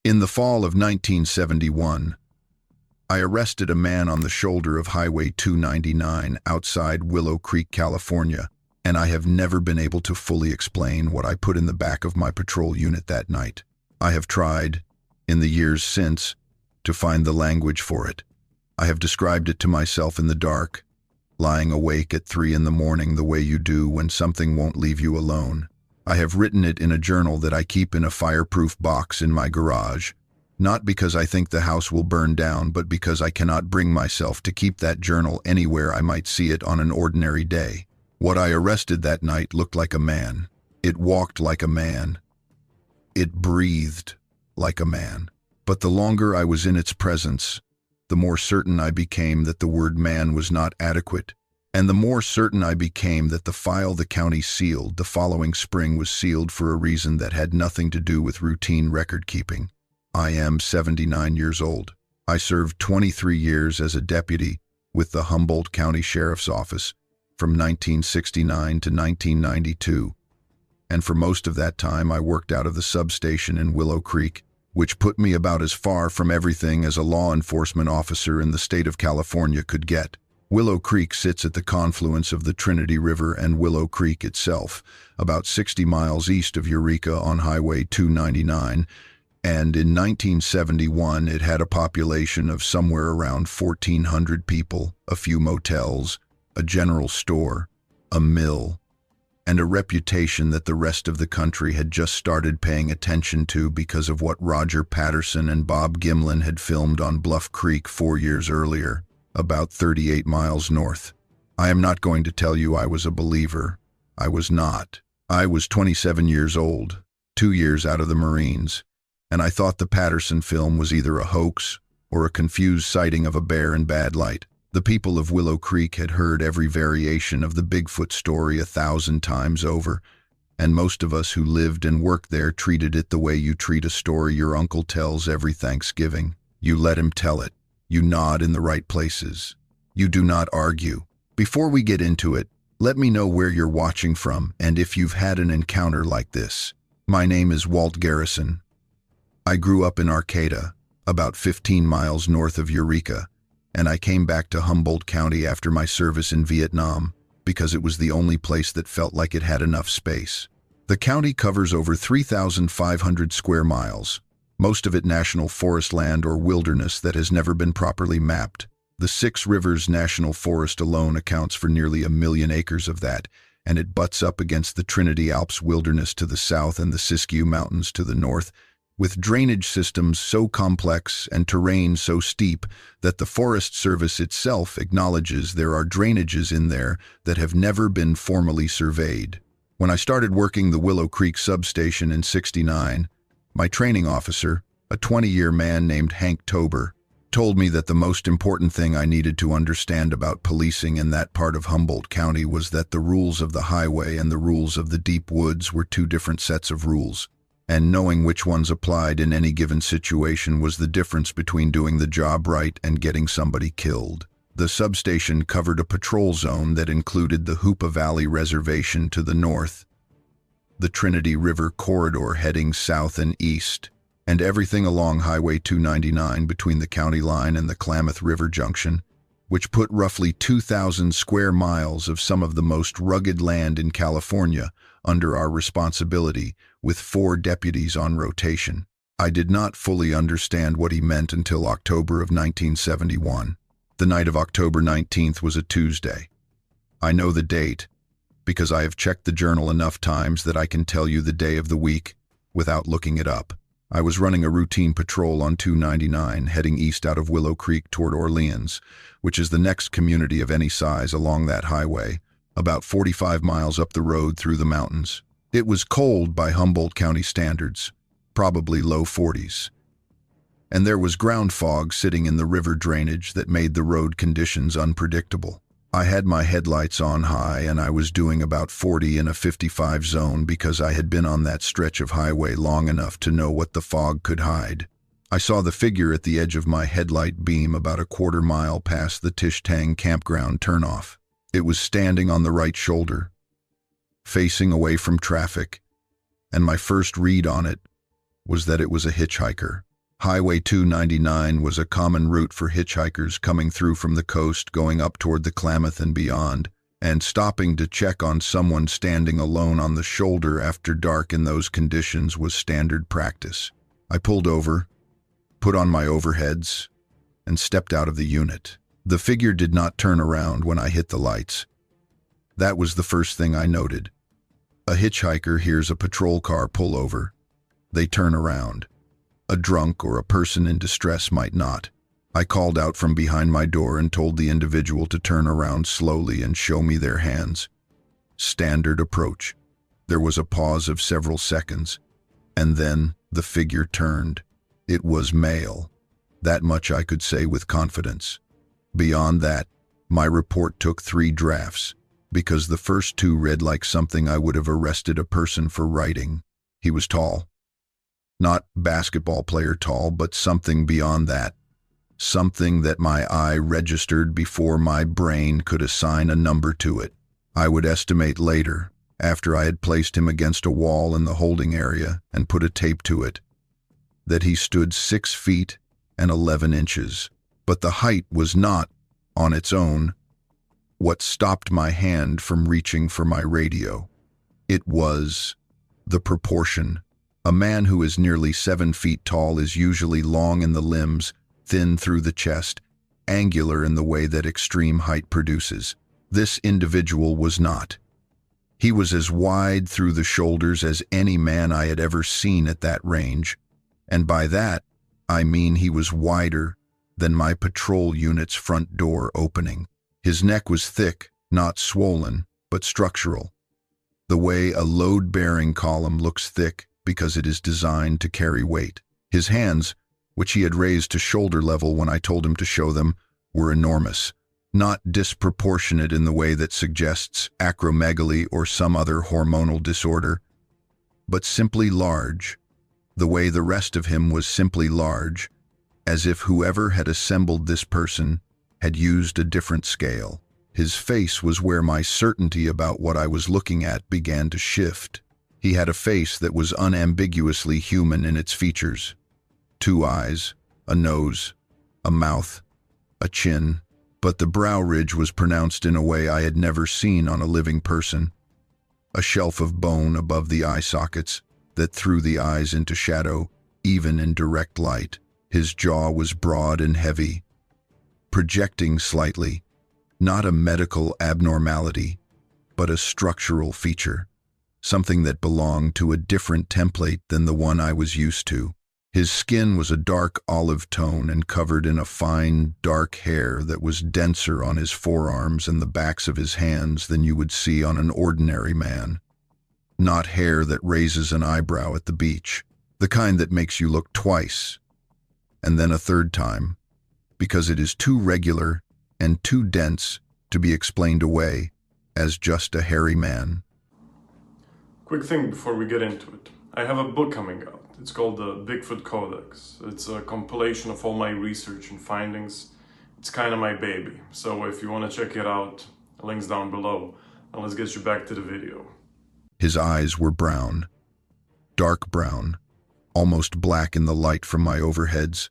In the fall of 1971, I arrested a man on the shoulder of Highway 299 outside Willow Creek, California, and I have never been able to fully explain what I put in the back of my patrol unit that night. I have tried, in the years since, to find the language for it. I have described it to myself in the dark, lying awake at 3 in the morning the way you do when something won't leave you alone. I have written it in a journal that I keep in a fireproof box in my garage, not because I think the house will burn down, but because I cannot bring myself to keep that journal anywhere I might see it on an ordinary day. What I arrested that night looked like a man. It walked like a man. It breathed like a man. But the longer I was in its presence, the more certain I became that the word man was not adequate, and the more certain I became that the file the county sealed the following spring was sealed for a reason that had nothing to do with routine record-keeping. I am 79 years old. I served 23 years as a deputy with the Humboldt County Sheriff's Office from 1969 to 1992, and for most of that time I worked out of the substation in Willow Creek, which put me about as far from everything as a law enforcement officer in the state of California could get. Willow Creek sits at the confluence of the Trinity River and Willow Creek itself, about 60 miles east of Eureka on Highway 299, and in 1971 it had a population of somewhere around 1,400 people, a few motels, a general store, a mill, and a reputation that the rest of the country had just started paying attention to because of what Roger Patterson and Bob Gimlin had filmed on Bluff Creek 4 years earlier, about 38 miles north. I am not going to tell you I was a believer. I was not. I was 27 years old, 2 years out of the Marines, and I thought the Patterson film was either a hoax or a confused sighting of a bear in bad light. The people of Willow Creek had heard every variation of the Bigfoot story 1,000 times over, and most of us who lived and worked there treated it the way you treat a story your uncle tells every Thanksgiving. You let him tell it. You nod in the right places. You do not argue. Before we get into it, let me know where you're watching from and if you've had an encounter like this. My name is Walt Garrison. I grew up in Arcata, about 15 miles north of Eureka, and I came back to Humboldt County after my service in Vietnam because it was the only place that felt like it had enough space. The county covers over 3,500 square miles, most of it national forest land or wilderness that has never been properly mapped. The Six Rivers National Forest alone accounts for nearly 1 million acres of that, and it butts up against the Trinity Alps wilderness to the south and the Siskiyou Mountains to the north, with drainage systems so complex and terrain so steep that the Forest Service itself acknowledges there are drainages in there that have never been formally surveyed. When I started working the Willow Creek substation in '69, my training officer, a 20-year man named Hank Tober, told me that the most important thing I needed to understand about policing in that part of Humboldt County was that the rules of the highway and the rules of the deep woods were two different sets of rules, and knowing which ones applied in any given situation was the difference between doing the job right and getting somebody killed. The substation covered a patrol zone that included the Hoopa Valley Reservation to the north, the Trinity River corridor heading south and east, and everything along Highway 299 between the county line and the Klamath River Junction, which put roughly 2,000 square miles of some of the most rugged land in California under our responsibility, with 4 deputies on rotation. I did not fully understand what he meant until October of 1971. The night of October 19th was a Tuesday. I know the date because I have checked the journal enough times that I can tell you the day of the week without looking it up. I was running a routine patrol on 299, heading east out of Willow Creek toward Orleans, which is the next community of any size along that highway, about 45 miles up the road through the mountains. It was cold by Humboldt County standards, probably low 40s. And there was ground fog sitting in the river drainage that made the road conditions unpredictable. I had my headlights on high and I was doing about 40 in a 55 zone because I had been on that stretch of highway long enough to know what the fog could hide. I saw the figure at the edge of my headlight beam about a quarter mile past the Tish Tang campground turnoff. It was standing on the right shoulder, facing away from traffic, and my first read on it was that it was a hitchhiker. Highway 299 was a common route for hitchhikers coming through from the coast going up toward the Klamath and beyond, and stopping to check on someone standing alone on the shoulder after dark in those conditions was standard practice. I pulled over, put on my overheads, and stepped out of the unit. The figure did not turn around when I hit the lights. That was the first thing I noted. A hitchhiker hears a patrol car pull over. They turn around. A drunk or a person in distress might not. I called out from behind my door and told the individual to turn around slowly and show me their hands. Standard approach. There was a pause of several seconds, and then the figure turned. It was male. That much I could say with confidence. Beyond that, my report took 3 drafts, because the first 2 read like something I would have arrested a person for writing. He was tall. Not basketball player tall, but something beyond that. Something that my eye registered before my brain could assign a number to it. I would estimate later, after I had placed him against a wall in the holding area and put a tape to it, that he stood 6 feet and 11 inches. But the height was not, on its own, what stopped my hand from reaching for my radio. It was the proportion. A man who is nearly 7 feet tall is usually long in the limbs, thin through the chest, angular in the way that extreme height produces. This individual was not. He was as wide through the shoulders as any man I had ever seen at that range, and by that, I mean he was wider than my patrol unit's front door opening. His neck was thick, not swollen, but structural. The way a load-bearing column looks thick because it is designed to carry weight. His hands, which he had raised to shoulder level when I told him to show them, were enormous, not disproportionate in the way that suggests acromegaly or some other hormonal disorder, but simply large, the way the rest of him was simply large, as if whoever had assembled this person had used a different scale. His face was where my certainty about what I was looking at began to shift. He had a face that was unambiguously human in its features. 2 eyes, a nose, a mouth, a chin, but the brow ridge was pronounced in a way I had never seen on a living person. A shelf of bone above the eye sockets that threw the eyes into shadow, even in direct light. His jaw was broad and heavy, projecting slightly, not a medical abnormality, but a structural feature, something that belonged to a different template than the one I was used to. His skin was a dark olive tone and covered in a fine, dark hair that was denser on his forearms and the backs of his hands than you would see on an ordinary man. Not hair that raises an eyebrow at the beach, the kind that makes you look twice, and then a third time, because it is too regular and too dense to be explained away as just a hairy man. Quick thing before we get into it. I have a book coming out. It's called the Bigfoot Codex. It's a compilation of all my research and findings. It's kind of my baby. So if you want to check it out, link's down below. And let's get you back to the video. His eyes were brown, dark brown, almost black in the light from my overheads,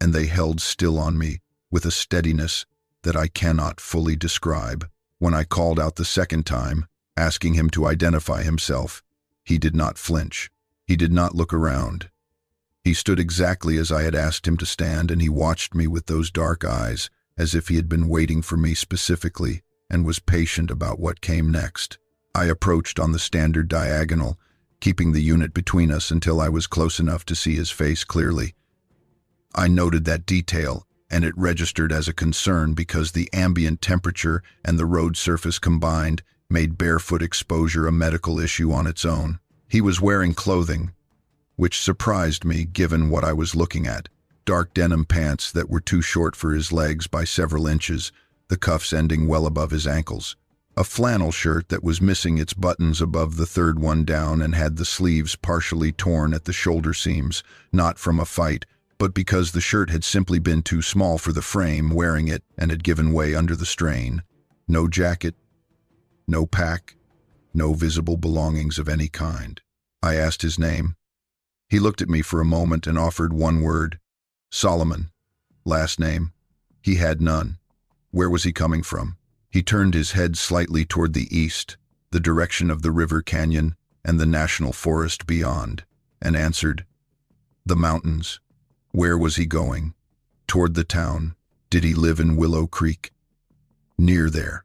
and they held still on me with a steadiness that I cannot fully describe. When I called out the second time, asking him to identify himself, he did not flinch. He did not look around. He stood exactly as I had asked him to stand, and he watched me with those dark eyes, as if he had been waiting for me specifically and was patient about what came next. I approached on the standard diagonal, keeping the unit between us until I was close enough to see his face clearly. I noted that detail, and it registered as a concern because the ambient temperature and the road surface combined made barefoot exposure a medical issue on its own. He was wearing clothing, which surprised me given what I was looking at. Dark denim pants that were too short for his legs by several inches, the cuffs ending well above his ankles. A flannel shirt that was missing its buttons above the third one down and had the sleeves partially torn at the shoulder seams, not from a fight, but because the shirt had simply been too small for the frame wearing it and had given way under the strain. No jacket, no pack, no visible belongings of any kind. I asked his name. He looked at me for a moment and offered one word, Solomon. Last name? He had none. Where was he coming from? He turned his head slightly toward the east, the direction of the river canyon and the national forest beyond, and answered, "The mountains." Where was he going? Toward the town. Did he live in Willow Creek? Near there.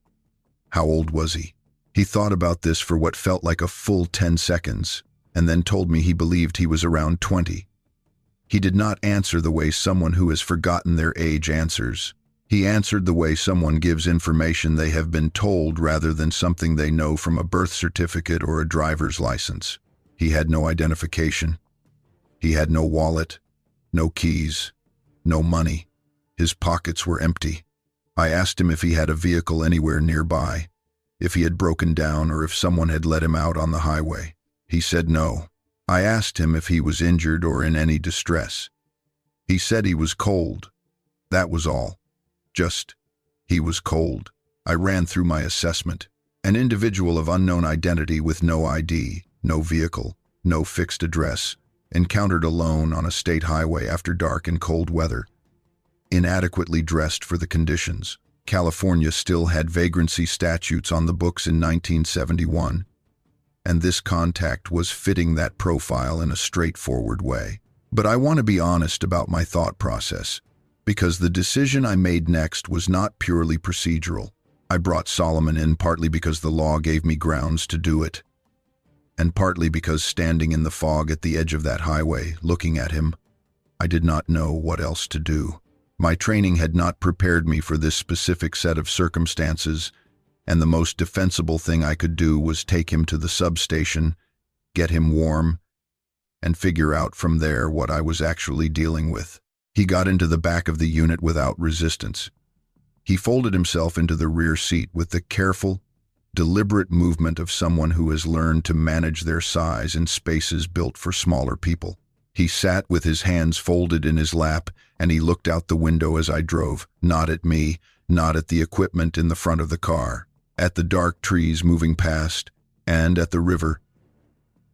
How old was he? He thought about this for what felt like a full 10 seconds, and then told me he believed he was around 20. He did not answer the way someone who has forgotten their age answers. He answered the way someone gives information they have been told rather than something they know from a birth certificate or a driver's license. He had no identification. He had no wallet, no keys, no money. His pockets were empty. I asked him if he had a vehicle anywhere nearby, if he had broken down or if someone had let him out on the highway. He said no. I asked him if he was injured or in any distress. He said he was cold. That was all. Just, he was cold. I ran through my assessment. An individual of unknown identity with no ID, no vehicle, no fixed address, encountered alone on a state highway after dark in cold weather. Inadequately dressed for the conditions. California still had vagrancy statutes on the books in 1971, and this contact was fitting that profile in a straightforward way. But I want to be honest about my thought process, because the decision I made next was not purely procedural. I brought Solomon in partly because the law gave me grounds to do it, and partly because standing in the fog at the edge of that highway, looking at him, I did not know what else to do. My training had not prepared me for this specific set of circumstances, and the most defensible thing I could do was take him to the substation, get him warm, and figure out from there what I was actually dealing with. He got into the back of the unit without resistance. He folded himself into the rear seat with the careful, deliberate movement of someone who has learned to manage their size in spaces built for smaller people. He sat with his hands folded in his lap, and he looked out the window as I drove, not at me, not at the equipment in the front of the car, at the dark trees moving past, and at the river,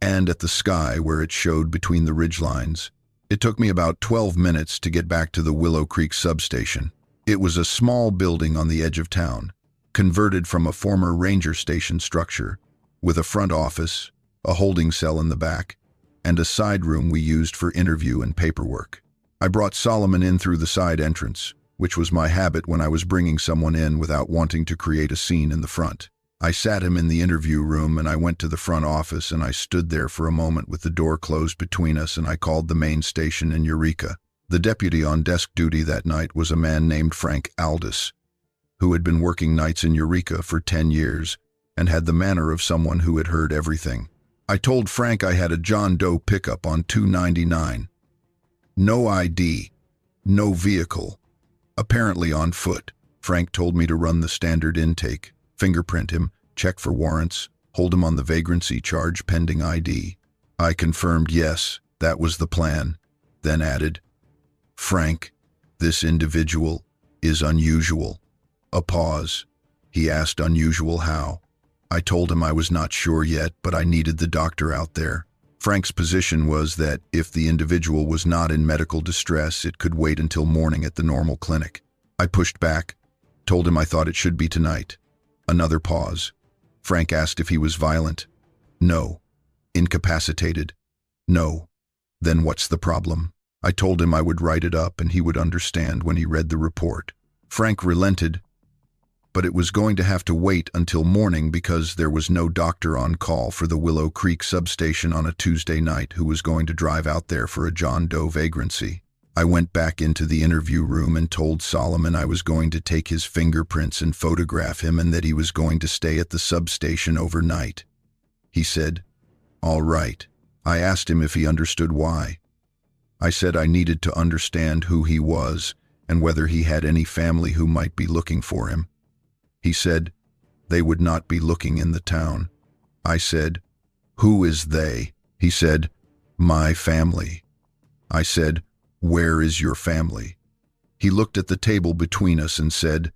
and at the sky where it showed between the ridgelines. It took me about 12 minutes to get back to the Willow Creek substation. It was a small building on the edge of town, converted from a former ranger station structure, with a front office, a holding cell in the back, and a side room we used for interview and paperwork. I brought Solomon in through the side entrance, which was my habit when I was bringing someone in without wanting to create a scene in the front. I sat him in the interview room, and I went to the front office, and I stood there for a moment with the door closed between us, and I called the main station in Eureka. The deputy on desk duty that night was a man named Frank Aldis, who had been working nights in Eureka for 10 years and had the manner of someone who had heard everything. I told Frank I had a John Doe pickup on 299. No ID, no vehicle, apparently on foot. Frank told me to run the standard intake, fingerprint him, check for warrants, hold him on the vagrancy charge pending ID. I confirmed yes, that was the plan, then added, "Frank, this individual is unusual." A pause. He asked unusual how. I told him I was not sure yet, but I needed the doctor out there. Frank's position was that if the individual was not in medical distress, it could wait until morning at the normal clinic. I pushed back, told him I thought it should be tonight. Another pause. Frank asked if he was violent. No. Incapacitated. No. Then what's the problem? I told him I would write it up and he would understand when he read the report. Frank relented, but it was going to have to wait until morning because there was no doctor on call for the Willow Creek substation on a Tuesday night who was going to drive out there for a John Doe vagrancy. I went back into the interview room and told Solomon I was going to take his fingerprints and photograph him and that he was going to stay at the substation overnight. He said, "All right." I asked him if he understood why. I said I needed to understand who he was and whether he had any family who might be looking for him. He said, "They would not be looking in the town." I said, "Who is they?" He said, "My family." I said, "Where is your family?" He looked at the table between us and said,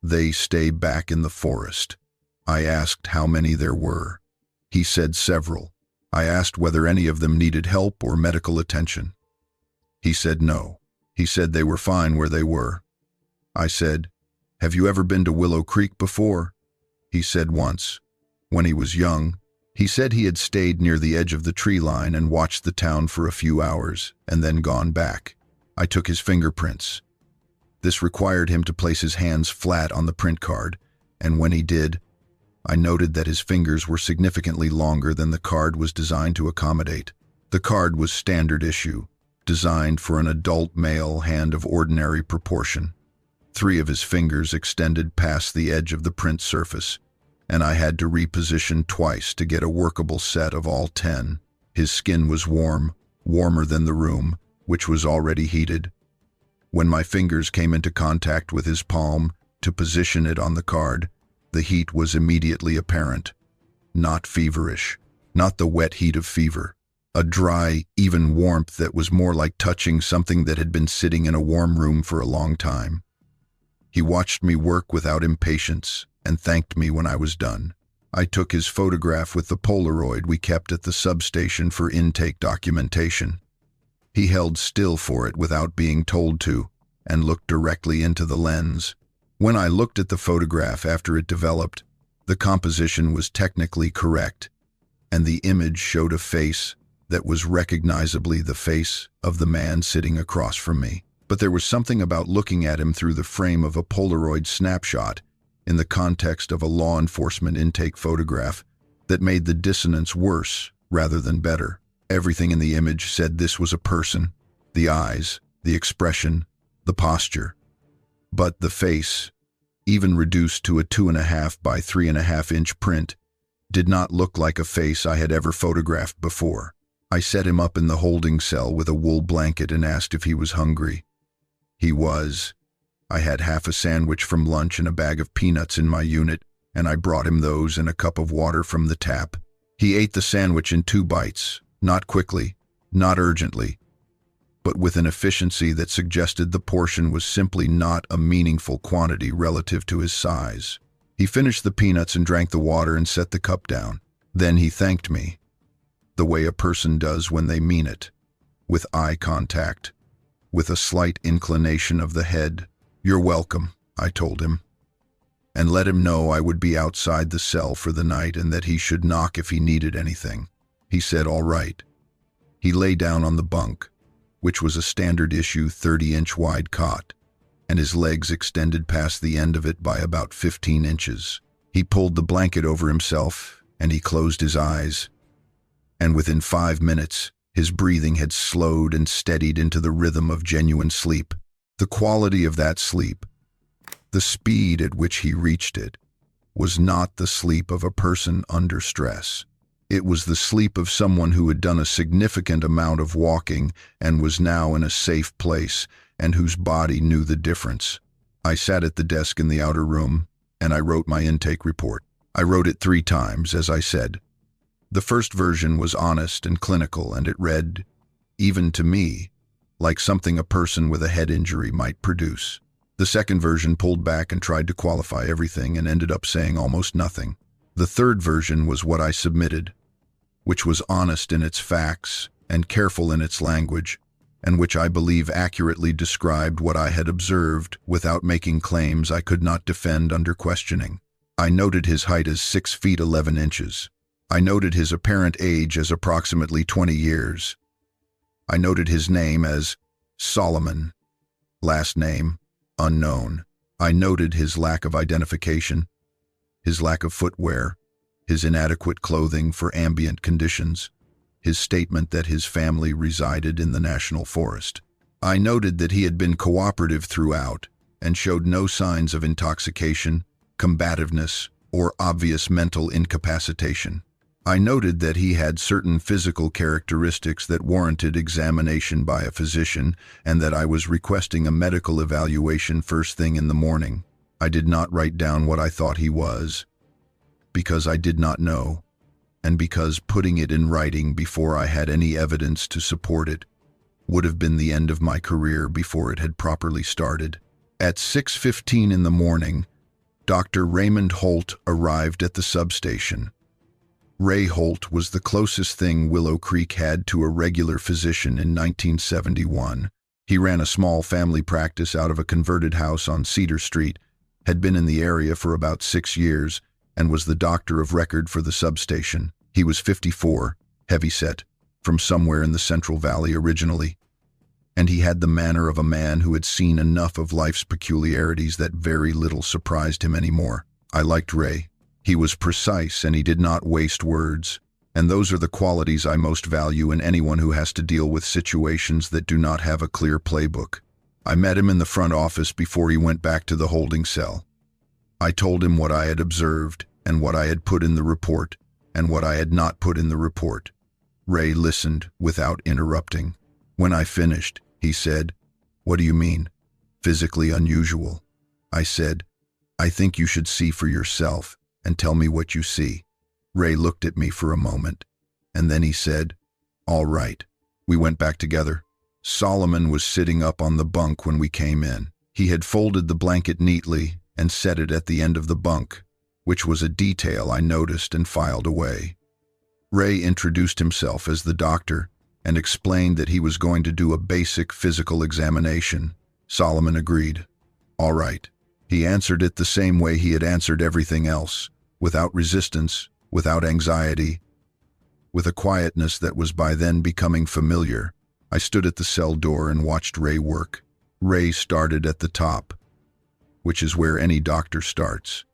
"They stay back in the forest." I asked how many there were. He said several. I asked whether any of them needed help or medical attention. He said no. He said they were fine where they were. I said, "Have you ever been to Willow Creek before?" He said once, when he was young. He said he had stayed near the edge of the tree line and watched the town for a few hours and then gone back. I took his fingerprints. This required him to place his hands flat on the print card, and when he did, I noted that his fingers were significantly longer than the card was designed to accommodate. The card was standard issue, designed for an adult male hand of ordinary proportion. 3 of his fingers extended past the edge of the print surface, and I had to reposition twice to get a workable set of all 10. His skin was warm, warmer than the room, which was already heated. When my fingers came into contact with his palm to position it on the card, the heat was immediately apparent. Not feverish, not the wet heat of fever. A dry, even warmth that was more like touching something that had been sitting in a warm room for a long time. He watched me work without impatience and thanked me when I was done. I took his photograph with the Polaroid we kept at the substation for intake documentation. He held still for it without being told to, and looked directly into the lens. When I looked at the photograph after it developed, the composition was technically correct, and the image showed a face that was recognizably the face of the man sitting across from me. But there was something about looking at him through the frame of a Polaroid snapshot in the context of a law enforcement intake photograph that made the dissonance worse rather than better. Everything in the image said this was a person: the eyes, the expression, the posture. But the face, even reduced to a 2.5 by 3.5 inch print, did not look like a face I had ever photographed before. I set him up in the holding cell with a wool blanket and asked if he was hungry. He was. I had half a sandwich from lunch and a bag of peanuts in my unit, and I brought him those and a cup of water from the tap. He ate the sandwich in 2 bites, not quickly, not urgently, but with an efficiency that suggested the portion was simply not a meaningful quantity relative to his size. He finished the peanuts and drank the water and set the cup down. Then he thanked me, the way a person does when they mean it, with eye contact, with a slight inclination of the head. "You're welcome," I told him, and let him know I would be outside the cell for the night and that he should knock if he needed anything. He said all right. He lay down on the bunk, which was a standard issue 30-inch wide cot, and his legs extended past the end of it by about 15 inches. He pulled the blanket over himself and he closed his eyes, and within 5 minutes his breathing had slowed and steadied into the rhythm of genuine sleep. The quality of that sleep, the speed at which he reached it, was not the sleep of a person under stress. It was the sleep of someone who had done a significant amount of walking and was now in a safe place and whose body knew the difference. I sat at the desk in the outer room and I wrote my intake report. I wrote it 3 times, as I said. The first version was honest and clinical, and it read, even to me, like something a person with a head injury might produce. The second version pulled back and tried to qualify everything and ended up saying almost nothing. The third version was what I submitted, which was honest in its facts and careful in its language, and which I believe accurately described what I had observed without making claims I could not defend under questioning. I noted his height as 6 feet 11 inches. I noted his apparent age as approximately 20 years. I noted his name as Solomon, last name unknown. I noted his lack of identification, his lack of footwear, his inadequate clothing for ambient conditions, his statement that his family resided in the national forest. I noted that he had been cooperative throughout and showed no signs of intoxication, combativeness, or obvious mental incapacitation. I noted that he had certain physical characteristics that warranted examination by a physician and that I was requesting a medical evaluation first thing in the morning. I did not write down what I thought he was, because I did not know, and because putting it in writing before I had any evidence to support it would have been the end of my career before it had properly started. At 6:15 in the morning, Dr. Raymond Holt arrived at the substation. Ray Holt was the closest thing Willow Creek had to a regular physician in 1971, He ran a small family practice out of a converted house on Cedar Street, had been in the area for about 6 years, and was the doctor of record for the substation. He was 54, heavyset, from somewhere in the Central Valley originally, and he had the manner of a man who had seen enough of life's peculiarities that very little surprised him anymore. I liked Ray. He was precise and he did not waste words, and those are the qualities I most value in anyone who has to deal with situations that do not have a clear playbook. I met him in the front office before he went back to the holding cell. I told him what I had observed and what I had put in the report and what I had not put in the report. Ray listened without interrupting. When I finished, he said, "What do you mean? Physically unusual?" I said, "I think you should see for yourself and tell me what you see." Ray looked at me for a moment, and then he said, "All right." We went back together. Solomon was sitting up on the bunk when we came in. He had folded the blanket neatly and set it at the end of the bunk, which was a detail I noticed and filed away. Ray introduced himself as the doctor and explained that he was going to do a basic physical examination. Solomon agreed. All right. He answered it the same way he had answered everything else, without resistance, without anxiety, with a quietness that was by then becoming familiar. I stood at the cell door and watched Ray work. Ray started at the top, which is where any doctor starts.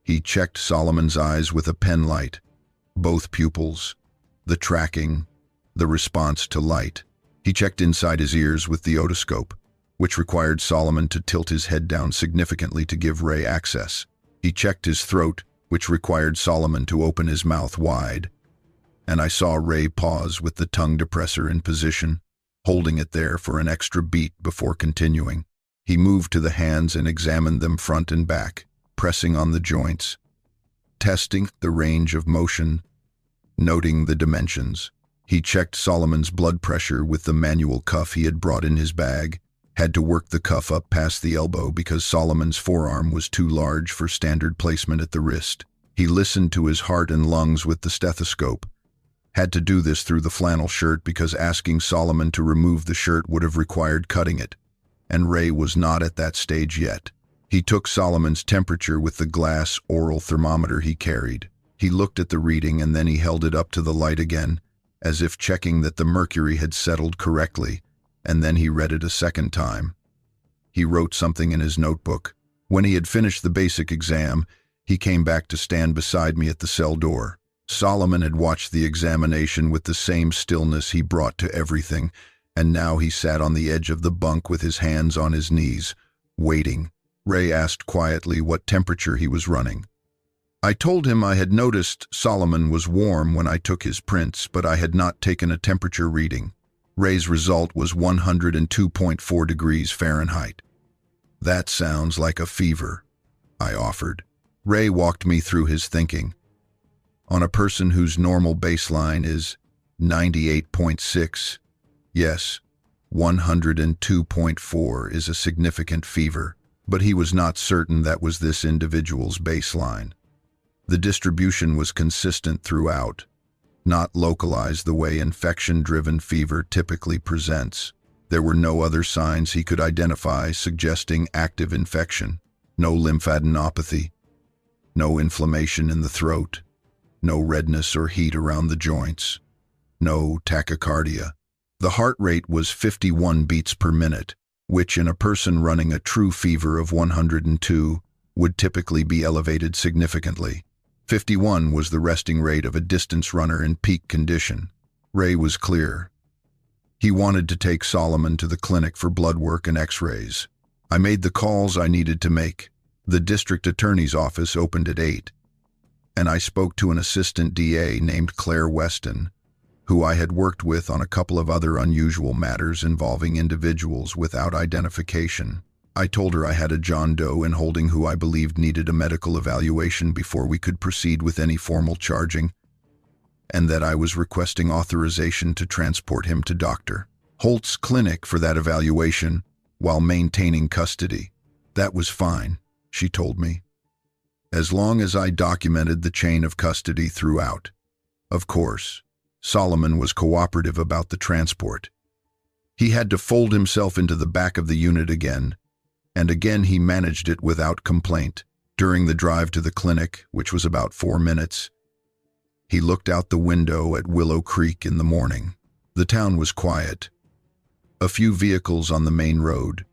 He checked Solomon's eyes with a pen light, both pupils, the tracking, the response to light. He checked inside his ears with the otoscope, which required Solomon to tilt his head down significantly to give Ray access. He checked his throat, which required Solomon to open his mouth wide. And I saw Ray pause with the tongue depressor in position, holding it there for an extra beat before continuing. He moved to the hands and examined them front and back, pressing on the joints, testing the range of motion, noting the dimensions. He checked Solomon's blood pressure with the manual cuff he had brought in his bag, had to work the cuff up past the elbow because Solomon's forearm was too large for standard placement at the wrist. He listened to his heart and lungs with the stethoscope, had to do this through the flannel shirt because asking Solomon to remove the shirt would have required cutting it, and Ray was not at that stage yet. He took Solomon's temperature with the glass oral thermometer he carried. He looked at the reading and then he held it up to the light again, as if checking that the mercury had settled correctly, and then he read it a second time. He wrote something in his notebook. When he had finished the basic exam, he came back to stand beside me at the cell door. Solomon had watched the examination with the same stillness he brought to everything, and now he sat on the edge of the bunk with his hands on his knees, waiting. Ray asked quietly what temperature he was running. I told him I had noticed Solomon was warm when I took his prints, but I had not taken a temperature reading. Ray's result was 102.4 degrees Fahrenheit. That sounds like a fever, I offered. Ray walked me through his thinking. On a person whose normal baseline is 98.6, yes, 102.4 is a significant fever, but he was not certain that was this individual's baseline. The distribution was consistent throughout, not localized the way infection-driven fever typically presents. There were no other signs he could identify suggesting active infection, no lymphadenopathy, no inflammation in the throat, no redness or heat around the joints, no tachycardia. The heart rate was 51 beats per minute, which in a person running a true fever of 102 would typically be elevated significantly. 51 was the resting rate of a distance runner in peak condition. Ray was clear. He wanted to take Solomon to the clinic for blood work and x-rays. I made the calls I needed to make. The district attorney's office opened at 8, and I spoke to an assistant DA named Claire Weston, who I had worked with on a couple of other unusual matters involving individuals without identification. I told her I had a John Doe in holding who I believed needed a medical evaluation before we could proceed with any formal charging, and that I was requesting authorization to transport him to Dr. Holt's clinic for that evaluation while maintaining custody. That was fine, she told me, as long as I documented the chain of custody throughout. Of course, Solomon was cooperative about the transport. He had to fold himself into the back of the unit again, and again he managed it without complaint. During the drive to the clinic, which was about 4 minutes, he looked out the window at Willow Creek in the morning. The town was quiet. A few vehicles on the main road.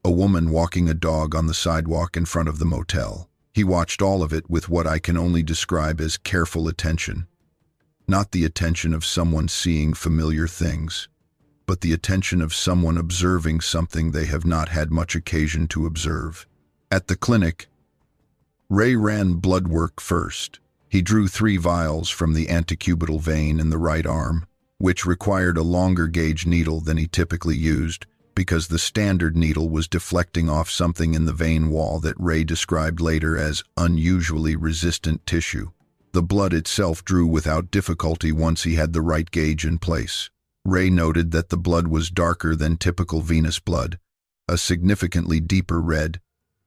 A woman walking a dog on the sidewalk in front of the motel. He watched all of it with what I can only describe as careful attention. Not the attention of someone seeing familiar things, but the attention of someone observing something they have not had much occasion to observe. At the clinic, Ray ran blood work first. He drew 3 vials from the antecubital vein in the right arm, which required a longer gauge needle than he typically used, because the standard needle was deflecting off something in the vein wall that Ray described later as unusually resistant tissue. The blood itself drew without difficulty once he had the right gauge in place. Ray noted that the blood was darker than typical venous blood, a significantly deeper red,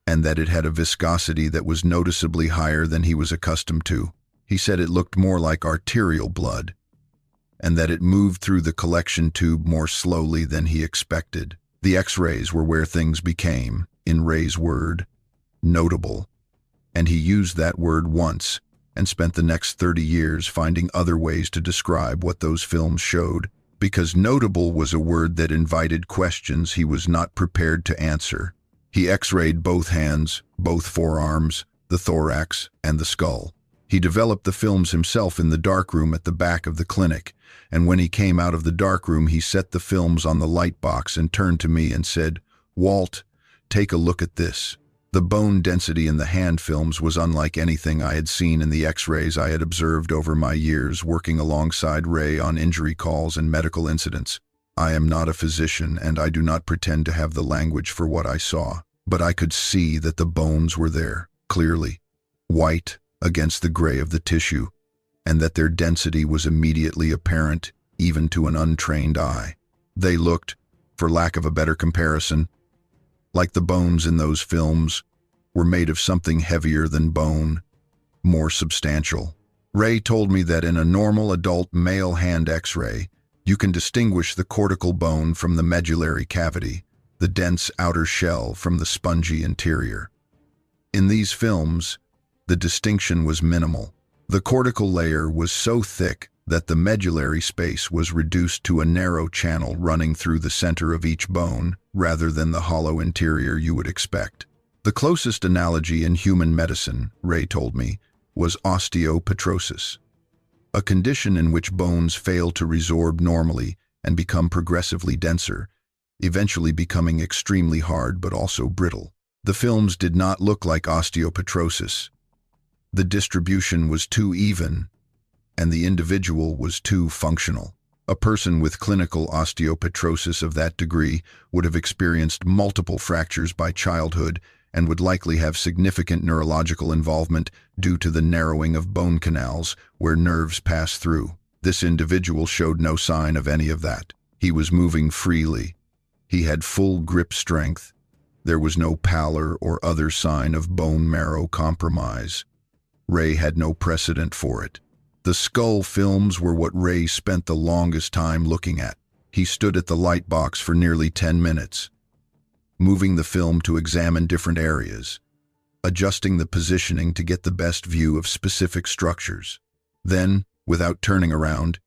and that it had a viscosity that was noticeably higher than he was accustomed to. He said it looked more like arterial blood, and that it moved through the collection tube more slowly than he expected. The X-rays were where things became, in Ray's word, notable, and he used that word once and spent the next 30 years finding other ways to describe what those films showed, because notable was a word that invited questions he was not prepared to answer. He X-rayed both hands, both forearms, the thorax, and the skull. He developed the films himself in the darkroom at the back of the clinic, and when he came out of the darkroom he set the films on the light box and turned to me and said, "Walt, take a look at this." The bone density in the hand films was unlike anything I had seen in the X-rays I had observed over my years working alongside Ray on injury calls and medical incidents. I am not a physician and I do not pretend to have the language for what I saw, but I could see that the bones were there, clearly, white against the gray of the tissue, and that their density was immediately apparent even to an untrained eye. They looked, for lack of a better comparison, like the bones in those films were made of something heavier than bone, more substantial. Ray told me that in a normal adult male hand X-ray, you can distinguish the cortical bone from the medullary cavity, the dense outer shell from the spongy interior. In these films, the distinction was minimal. The cortical layer was so thick that the medullary space was reduced to a narrow channel running through the center of each bone, rather than the hollow interior you would expect. The closest analogy in human medicine, Ray told me, was osteopetrosis, a condition in which bones fail to resorb normally and become progressively denser, eventually becoming extremely hard but also brittle. The films did not look like osteopetrosis. The distribution was too even, and the individual was too functional. A person with clinical osteopetrosis of that degree would have experienced multiple fractures by childhood and would likely have significant neurological involvement due to the narrowing of bone canals where nerves pass through. This individual showed no sign of any of that. He was moving freely. He had full grip strength. There was no pallor or other sign of bone marrow compromise. Ray had no precedent for it. The skull films were what Ray spent the longest time looking at. He stood at the light box for nearly 10 minutes, moving the film to examine different areas, adjusting the positioning to get the best view of specific structures. Then, without turning around,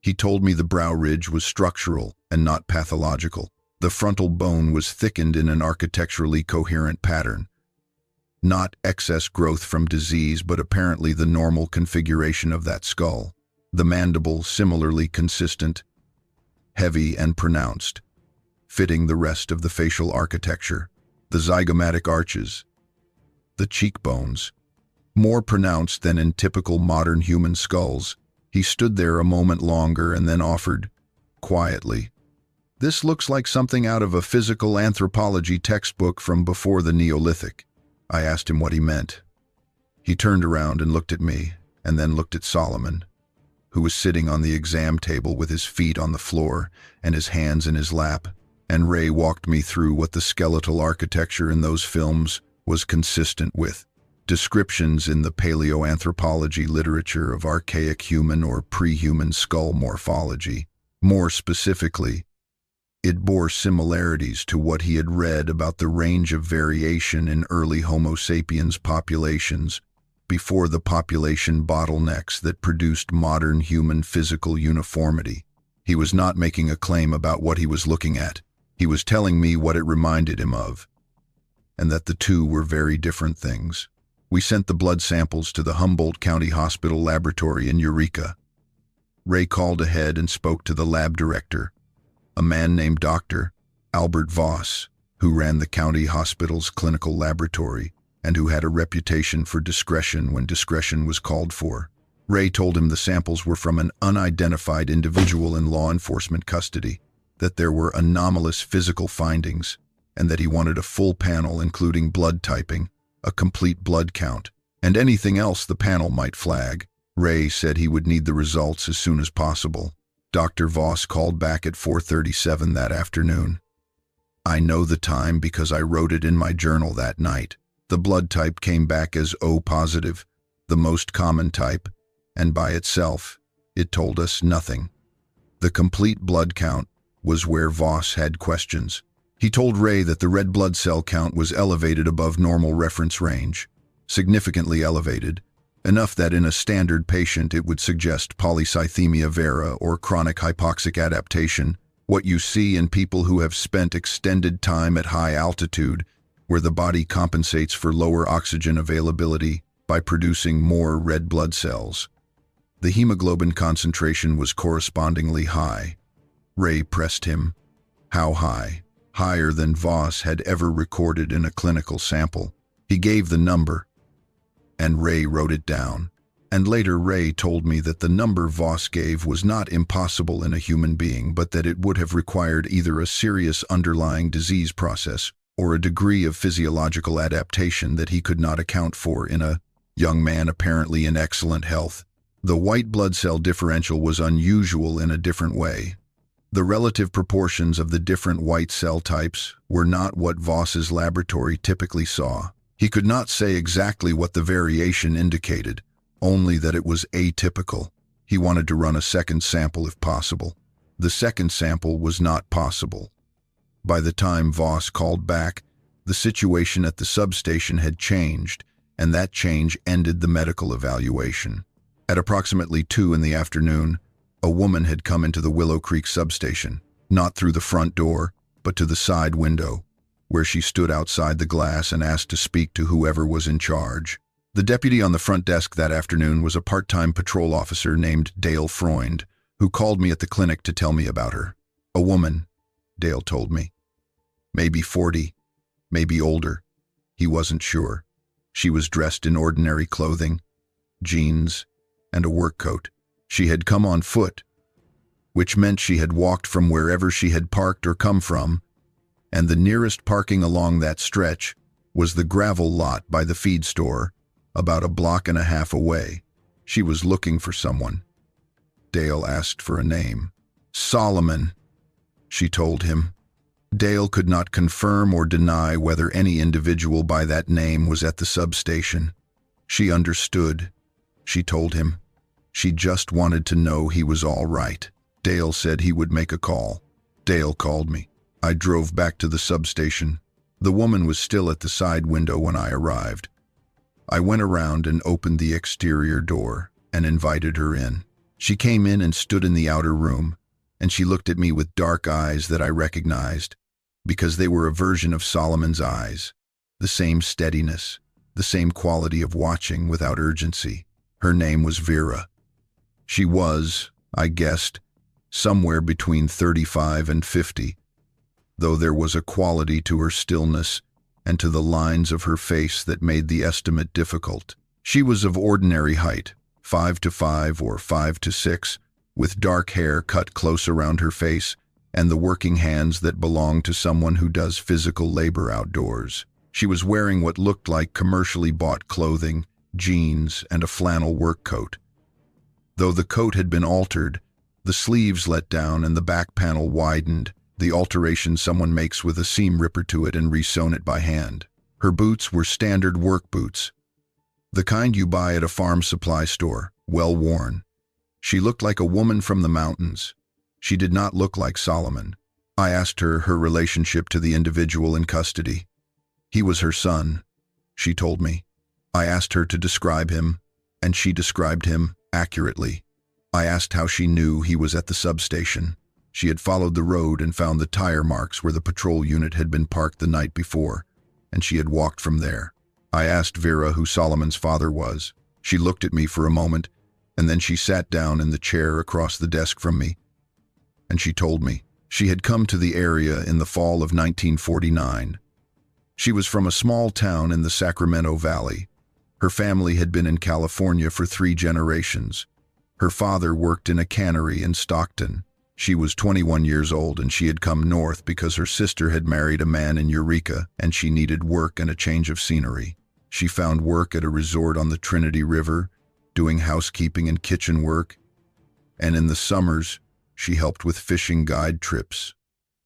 he told me the brow ridge was structural and not pathological. The frontal bone was thickened in an architecturally coherent pattern. Not excess growth from disease, but apparently the normal configuration of that skull. The mandible similarly consistent, heavy and pronounced, fitting the rest of the facial architecture. The zygomatic arches, the cheekbones, more pronounced than in typical modern human skulls. He stood there a moment longer and then offered, quietly, "This looks like something out of a physical anthropology textbook from before the Neolithic." I asked him what he meant. He turned around and looked at me, and then looked at Solomon, who was sitting on the exam table with his feet on the floor and his hands in his lap, and Ray walked me through what the skeletal architecture in those films was consistent with. Descriptions in the paleoanthropology literature of archaic human or pre-human skull morphology. More specifically, It bore similarities to what he had read about the range of variation in early Homo sapiens populations before the population bottlenecks that produced modern human physical uniformity. He was not making a claim about what he was looking at. He was telling me what it reminded him of, and that the two were very different things. We sent the blood samples to the Humboldt County Hospital laboratory in Eureka. Ray called ahead and spoke to the lab director, a man named Dr. Albert Voss, who ran the county hospital's clinical laboratory and who had a reputation for discretion when discretion was called for. Ray told him the samples were from an unidentified individual in law enforcement custody, that there were anomalous physical findings, and that he wanted a full panel including blood typing, a complete blood count, and anything else the panel might flag. Ray said he would need the results as soon as possible. Dr. Voss called back at 4:37 that afternoon. I know the time because I wrote it in my journal that night. The blood type came back as O positive, the most common type, and by itself, it told us nothing. The complete blood count was where Voss had questions. He told Ray that the red blood cell count was elevated above normal reference range, significantly elevated, enough that in a standard patient it would suggest polycythemia vera or chronic hypoxic adaptation, what you see in people who have spent extended time at high altitude, where the body compensates for lower oxygen availability by producing more red blood cells. The hemoglobin concentration was correspondingly high. Ray pressed him. How high? Higher than Voss had ever recorded in a clinical sample. He gave the number, and Ray wrote it down. And later Ray told me that the number Voss gave was not impossible in a human being, but that it would have required either a serious underlying disease process or a degree of physiological adaptation that he could not account for in a young man apparently in excellent health. The white blood cell differential was unusual in a different way. The relative proportions of the different white cell types were not what Voss's laboratory typically saw. He could not say exactly what the variation indicated, only that it was atypical. He wanted to run a second sample if possible. The second sample was not possible. By the time Voss called back, the situation at the substation had changed, and that change ended the medical evaluation. At approximately 2 in the afternoon, a woman had come into the Willow Creek substation, not through the front door, but to the side window, where she stood outside the glass and asked to speak to whoever was in charge. The deputy on the front desk that afternoon was a part-time patrol officer named Dale Freund, who called me at the clinic to tell me about her. A woman, Dale told me. Maybe 40, maybe older. He wasn't sure. She was dressed in ordinary clothing, jeans, and a work coat. She had come on foot, which meant she had walked from wherever she had parked or come from, and the nearest parking along that stretch was the gravel lot by the feed store, about 1.5 blocks away. She was looking for someone. Dale asked for a name. Solomon, she told him. Dale could not confirm or deny whether any individual by that name was at the substation. She understood, she told him. She just wanted to know he was all right. Dale said he would make a call. Dale called me. I drove back to the substation. The woman was still at the side window when I arrived. I went around and opened the exterior door and invited her in. She came in and stood in the outer room, and she looked at me with dark eyes that I recognized, because they were a version of Solomon's eyes, the same steadiness, the same quality of watching without urgency. Her name was Vera. She was, I guessed, somewhere between 35 and 50, though there was a quality to her stillness and to the lines of her face that made the estimate difficult. She was of ordinary height, 5'5" or 5'6", with dark hair cut close around her face and the working hands that belong to someone who does physical labor outdoors. She was wearing what looked like commercially bought clothing, jeans, and a flannel work coat. Though the coat had been altered, the sleeves let down and the back panel widened, the alteration someone makes with a seam ripper to it and resewn it by hand. Her boots were standard work boots, the kind you buy at a farm supply store, well worn. She looked like a woman from the mountains. She did not look like Solomon. I asked her her relationship to the individual in custody. He was her son, she told me. I asked her to describe him, and she described him accurately. I asked how she knew he was at the substation. She had followed the road and found the tire marks where the patrol unit had been parked the night before, and she had walked from there. I asked Vera who Solomon's father was. She looked at me for a moment, and then she sat down in the chair across the desk from me, and she told me. She had come to the area in the fall of 1949. She was from a small town in the Sacramento Valley. Her family had been in California for 3 generations. Her father worked in a cannery in Stockton. She was 21 years old and she had come north because her sister had married a man in Eureka and she needed work and a change of scenery. She found work at a resort on the Trinity River, doing housekeeping and kitchen work, and in the summers, she helped with fishing guide trips.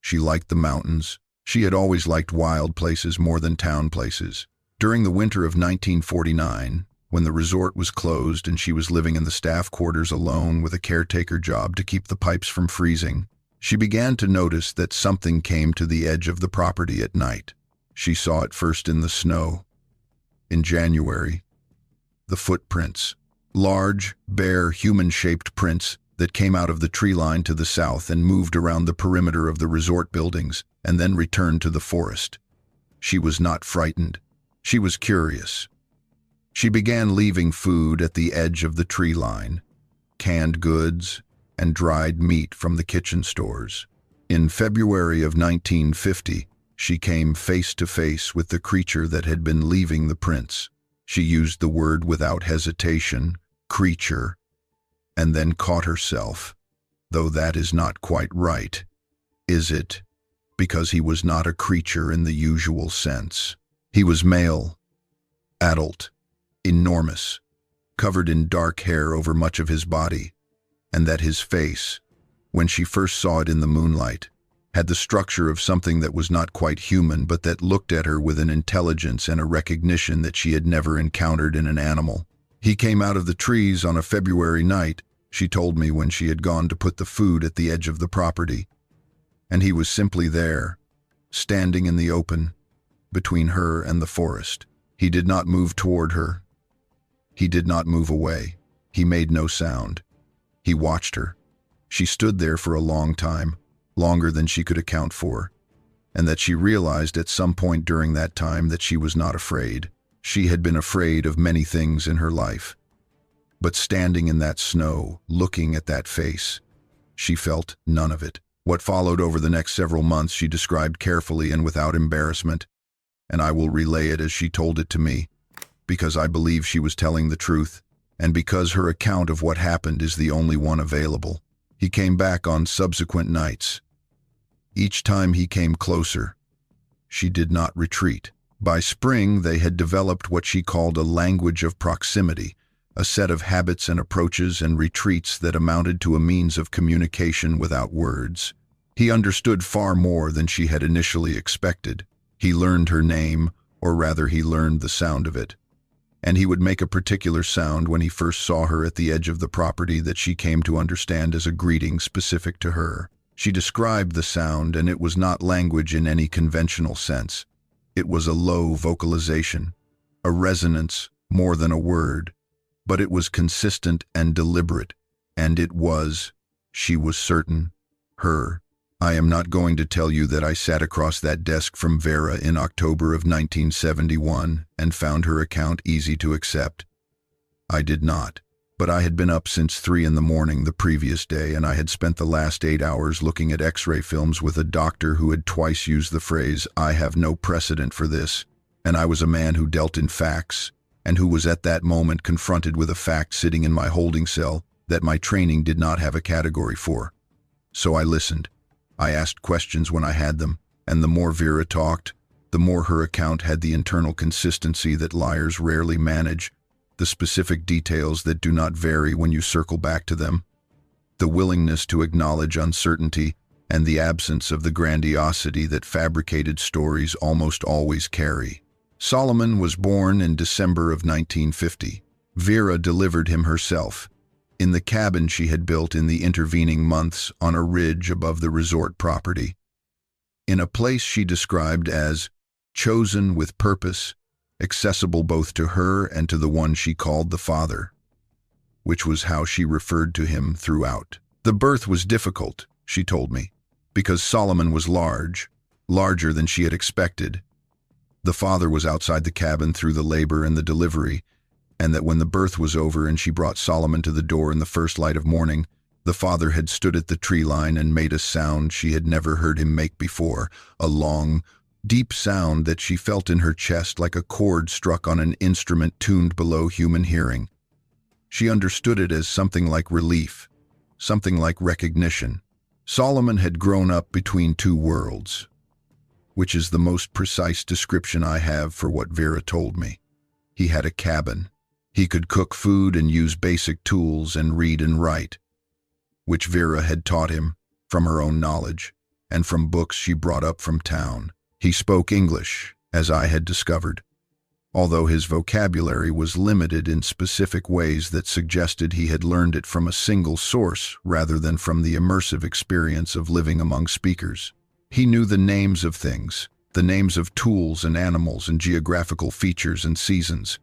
She liked the mountains. She had always liked wild places more than town places. During the winter of 1949, when the resort was closed and she was living in the staff quarters alone with a caretaker job to keep the pipes from freezing, she began to notice that something came to the edge of the property at night. She saw it first in the snow. In January, the footprints, large, bare, human-shaped prints that came out of the tree line to the south and moved around the perimeter of the resort buildings and then returned to the forest. She was not frightened. She was curious. She began leaving food at the edge of the tree line, canned goods, and dried meat from the kitchen stores. In February of 1950, she came face to face with the creature that had been leaving the prints. She used the word without hesitation, creature, and then caught herself, though that is not quite right, is it? Because he was not a creature in the usual sense. He was male, adult, enormous, covered in dark hair over much of his body, and that his face, when she first saw it in the moonlight, had the structure of something that was not quite human but that looked at her with an intelligence and a recognition that she had never encountered in an animal. He came out of the trees on a February night, she told me when she had gone to put the food at the edge of the property, and he was simply there, standing in the open, between her and the forest. He did not move toward her. He did not move away. He made no sound. He watched her. She stood there for a long time, longer than she could account for, and that she realized at some point during that time that she was not afraid. She had been afraid of many things in her life. But standing in that snow, looking at that face, she felt none of it. What followed over the next several months she described carefully and without embarrassment, and I will relay it as she told it to me, because I believe she was telling the truth, and because her account of what happened is the only one available. He came back on subsequent nights. Each time he came closer, she did not retreat. By spring, they had developed what she called a language of proximity, a set of habits and approaches and retreats that amounted to a means of communication without words. He understood far more than she had initially expected. He learned her name, or rather he learned the sound of it. And he would make a particular sound when he first saw her at the edge of the property that she came to understand as a greeting specific to her. She described the sound, and it was not language in any conventional sense. It was a low vocalization, a resonance more than a word, but it was consistent and deliberate, and it was, she was certain, her. I am not going to tell you that I sat across that desk from Vera in October of 1971 and found her account easy to accept. I did not, but I had been up since 3 in the morning the previous day, and I had spent the last 8 hours looking at X-ray films with a doctor who had twice used the phrase, "I have no precedent for this," and I was a man who dealt in facts, and who was at that moment confronted with a fact sitting in my holding cell that my training did not have a category for. So I listened. I asked questions when I had them, and the more Vera talked, the more her account had the internal consistency that liars rarely manage, the specific details that do not vary when you circle back to them, the willingness to acknowledge uncertainty, and the absence of the grandiosity that fabricated stories almost always carry. Solomon was born in December of 1950. Vera delivered him herself, in the cabin she had built in the intervening months on a ridge above the resort property. in a place she described as chosen with purpose, accessible both to her and to the one she called the Father, which was how she referred to him throughout. The birth was difficult, she told me, because Solomon was large, larger than she had expected. The father was outside the cabin through the labor and the delivery, and that when the birth was over and she brought Solomon to the door in the first light of morning, the father had stood at the tree line and made a sound she had never heard him make before, a long, deep sound that she felt in her chest like a chord struck on an instrument tuned below human hearing. She understood it as something like relief, something like recognition. Solomon had grown up between two worlds, which is the most precise description I have for what Vera told me. He had a cabin. He could cook food and use basic tools and read and write, which Vera had taught him from her own knowledge and from books she brought up from town. He spoke English, as I had discovered, although his vocabulary was limited in specific ways that suggested he had learned it from a single source rather than from the immersive experience of living among speakers. He knew the names of things, the names of tools and animals and geographical features and seasons.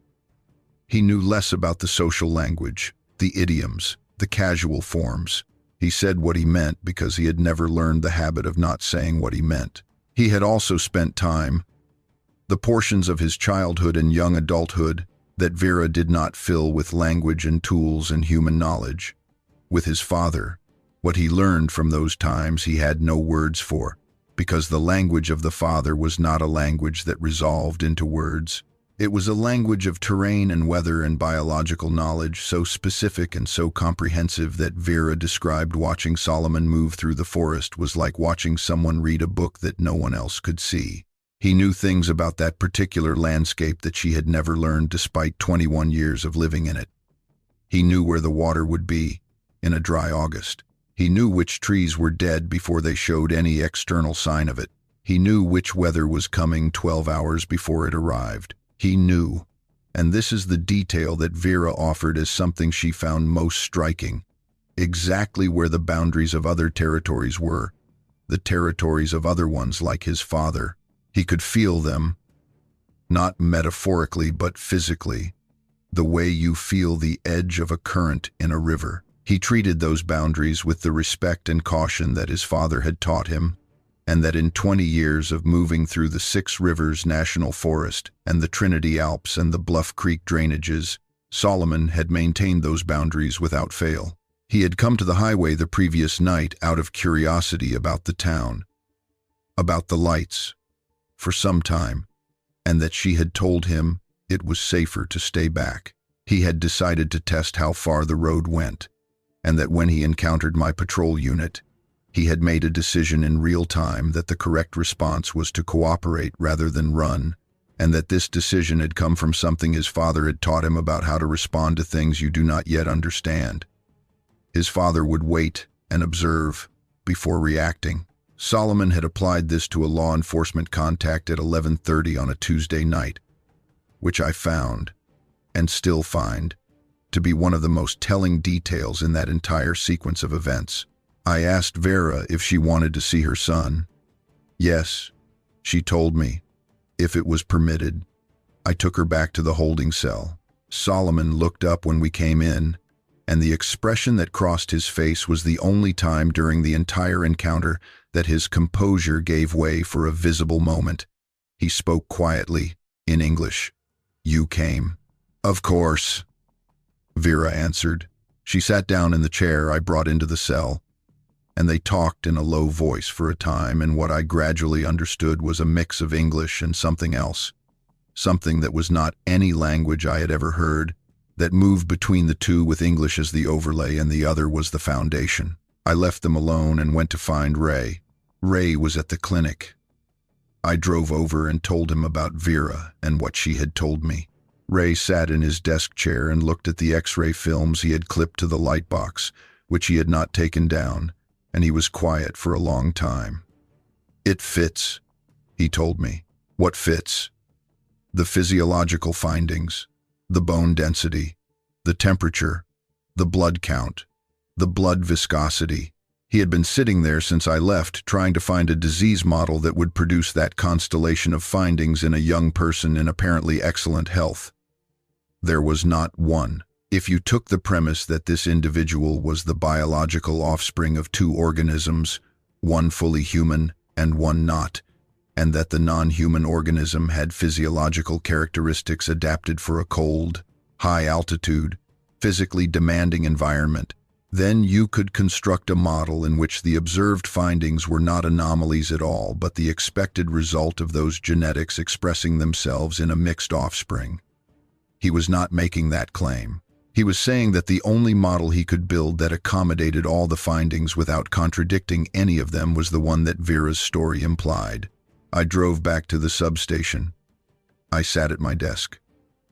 He knew less about the social language, the idioms, the casual forms. He said what he meant because he had never learned the habit of not saying what he meant. He had also spent time, the portions of his childhood and young adulthood that Vera did not fill with language and tools and human knowledge, with his father. What he learned from those times he had no words for, because the language of the father was not a language that resolved into words. It was a language of terrain and weather and biological knowledge so specific and so comprehensive that Vera described watching Solomon move through the forest was like watching someone read a book that no one else could see. He knew things about that particular landscape that she had never learned despite 21 years of living in it. He knew where the water would be in a dry August. He knew which trees were dead before they showed any external sign of it. He knew which weather was coming 12 hours before it arrived. He knew, and this is the detail that Vera offered as something she found most striking, exactly where the boundaries of other territories were, the territories of other ones like his father. He could feel them, not metaphorically but physically, the way you feel the edge of a current in a river. He treated those boundaries with the respect and caution that his father had taught him, and that in 20 years of moving through the Six Rivers National Forest and the Trinity Alps and the Bluff Creek drainages, Solomon had maintained those boundaries without fail. He had come to the highway the previous night out of curiosity about the town, about the lights, for some time, and that she had told him it was safer to stay back. He had decided to test how far the road went, and that when he encountered my patrol unit, he had made a decision in real time that the correct response was to cooperate rather than run, and that this decision had come from something his father had taught him about how to respond to things you do not yet understand. His father would wait and observe before reacting. Solomon had applied this to a law enforcement contact at 11:30 on a Tuesday night, which I found, and still find, to be one of the most telling details in that entire sequence of events. I asked Vera if she wanted to see her son. Yes, she told me, if it was permitted. I took her back to the holding cell. Solomon looked up when we came in, and the expression that crossed his face was the only time during the entire encounter that his composure gave way for a visible moment. He spoke quietly, in English. "You came." "Of course," Vera answered. She sat down in the chair I brought into the cell, and they talked in a low voice for a time in what I gradually understood was a mix of English and something else, something that was not any language I had ever heard, that moved between the two with English as the overlay and the other was the foundation. I left them alone and went to find Ray. Ray was at the clinic. I drove over and told him about Vera and what she had told me. Ray sat in his desk chair and looked at the X-ray films he had clipped to the light box, which he had not taken down, and he was quiet for a long time. "It fits," he told me. "What fits?" "The physiological findings, the bone density, the temperature, the blood count, the blood viscosity." He had been sitting there since I left, trying to find a disease model that would produce that constellation of findings in a young person in apparently excellent health. There was not one. If you took the premise that this individual was the biological offspring of two organisms, one fully human and one not, and that the non-human organism had physiological characteristics adapted for a cold, high-altitude, physically demanding environment, then you could construct a model in which the observed findings were not anomalies at all, but the expected result of those genetics expressing themselves in a mixed offspring. He was not making that claim. He was saying that the only model he could build that accommodated all the findings without contradicting any of them was the one that Vera's story implied. I drove back to the substation. I sat at my desk.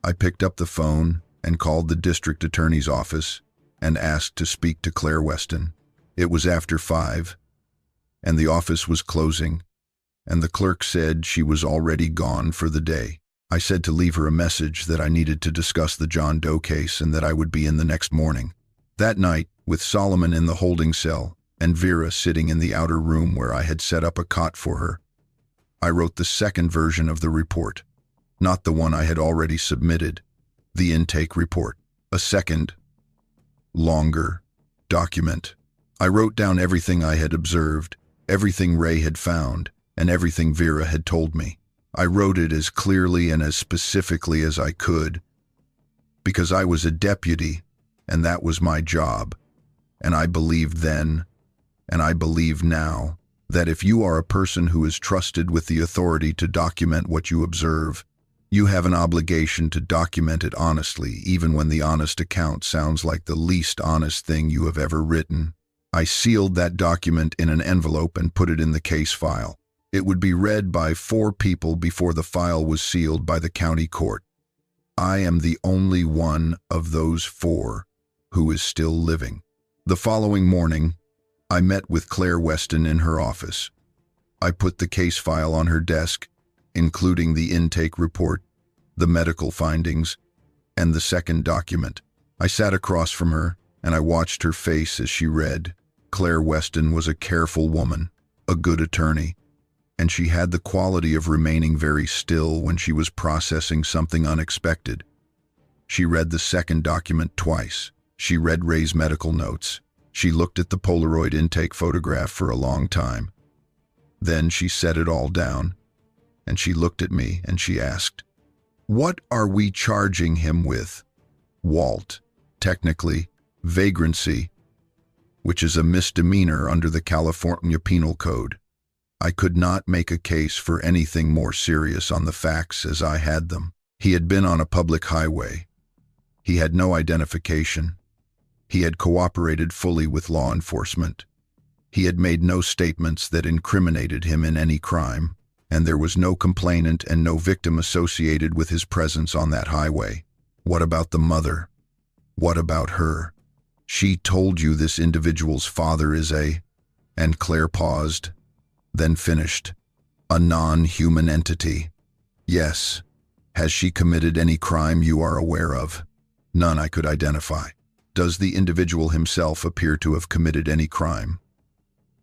I picked up the phone and called the district attorney's office and asked to speak to Claire Weston. It was after 5, and the office was closing, and the clerk said she was already gone for the day. I said to leave her a message that I needed to discuss the John Doe case and that I would be in the next morning. That night, with Solomon in the holding cell and Vera sitting in the outer room where I had set up a cot for her, I wrote the second version of the report, not the one I had already submitted, the intake report, a second, longer document. I wrote down everything I had observed, everything Ray had found, and everything Vera had told me. I wrote it as clearly and as specifically as I could, because I was a deputy, and that was my job. And I believed then, and I believe now, that if you are a person who is trusted with the authority to document what you observe, you have an obligation to document it honestly, even when the honest account sounds like the least honest thing you have ever written. I sealed that document in an envelope and put it in the case file. It would be read by 4 people before the file was sealed by the county court. I am the only one of those 4 who is still living. The following morning, I met with Claire Weston in her office. I put the case file on her desk, including the intake report, the medical findings, and the second document. I sat across from her, and I watched her face as she read. Claire Weston was a careful woman, a good attorney, and she had the quality of remaining very still when she was processing something unexpected. She read the second document twice. She read Ray's medical notes. She looked at the Polaroid intake photograph for a long time. Then she set it all down, and she looked at me and she asked, "What are we charging him with?" Walt, technically, vagrancy, which is a misdemeanor under the California Penal Code. I could not make a case for anything more serious on the facts as I had them. He had been on a public highway. He had no identification. He had cooperated fully with law enforcement. He had made no statements that incriminated him in any crime, and there was no complainant and no victim associated with his presence on that highway. What about the mother? What about her? She told you this individual's father is a... And Claire paused, then finished. A non-human entity. Yes. Has she committed any crime you are aware of? None I could identify. Does the individual himself appear to have committed any crime?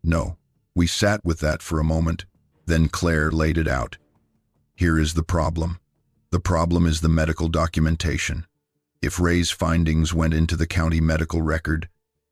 No. We sat with that for a moment. Then Claire laid it out. Here is the problem. The problem is the medical documentation. If Ray's findings went into the county medical record,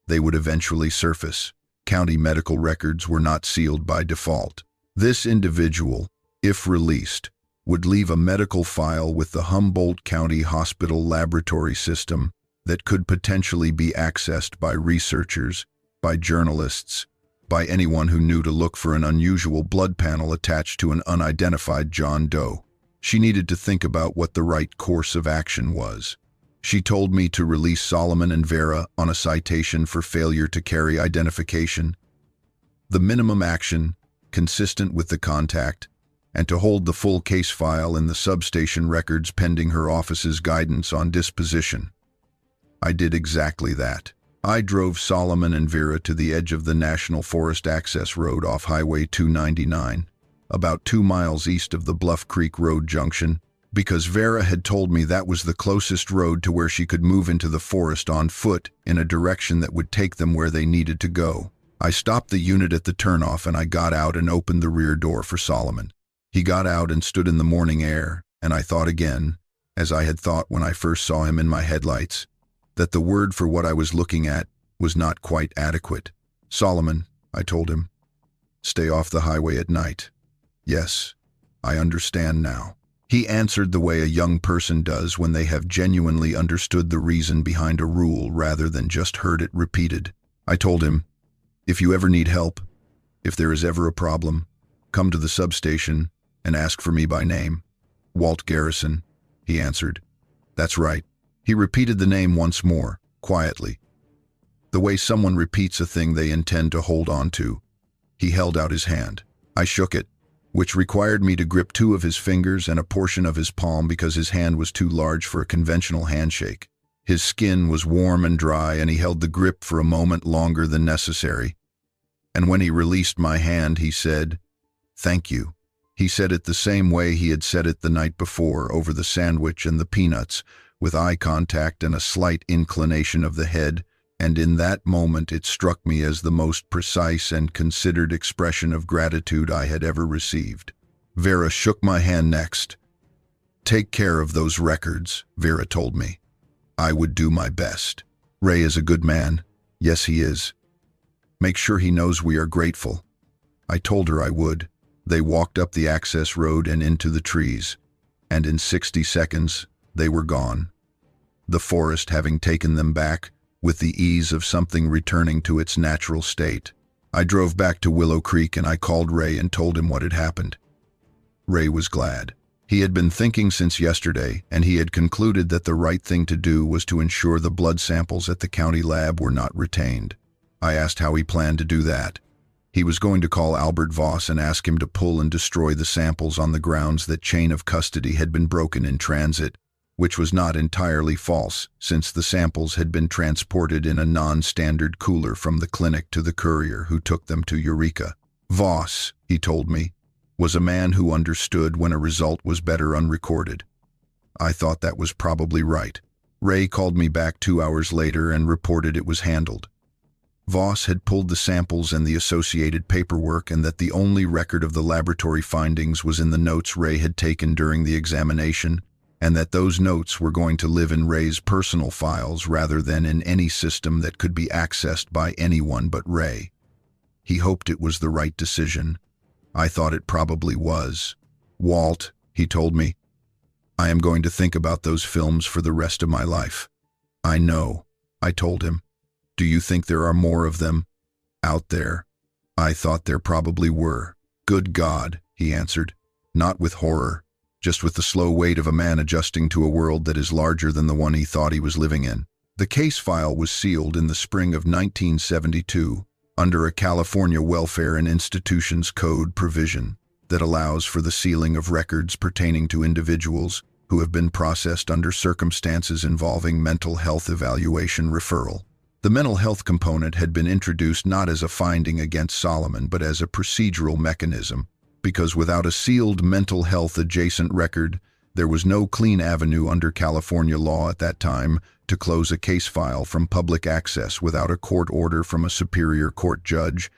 they would eventually surface. County medical records were not sealed by default. This individual, if released, would leave a medical file with the Humboldt County Hospital laboratory system that could potentially be accessed by researchers, by journalists, by anyone who knew to look for an unusual blood panel attached to an unidentified John Doe. She needed to think about what the right course of action was. She told me to release Solomon and Vera on a citation for failure to carry identification, the minimum action consistent with the contact, and to hold the full case file in the substation records pending her office's guidance on disposition. I did exactly that. I drove Solomon and Vera to the edge of the National Forest Access Road off Highway 299, about 2 miles east of the Bluff Creek Road junction, because Vera had told me that was the closest road to where she could move into the forest on foot in a direction that would take them where they needed to go. I stopped the unit at the turnoff and I got out and opened the rear door for Solomon. He got out and stood in the morning air, and I thought again, as I had thought when I first saw him in my headlights, that the word for what I was looking at was not quite adequate. "Solomon," I told him, "stay off the highway at night." "Yes, I understand now." He answered the way a young person does when they have genuinely understood the reason behind a rule rather than just heard it repeated. I told him, "If you ever need help, if there is ever a problem, come to the substation and ask for me by name." "Walt Garrison," he answered. "That's right." He repeated the name once more, quietly, the way someone repeats a thing they intend to hold on to. He held out his hand. I shook it, which required me to grip 2 of his fingers and a portion of his palm because his hand was too large for a conventional handshake. His skin was warm and dry, and he held the grip for a moment longer than necessary. And when he released my hand, he said, "Thank you." He said it the same way he had said it the night before, over the sandwich and the peanuts, with eye contact and a slight inclination of the head, and in that moment it struck me as the most precise and considered expression of gratitude I had ever received. Vera shook my hand next. "Take care of those records," Vera told me. "I would do my best. Ray is a good man. Yes, he is. Make sure he knows we are grateful." I told her I would. They walked up the access road and into the trees, and in 60 seconds they were gone, the forest having taken them back with the ease of something returning to its natural state. I drove back to Willow Creek and I called Ray and told him what had happened. Ray was glad. He had been thinking since yesterday, and he had concluded that the right thing to do was to ensure the blood samples at the county lab were not retained. I asked how he planned to do that. He was going to call Albert Voss and ask him to pull and destroy the samples on the grounds that chain of custody had been broken in transit, which was not entirely false, since the samples had been transported in a non-standard cooler from the clinic to the courier who took them to Eureka. Voss, he told me, was a man who understood when a result was better unrecorded. I thought that was probably right. Ray called me back 2 hours later and reported it was handled. Voss had pulled the samples and the associated paperwork, and that the only record of the laboratory findings was in the notes Ray had taken during the examination, and that those notes were going to live in Ray's personal files rather than in any system that could be accessed by anyone but Ray. He hoped it was the right decision. I thought it probably was. "Walt," he told me, "I am going to think about those films for the rest of my life." "I know," I told him. "Do you think there are more of them out there?" I thought there probably were. "Good God," he answered, "not with horror, just with the slow weight of a man adjusting to a world that is larger than the one he thought he was living in." The case file was sealed in the spring of 1972 under a California Welfare and Institutions Code provision that allows for the sealing of records pertaining to individuals who have been processed under circumstances involving mental health evaluation referral. The mental health component had been introduced not as a finding against Solomon, but as a procedural mechanism, because without a sealed mental health adjacent record, there was no clean avenue under California law at that time to close a case file from public access without a court order from a superior court judge,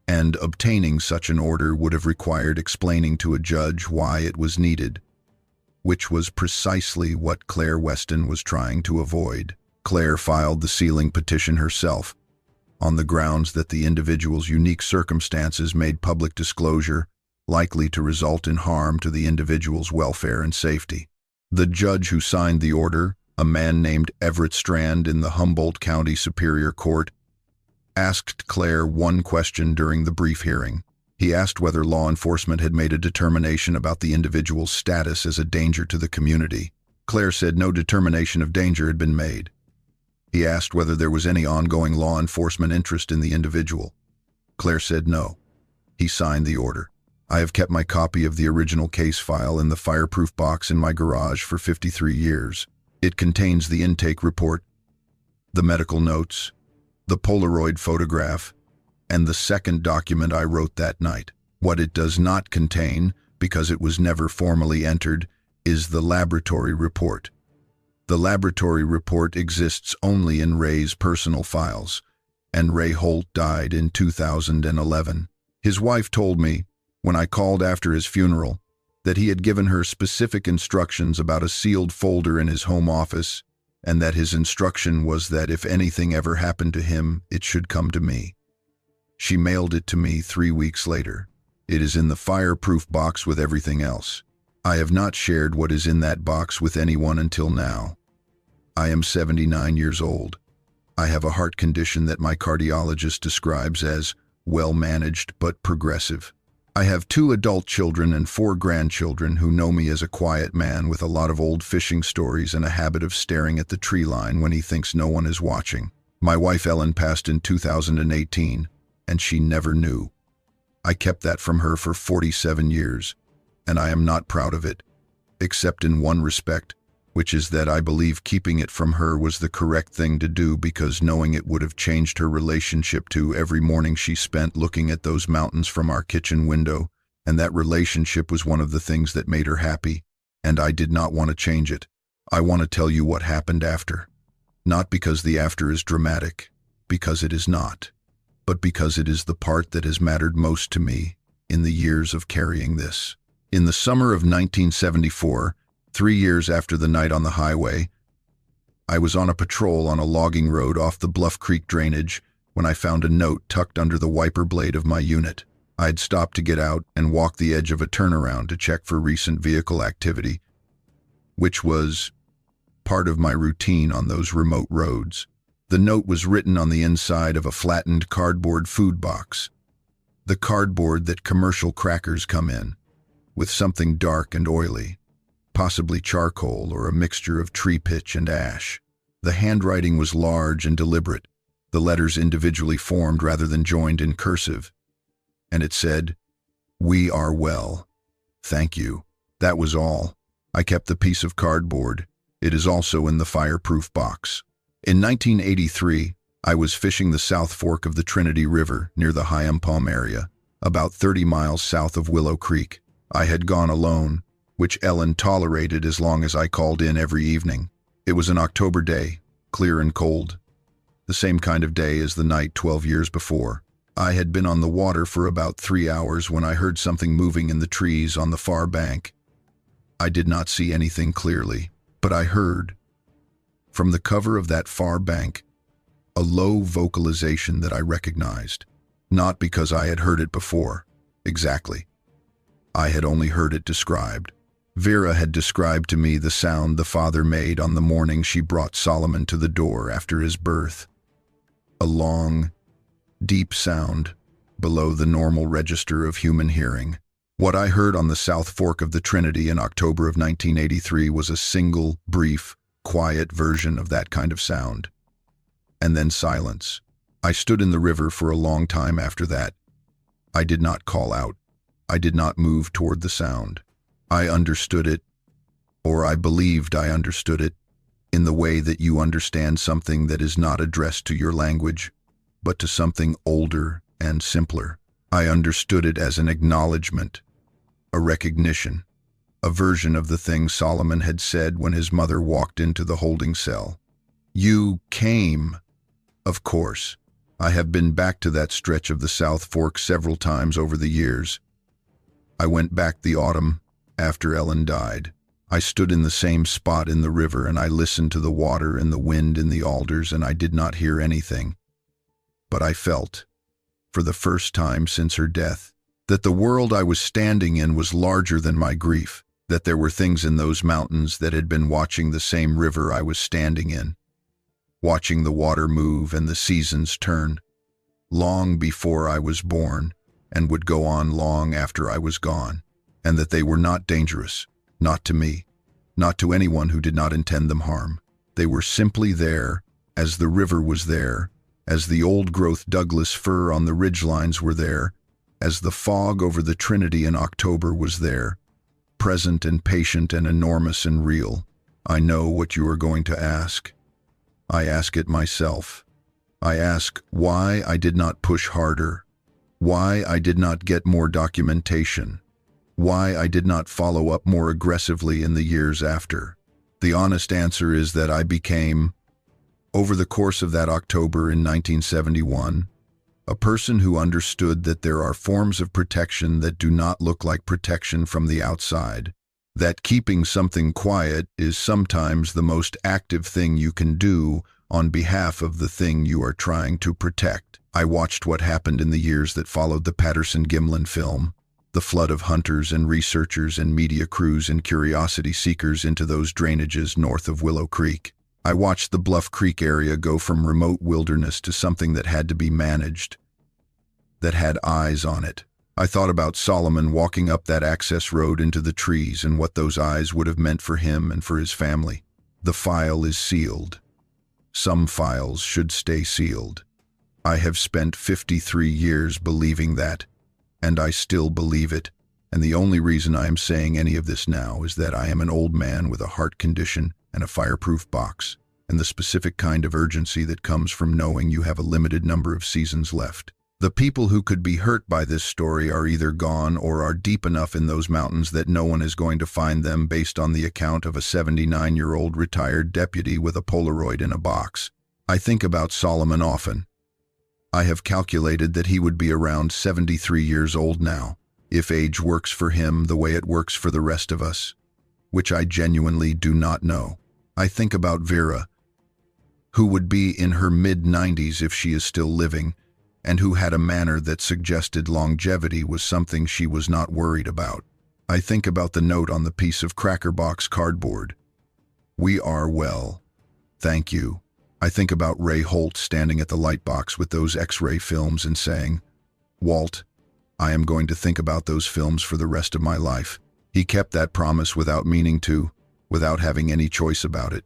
and obtaining such an order would have required explaining to a judge why it was needed, which was precisely what Claire Weston was trying to avoid. Claire filed the sealing petition herself, on the grounds that the individual's unique circumstances made public disclosure likely to result in harm to the individual's welfare and safety. The judge who signed the order, a man named Everett Strand in the Humboldt County Superior Court, asked Claire one question during the brief hearing. He asked whether law enforcement had made a determination about the individual's status as a danger to the community. Claire said no determination of danger had been made. He asked whether there was any ongoing law enforcement interest in the individual. Claire said no. He signed the order. I have kept my copy of the original case file in the fireproof box in my garage for 53 years. It contains the intake report, the medical notes, the Polaroid photograph, and the second document I wrote that night. What it does not contain, because it was never formally entered, is the laboratory report. The laboratory report exists only in Ray's personal files. and Ray Holt died in 2011. His wife told me, when I called after his funeral, that he had given her specific instructions about a sealed folder in his home office, and that his instruction was that if anything ever happened to him, it should come to me. She mailed it to me 3 weeks later. It is in the fireproof box with everything else. I have not shared what is in that box with anyone until now. I am 79 years old. I have a heart condition that my cardiologist describes as well-managed but progressive. I have 2 adult children and 4 grandchildren who know me as a quiet man with a lot of old fishing stories and a habit of staring at the tree line when he thinks no one is watching. My wife Ellen passed in 2018, and she never knew. I kept that from her for 47 years, and I am not proud of it, except in one respect, which is that I believe keeping it from her was the correct thing to do because knowing it would have changed her relationship to every morning she spent looking at those mountains from our kitchen window, and that relationship was one of the things that made her happy, and I did not want to change it. I want to tell you what happened after. Not because the after is dramatic, because it is not, but because it is the part that has mattered most to me in the years of carrying this. In the summer of 1974, 3 years after the night on the highway, I was on a patrol on a logging road off the Bluff Creek drainage when I found a note tucked under the wiper blade of my unit. I had stopped to get out and walk the edge of a turnaround to check for recent vehicle activity, which was part of my routine on those remote roads. The note was written on the inside of a flattened cardboard food box, the cardboard that commercial crackers come in, with something dark and oily, possibly charcoal or a mixture of tree pitch and ash. The handwriting was large and deliberate, the letters individually formed rather than joined in cursive, and it said, "We are well. Thank you." That was all. I kept the piece of cardboard. It is also in the fireproof box. In 1983, I was fishing the South Fork of the Trinity River near the Hyam area, about 30 miles south of Willow Creek. I had gone alone, which Ellen tolerated as long as I called in every evening. It was an October day, clear and cold, the same kind of day as the night 12 years before. I had been on the water for about 3 hours when I heard something moving in the trees on the far bank. I did not see anything clearly, but I heard, from the cover of that far bank, a low vocalization that I recognized, not because I had heard it before. Exactly. I had only heard it described. Vera had described to me the sound the father made on the morning she brought Solomon to the door after his birth. A long, deep sound below the normal register of human hearing. What I heard on the South Fork of the Trinity in October of 1983 was a single, brief, quiet version of that kind of sound. And then silence. I stood in the river for a long time after that. I did not call out. I did not move toward the sound. I understood it, or I believed I understood it, in the way that you understand something that is not addressed to your language, but to something older and simpler. I understood it as an acknowledgement, a recognition, a version of the thing Solomon had said when his mother walked into the holding cell. "You came." Of course, I have been back to that stretch of the South Fork several times over the years. I went back the autumn after Ellen died. I stood in the same spot in the river and I listened to the water and the wind in the alders, and I did not hear anything. But I felt, for the first time since her death, that the world I was standing in was larger than my grief, that there were things in those mountains that had been watching the same river I was standing in, watching the water move and the seasons turn, long before I was born, and would go on long after I was gone, and that they were not dangerous, not to me, not to anyone who did not intend them harm. They were simply there, as the river was there, as the old-growth Douglas fir on the ridgelines were there, as the fog over the Trinity in October was there, present and patient and enormous and real. I know what you are going to ask. I ask it myself. I ask why I did not push harder, why I did not get more documentation, why I did not follow up more aggressively in the years after. The honest answer is that I became Over the course of that October in 1971, a person who understood that there are forms of protection that do not look like protection from the outside, that keeping something quiet is sometimes the most active thing you can do on behalf of the thing you are trying to protect. I watched what happened in the years that followed the Patterson-Gimlin film, the flood of hunters and researchers and media crews and curiosity seekers into those drainages north of Willow Creek. I watched the Bluff Creek area go from remote wilderness to something that had to be managed, that had eyes on it. I thought about Solomon walking up that access road into the trees and what those eyes would have meant for him and for his family. The file is sealed. Some files should stay sealed. I have spent 53 years believing that, and I still believe it. And the only reason I am saying any of this now is that I am an old man with a heart condition and a fireproof box, and the specific kind of urgency that comes from knowing you have a limited number of seasons left. The people who could be hurt by this story are either gone or are deep enough in those mountains that no one is going to find them, based on the account of a 79-year-old retired deputy with a Polaroid in a box. I think about Solomon often. I have calculated that he would be around 73 years old now, if age works for him the way it works for the rest of us, which I genuinely do not know. I think about Vera, who would be in her mid-90s if she is still living, and who had a manner that suggested longevity was something she was not worried about. I think about the note on the piece of Cracker Box cardboard. "We are well. Thank you." I think about Ray Holt standing at the light box with those X-ray films and saying, "Walt, I am going to think about those films for the rest of my life." He kept that promise without meaning to, without having any choice about it.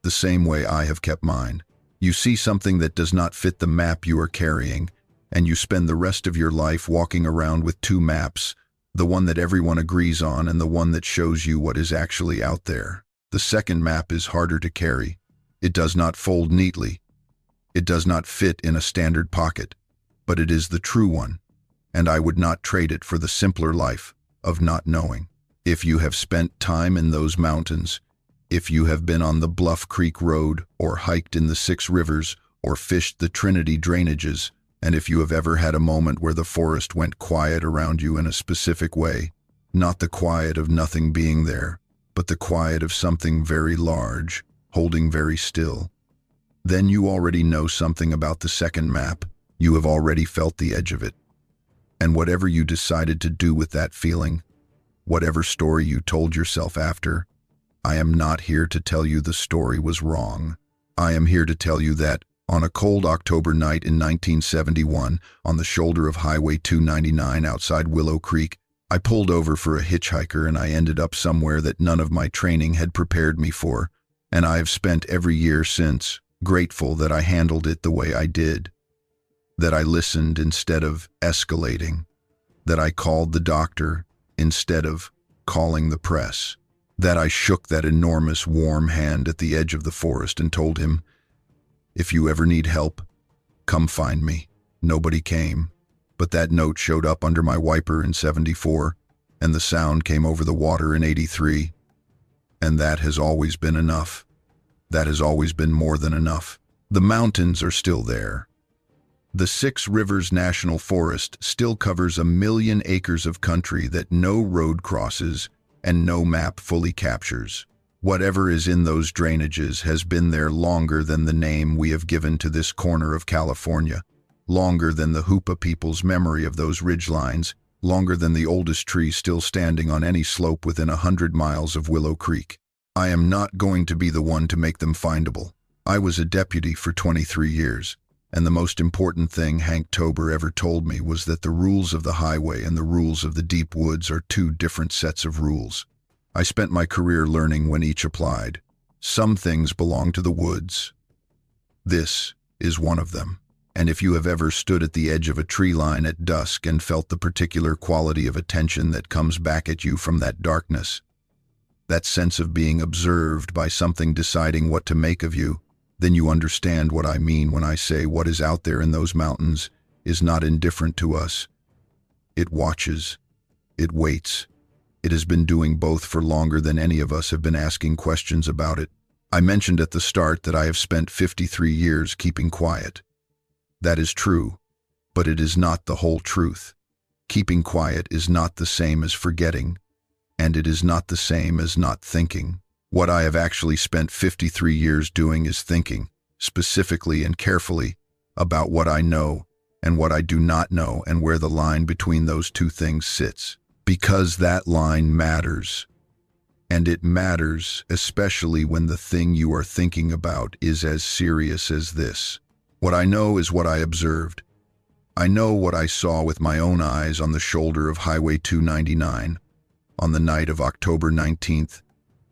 The same way I have kept mine. You see something that does not fit the map you are carrying, and you spend the rest of your life walking around with two maps, the one that everyone agrees on and the one that shows you what is actually out there. The second map is harder to carry. It does not fold neatly. It does not fit in a standard pocket, but it is the true one, and I would not trade it for the simpler life of not knowing. If you have spent time in those mountains, if you have been on the Bluff Creek Road, or hiked in the Six Rivers, or fished the Trinity drainages, and if you have ever had a moment where the forest went quiet around you in a specific way, not the quiet of nothing being there, but the quiet of something very large, holding very still, then you already know something about the second map. You have already felt the edge of it. And whatever you decided to do with that feeling, whatever story you told yourself after, I am not here to tell you the story was wrong. I am here to tell you that, on a cold October night in 1971, on the shoulder of Highway 299 outside Willow Creek, I pulled over for a hitchhiker and I ended up somewhere that none of my training had prepared me for, and I have spent every year since grateful that I handled it the way I did, that I listened instead of escalating, that I called the doctor instead of calling the press, that I shook that enormous warm hand at the edge of the forest and told him, "If you ever need help, come find me." Nobody came, but that note showed up under my wiper in 74, and the sound came over the water in 83, and that has always been enough. That has always been more than enough. The mountains are still there. The Six Rivers National Forest still covers 1 million acres of country that no road crosses and no map fully captures. Whatever is in those drainages has been there longer than the name we have given to this corner of California, longer than the Hoopa people's memory of those ridgelines, longer than the oldest tree still standing on any slope within 100 miles of Willow Creek. I am not going to be the one to make them findable. I was a deputy for 23 years. And the most important thing Hank Tober ever told me was that the rules of the highway and the rules of the deep woods are two different sets of rules. I spent my career learning when each applied. Some things belong to the woods. This is one of them. And if you have ever stood at the edge of a tree line at dusk and felt the particular quality of attention that comes back at you from that darkness, that sense of being observed by something deciding what to make of you, then you understand what I mean when I say what is out there in those mountains is not indifferent to us. It watches. It waits. It has been doing both for longer than any of us have been asking questions about it. I mentioned at the start that I have spent 53 years keeping quiet. That is true, but it is not the whole truth. Keeping quiet is not the same as forgetting, and it is not the same as not thinking. What I have actually spent 53 years doing is thinking, specifically and carefully, about what I know and what I do not know and where the line between those two things sits. Because that line matters. And it matters especially when the thing you are thinking about is as serious as this. What I know is what I observed. I know what I saw with my own eyes on the shoulder of Highway 299 on the night of October 19th,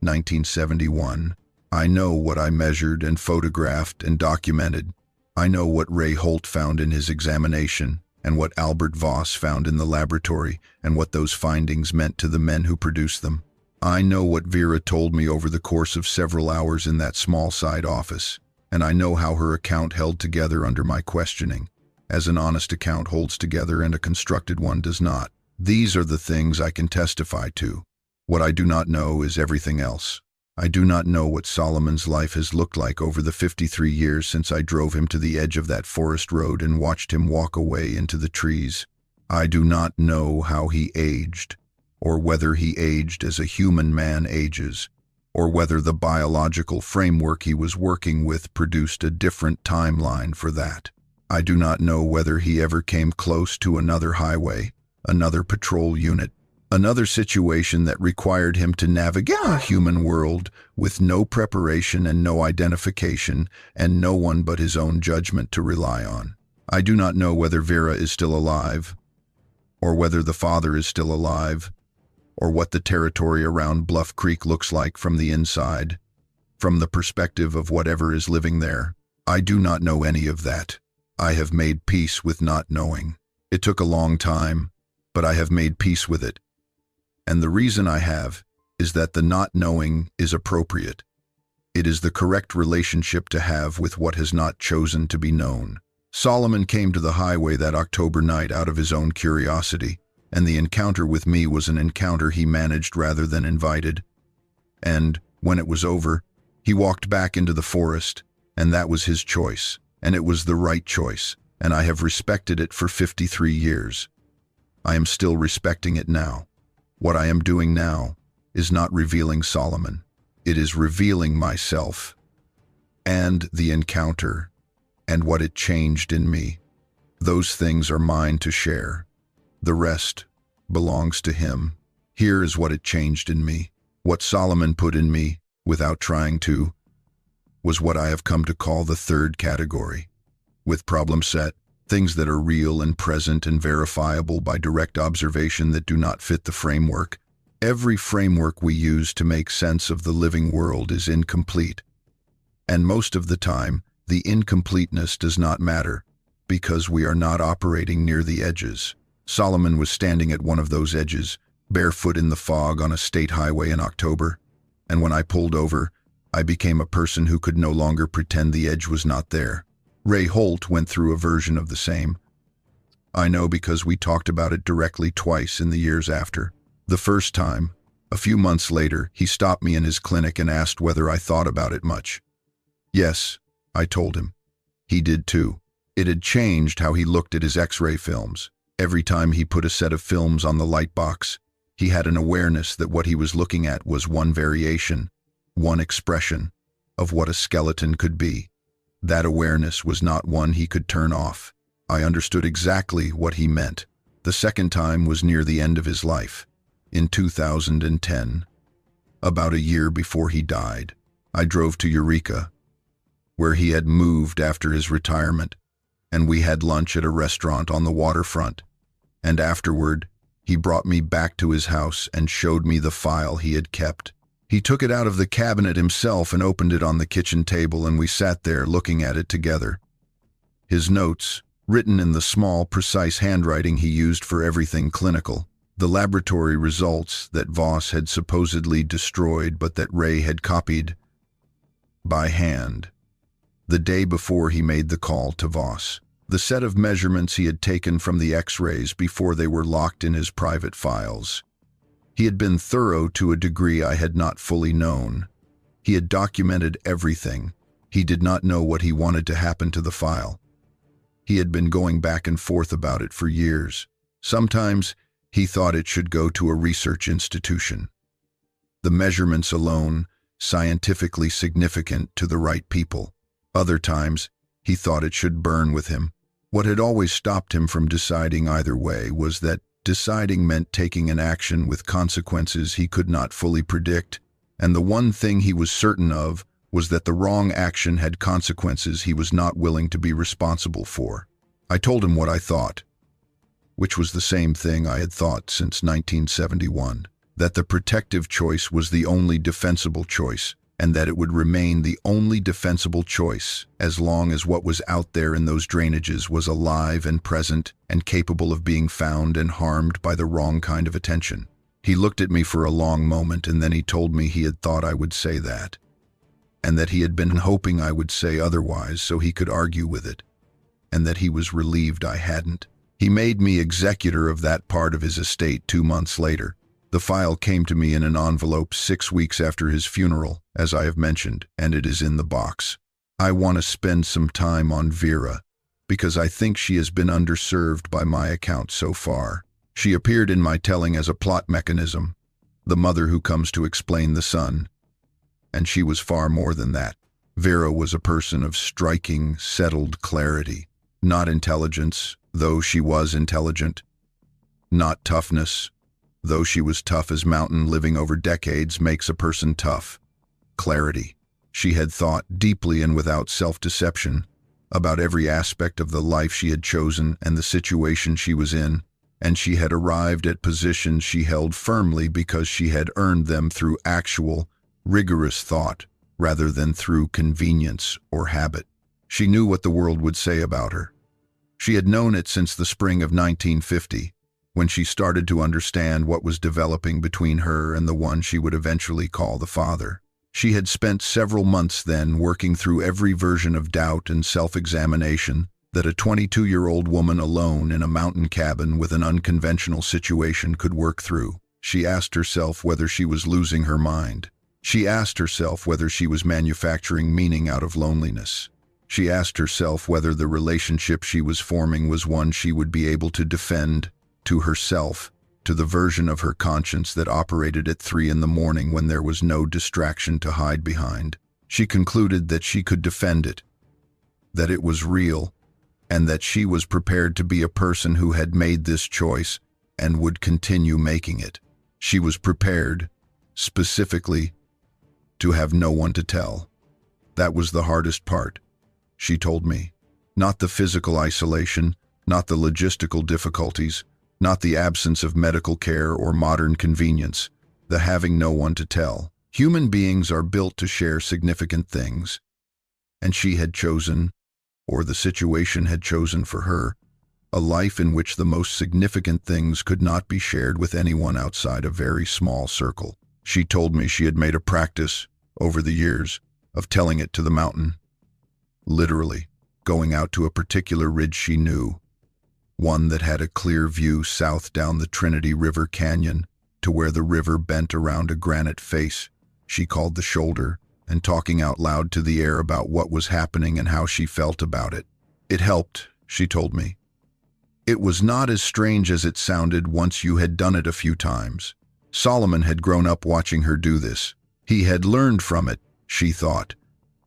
1971. I know what I measured and photographed and documented. I know what Ray Holt found in his examination and what Albert Voss found in the laboratory and what those findings meant to the men who produced them. I know what Vera told me over the course of several hours in that small side office, and I know how her account held together under my questioning, as an honest account holds together and a constructed one does not. These are the things I can testify to. What I do not know is everything else. I do not know what Solomon's life has looked like over the 53 years since I drove him to the edge of that forest road and watched him walk away into the trees. I do not know how he aged, or whether he aged as a human man ages, or whether the biological framework he was working with produced a different timeline for that. I do not know whether he ever came close to another highway, another patrol unit, another situation that required him to navigate a human world with no preparation and no identification and no one but his own judgment to rely on. I do not know whether Vera is still alive, or whether the father is still alive, or what the territory around Bluff Creek looks like from the inside, from the perspective of whatever is living there. I do not know any of that. I have made peace with not knowing. It took a long time, but I have made peace with it. And the reason I have is that the not knowing is appropriate. It is the correct relationship to have with what has not chosen to be known. Solomon came to the highway that October night out of his own curiosity, and the encounter with me was an encounter he managed rather than invited. And, when it was over, he walked back into the forest, and that was his choice, and it was the right choice, and I have respected it for 53 years. I am still respecting it now. What I am doing now is not revealing Solomon. It is revealing myself and the encounter and what it changed in me. Those things are mine to share. The rest belongs to him. Here is what it changed in me. What Solomon put in me, without trying to, was what I have come to call the third category. With problem set, things that are real and present and verifiable by direct observation that do not fit the framework. Every framework we use to make sense of the living world is incomplete. And most of the time, the incompleteness does not matter, because we are not operating near the edges. Solomon was standing at one of those edges, barefoot in the fog on a state highway in October, and when I pulled over, I became a person who could no longer pretend the edge was not there. Ray Holt went through a version of the same. I know because we talked about it directly twice in the years after. The first time, a few months later, he stopped me in his clinic and asked whether I thought about it much. Yes, I told him. He did too. It had changed how he looked at his X-ray films. Every time he put a set of films on the light box, he had an awareness that what he was looking at was one variation, one expression, of what a skeleton could be. That awareness was not one he could turn off. I understood exactly what he meant. The second time was near the end of his life, in 2010, about a year before he died. I drove to Eureka, where he had moved after his retirement, and we had lunch at a restaurant on the waterfront. And afterward, he brought me back to his house and showed me the file he had kept. He took it out of the cabinet himself and opened it on the kitchen table, and we sat there looking at it together. His notes, written in the small, precise handwriting he used for everything clinical, the laboratory results that Voss had supposedly destroyed but that Ray had copied by hand the day before he made the call to Voss. The set of measurements he had taken from the X-rays before they were locked in his private files. He had been thorough to a degree I had not fully known. He had documented everything. He did not know what he wanted to happen to the file. He had been going back and forth about it for years. Sometimes he thought it should go to a research institution. The measurements alone, scientifically significant to the right people. Other times, he thought it should burn with him. What had always stopped him from deciding either way was that deciding meant taking an action with consequences he could not fully predict, and the one thing he was certain of was that the wrong action had consequences he was not willing to be responsible for. I told him what I thought, which was the same thing I had thought since 1971, that the protective choice was the only defensible choice, and that it would remain the only defensible choice as long as what was out there in those drainages was alive and present and capable of being found and harmed by the wrong kind of attention. He looked at me for a long moment, and then he told me he had thought I would say that, and that he had been hoping I would say otherwise so he could argue with it, and that he was relieved I hadn't. He made me executor of that part of his estate 2 months later. The file came to me in an envelope 6 weeks after his funeral, as I have mentioned, and it is in the box. I want to spend some time on Vera, because I think she has been underserved by my account so far. She appeared in my telling as a plot mechanism, the mother who comes to explain the son, and she was far more than that. Vera was a person of striking, settled clarity, not intelligence, though she was intelligent, not toughness, though she was tough as mountain. Living over decades makes a person tough. Clarity. She had thought deeply and without self-deception about every aspect of the life she had chosen and the situation she was in, and she had arrived at positions she held firmly because she had earned them through actual, rigorous thought rather than through convenience or habit. She knew what the world would say about her. She had known it since the spring of 1950, when she started to understand what was developing between her and the one she would eventually call the father. She had spent several months then working through every version of doubt and self-examination that a 22-year-old woman alone in a mountain cabin with an unconventional situation could work through. She asked herself whether she was losing her mind. She asked herself whether she was manufacturing meaning out of loneliness. She asked herself whether the relationship she was forming was one she would be able to defend to herself, to the version of her conscience that operated at 3 in the morning when there was no distraction to hide behind. She concluded that she could defend it, that it was real, and that she was prepared to be a person who had made this choice and would continue making it. She was prepared, specifically, to have no one to tell. That was the hardest part, she told me. Not the physical isolation, not the logistical difficulties, not the absence of medical care or modern convenience, the having no one to tell. Human beings are built to share significant things, and she had chosen, or the situation had chosen for her, a life in which the most significant things could not be shared with anyone outside a very small circle. She told me she had made a practice, over the years, of telling it to the mountain. Literally, going out to a particular ridge she knew, one that had a clear view south down the Trinity River Canyon to where the river bent around a granite face she called the shoulder, and talking out loud to the air about what was happening and how she felt about it. It helped, she told me. It was not as strange as it sounded once you had done it a few times. Solomon had grown up watching her do this. He had learned from it, she thought,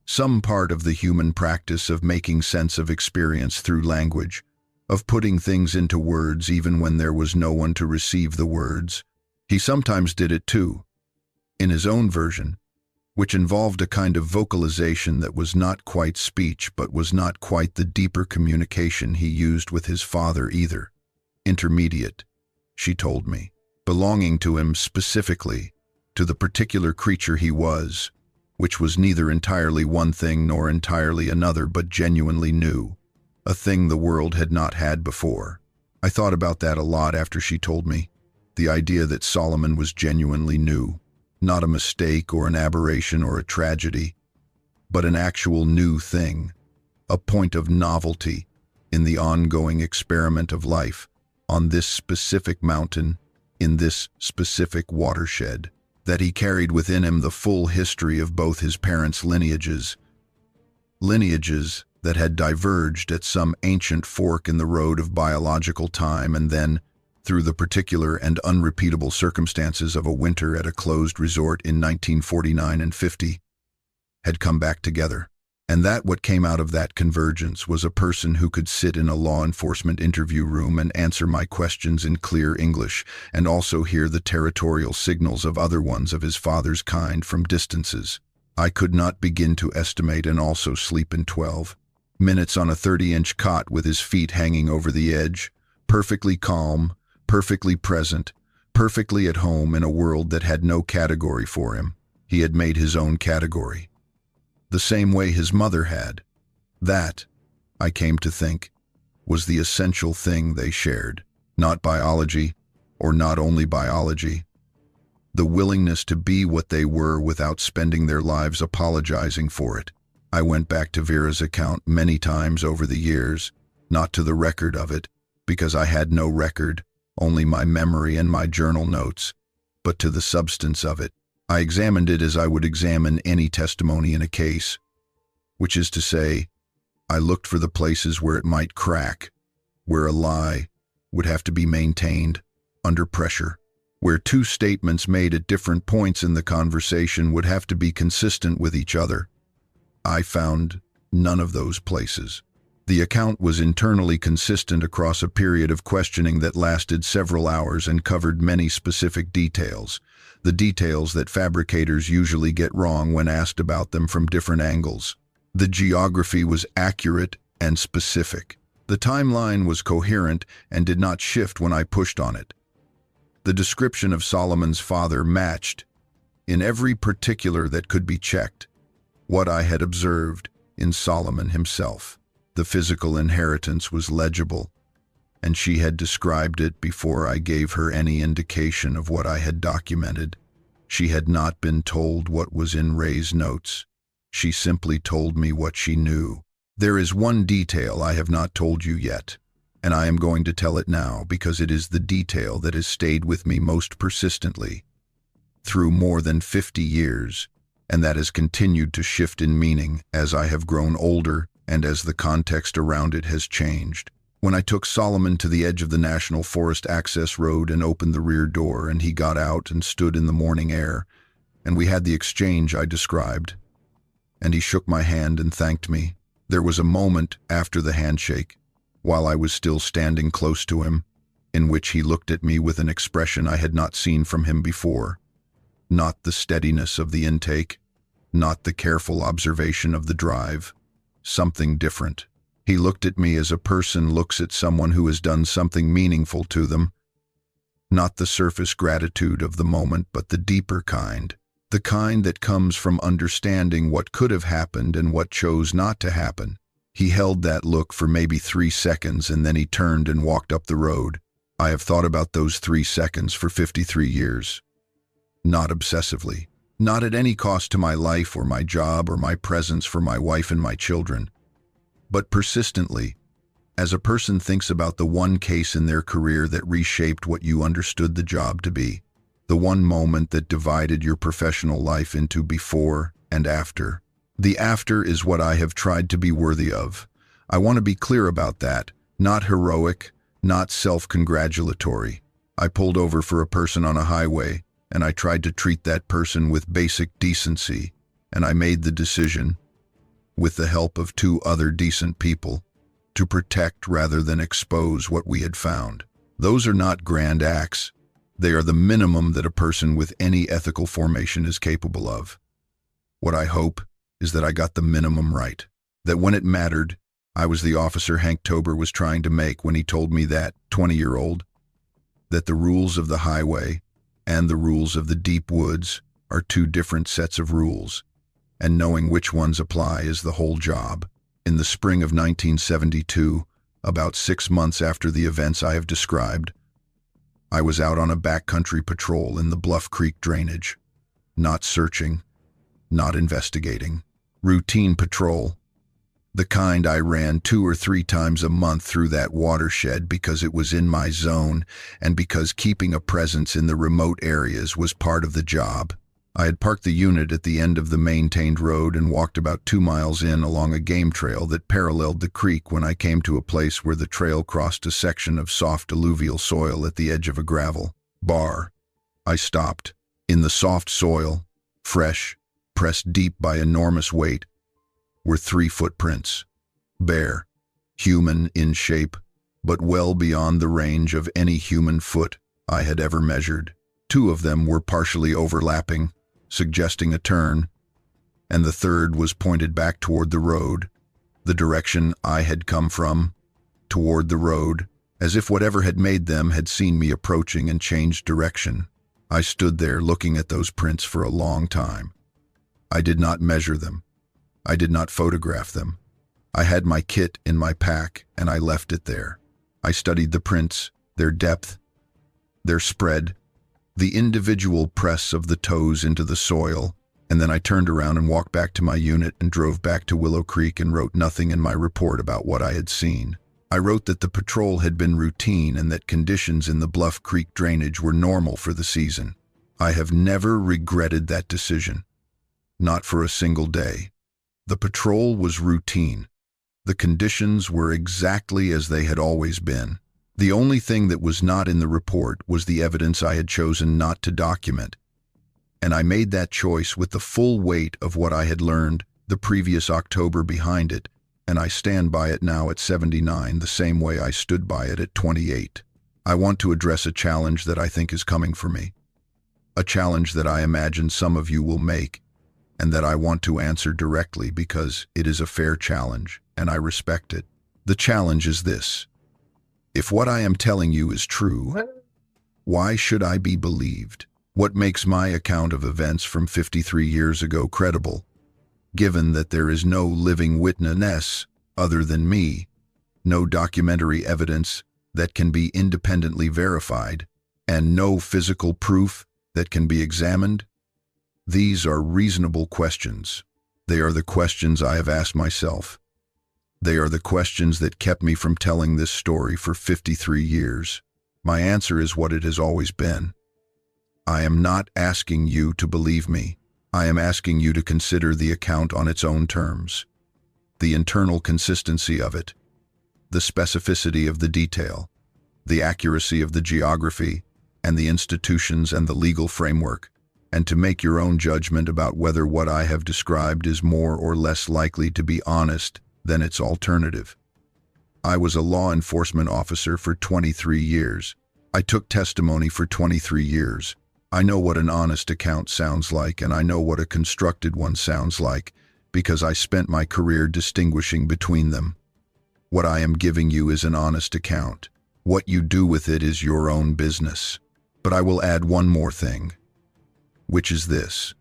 some part of the human practice of making sense of experience through language, of putting things into words even when there was no one to receive the words. He sometimes did it too, in his own version, which involved a kind of vocalization that was not quite speech but was not quite the deeper communication he used with his father either. Intermediate, she told me, belonging to him specifically, to the particular creature he was, which was neither entirely one thing nor entirely another but genuinely new, a thing the world had not had before. I thought about that a lot after she told me, the idea that Solomon was genuinely new, not a mistake or an aberration or a tragedy, but an actual new thing, a point of novelty in the ongoing experiment of life on this specific mountain, in this specific watershed. that he carried within him the full history of both his parents' lineages that had diverged at some ancient fork in the road of biological time and then, through the particular and unrepeatable circumstances of a winter at a closed resort in 1949 and 50, had come back together. And that what came out of that convergence was a person who could sit in a law enforcement interview room and answer my questions in clear English, and also hear the territorial signals of other ones of his father's kind from distances I could not begin to estimate, and also sleep in 12 minutes on a 30-inch cot with his feet hanging over the edge, perfectly calm, perfectly present, perfectly at home in a world that had no category for him. He had made his own category, the same way his mother had. That, I came to think, was the essential thing they shared. Not biology, or not only biology. The willingness to be what they were without spending their lives apologizing for it. I went back to Vera's account many times over the years, not to the record of it, because I had no record, only my memory and my journal notes, but to the substance of it. I examined it as I would examine any testimony in a case, which is to say, I looked for the places where it might crack, where a lie would have to be maintained under pressure, where two statements made at different points in the conversation would have to be consistent with each other. I found none of those places. The account was internally consistent across a period of questioning that lasted several hours and covered many specific details, the details that fabricators usually get wrong when asked about them from different angles. The geography was accurate and specific. The timeline was coherent and did not shift when I pushed on it. The description of Solomon's father matched, in every particular that could be checked, what I had observed in Solomon himself. The physical inheritance was legible, and she had described it before I gave her any indication of what I had documented. She had not been told what was in Ray's notes. She simply told me what she knew. There is one detail I have not told you yet, and I am going to tell it now because it is the detail that has stayed with me most persistently through more than 50 years, and that has continued to shift in meaning as I have grown older and as the context around it has changed. When I took Solomon to the edge of the National Forest access road and opened the rear door, and he got out and stood in the morning air, and we had the exchange I described, and he shook my hand and thanked me. There was a moment after the handshake, while I was still standing close to him, in which he looked at me with an expression I had not seen from him before. Not the steadiness of the intake, not the careful observation of the drive. Something different. He looked at me as a person looks at someone who has done something meaningful to them. Not the surface gratitude of the moment, but the deeper kind. The kind that comes from understanding what could have happened and what chose not to happen. He held that look for maybe 3 seconds, and then he turned and walked up the road. I have thought about those 3 seconds for 53 years. Not obsessively. Not at any cost to my life or my job or my presence for my wife and my children, but persistently, as a person thinks about the one case in their career that reshaped what you understood the job to be, the one moment that divided your professional life into before and after. The after is what I have tried to be worthy of. I want to be clear about that, not heroic, not self-congratulatory. I pulled over for a person on a highway, and I tried to treat that person with basic decency, and I made the decision, with the help of 2 other decent people, to protect rather than expose what we had found. Those are not grand acts. They are the minimum that a person with any ethical formation is capable of. What I hope is that I got the minimum right, that when it mattered, I was the officer Hank Tober was trying to make when he told me that, 20-year-old, that the rules of the highway and the rules of the deep woods are 2 different sets of rules, and knowing which ones apply is the whole job. In the spring of 1972, about 6 months after the events I have described, I was out on a backcountry patrol in the Bluff Creek drainage. Not searching, not investigating. Routine patrol. The kind I ran 2 or 3 times a month through that watershed because it was in my zone and because keeping a presence in the remote areas was part of the job. I had parked the unit at the end of the maintained road and walked about 2 miles in along a game trail that paralleled the creek when I came to a place where the trail crossed a section of soft alluvial soil at the edge of a gravel bar. I stopped. In the soft soil, fresh, pressed deep by enormous weight, were 3 footprints. Bare, human in shape, but well beyond the range of any human foot I had ever measured. 2 of them were partially overlapping, suggesting a turn, and the third was pointed back toward the road, the direction I had come from, toward the road, as if whatever had made them had seen me approaching and changed direction. I stood there looking at those prints for a long time. I did not measure them. I did not photograph them. I had my kit in my pack, and I left it there. I studied the prints, their depth, their spread, the individual press of the toes into the soil, and then I turned around and walked back to my unit and drove back to Willow Creek and wrote nothing in my report about what I had seen. I wrote that the patrol had been routine and that conditions in the Bluff Creek drainage were normal for the season. I have never regretted that decision. Not for a single day. The patrol was routine. The conditions were exactly as they had always been. The only thing that was not in the report was the evidence I had chosen not to document, and I made that choice with the full weight of what I had learned the previous October behind it, and I stand by it now at 79 the same way I stood by it at 28. I want to address a challenge that I think is coming for me, a challenge that I imagine some of you will make, and that I want to answer directly because it is a fair challenge, and I respect it. The challenge is this. If what I am telling you is true, why should I be believed? What makes my account of events from 53 years ago credible, given that there is no living witness other than me, no documentary evidence that can be independently verified, and no physical proof that can be examined? These are reasonable questions. They are the questions I have asked myself. They are the questions that kept me from telling this story for 53 years. My answer is what it has always been. I am not asking you to believe me. I am asking you to consider the account on its own terms. The internal consistency of it, the specificity of the detail, the accuracy of the geography, and the institutions and the legal framework, and to make your own judgment about whether what I have described is more or less likely to be honest than its alternative. I was a law enforcement officer for 23 years. I took testimony for 23 years. I know what an honest account sounds like, and I know what a constructed one sounds like, because I spent my career distinguishing between them. What I am giving you is an honest account. What you do with it is your own business. But I will add one more thing, which is this.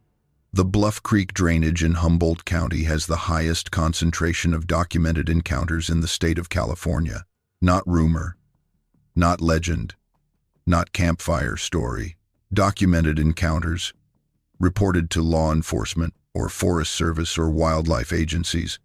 The Bluff Creek drainage in Humboldt County has the highest concentration of documented encounters in the state of California. Not rumor, not legend, not campfire story. Documented encounters, reported to law enforcement or Forest Service or wildlife agencies,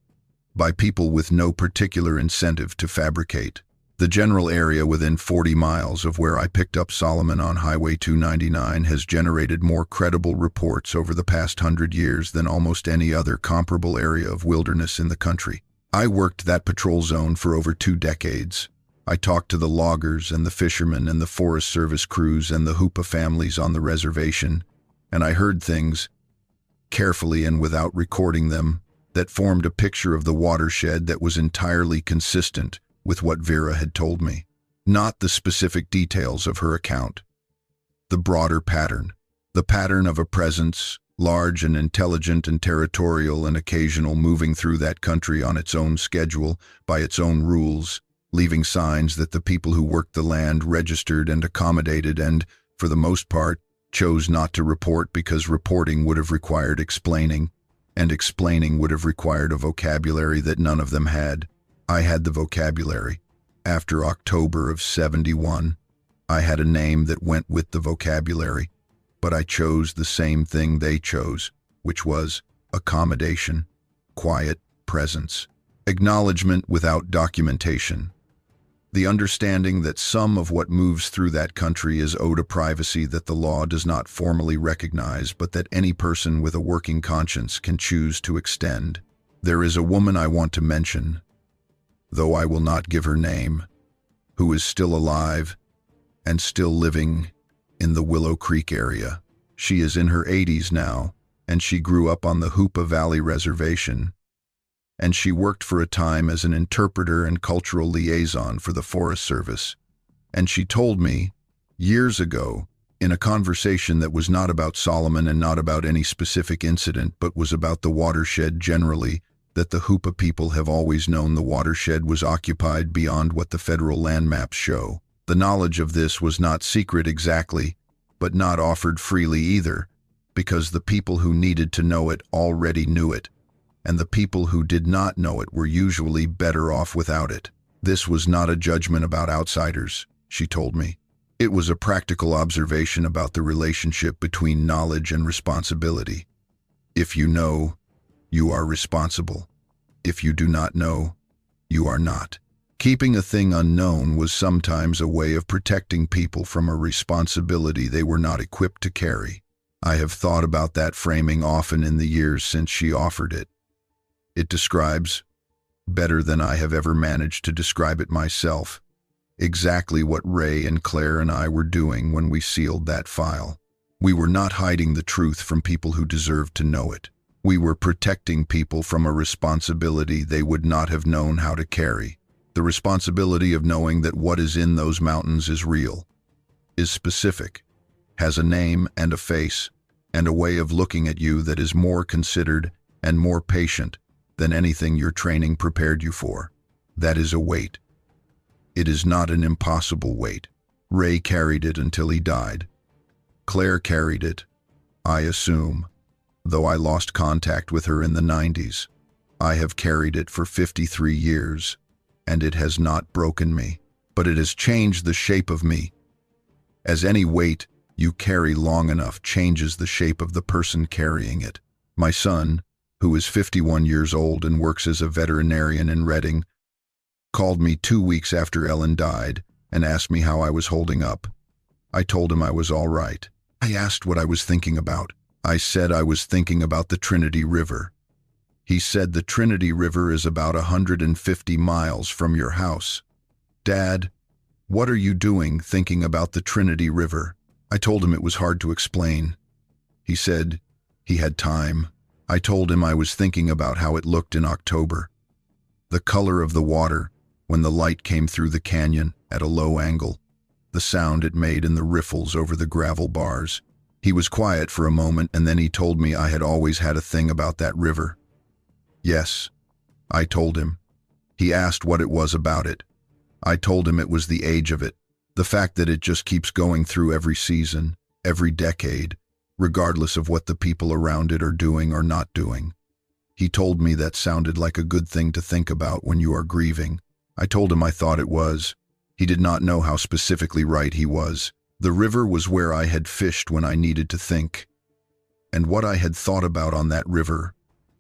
by people with no particular incentive to fabricate. The general area within 40 miles of where I picked up Solomon on Highway 299 has generated more credible reports over the past 100 years than almost any other comparable area of wilderness in the country. I worked that patrol zone for over 2 decades. I talked to the loggers and the fishermen and the Forest Service crews and the Hoopa families on the reservation, and I heard things, carefully and without recording them, that formed a picture of the watershed that was entirely consistent with what Vera had told me. Not the specific details of her account. The broader pattern. The pattern of a presence, large and intelligent and territorial and occasional, moving through that country on its own schedule, by its own rules, leaving signs that the people who worked the land registered and accommodated and, for the most part, chose not to report because reporting would have required explaining, and explaining would have required a vocabulary that none of them had. I had the vocabulary. After October of 71, I had a name that went with the vocabulary, but I chose the same thing they chose, which was accommodation, quiet presence. Acknowledgement without documentation. The understanding that some of what moves through that country is owed a privacy that the law does not formally recognize, but that any person with a working conscience can choose to extend. There is a woman I want to mention, though I will not give her name, who is still alive and still living in the Willow Creek area. She is in her 80s now, and she grew up on the Hoopa Valley Reservation, and she worked for a time as an interpreter and cultural liaison for the Forest Service. And she told me, years ago, in a conversation that was not about Solomon and not about any specific incident, but was about the watershed generally, that the Hoopa people have always known the watershed was occupied beyond what the federal land maps show. The knowledge of this was not secret exactly, but not offered freely either, because the people who needed to know it already knew it, and the people who did not know it were usually better off without it. This was not a judgment about outsiders, she told me. It was a practical observation about the relationship between knowledge and responsibility. If you know, you are responsible. If you do not know, you are not. Keeping a thing unknown was sometimes a way of protecting people from a responsibility they were not equipped to carry. I have thought about that framing often in the years since she offered it. It describes, better than I have ever managed to describe it myself, exactly what Ray and Claire and I were doing when we sealed that file. We were not hiding the truth from people who deserved to know it. We were protecting people from a responsibility they would not have known how to carry. The responsibility of knowing that what is in those mountains is real, is specific, has a name and a face, and a way of looking at you that is more considered and more patient than anything your training prepared you for. That is a weight. It is not an impossible weight. Ray carried it until he died. Claire carried it, I assume, though I lost contact with her in the 90s. I have carried it for 53 years, and it has not broken me, but it has changed the shape of me. As any weight you carry long enough changes the shape of the person carrying it. My son, who is 51 years old and works as a veterinarian in Redding, called me 2 weeks after Ellen died and asked me how I was holding up. I told him I was all right. I asked what I was thinking about. I said I was thinking about the Trinity River. He said the Trinity River is about 150 miles from your house. Dad, what are you doing thinking about the Trinity River? I told him it was hard to explain. He said he had time. I told him I was thinking about how it looked in October. The color of the water when the light came through the canyon at a low angle. The sound it made in the riffles over the gravel bars. He was quiet for a moment, and then he told me I had always had a thing about that river. Yes, I told him. He asked what it was about it. I told him it was the age of it, the fact that it just keeps going through every season, every decade, regardless of what the people around it are doing or not doing. He told me that sounded like a good thing to think about when you are grieving. I told him I thought it was. He did not know how specifically right he was. The river was where I had fished when I needed to think. And what I had thought about on that river,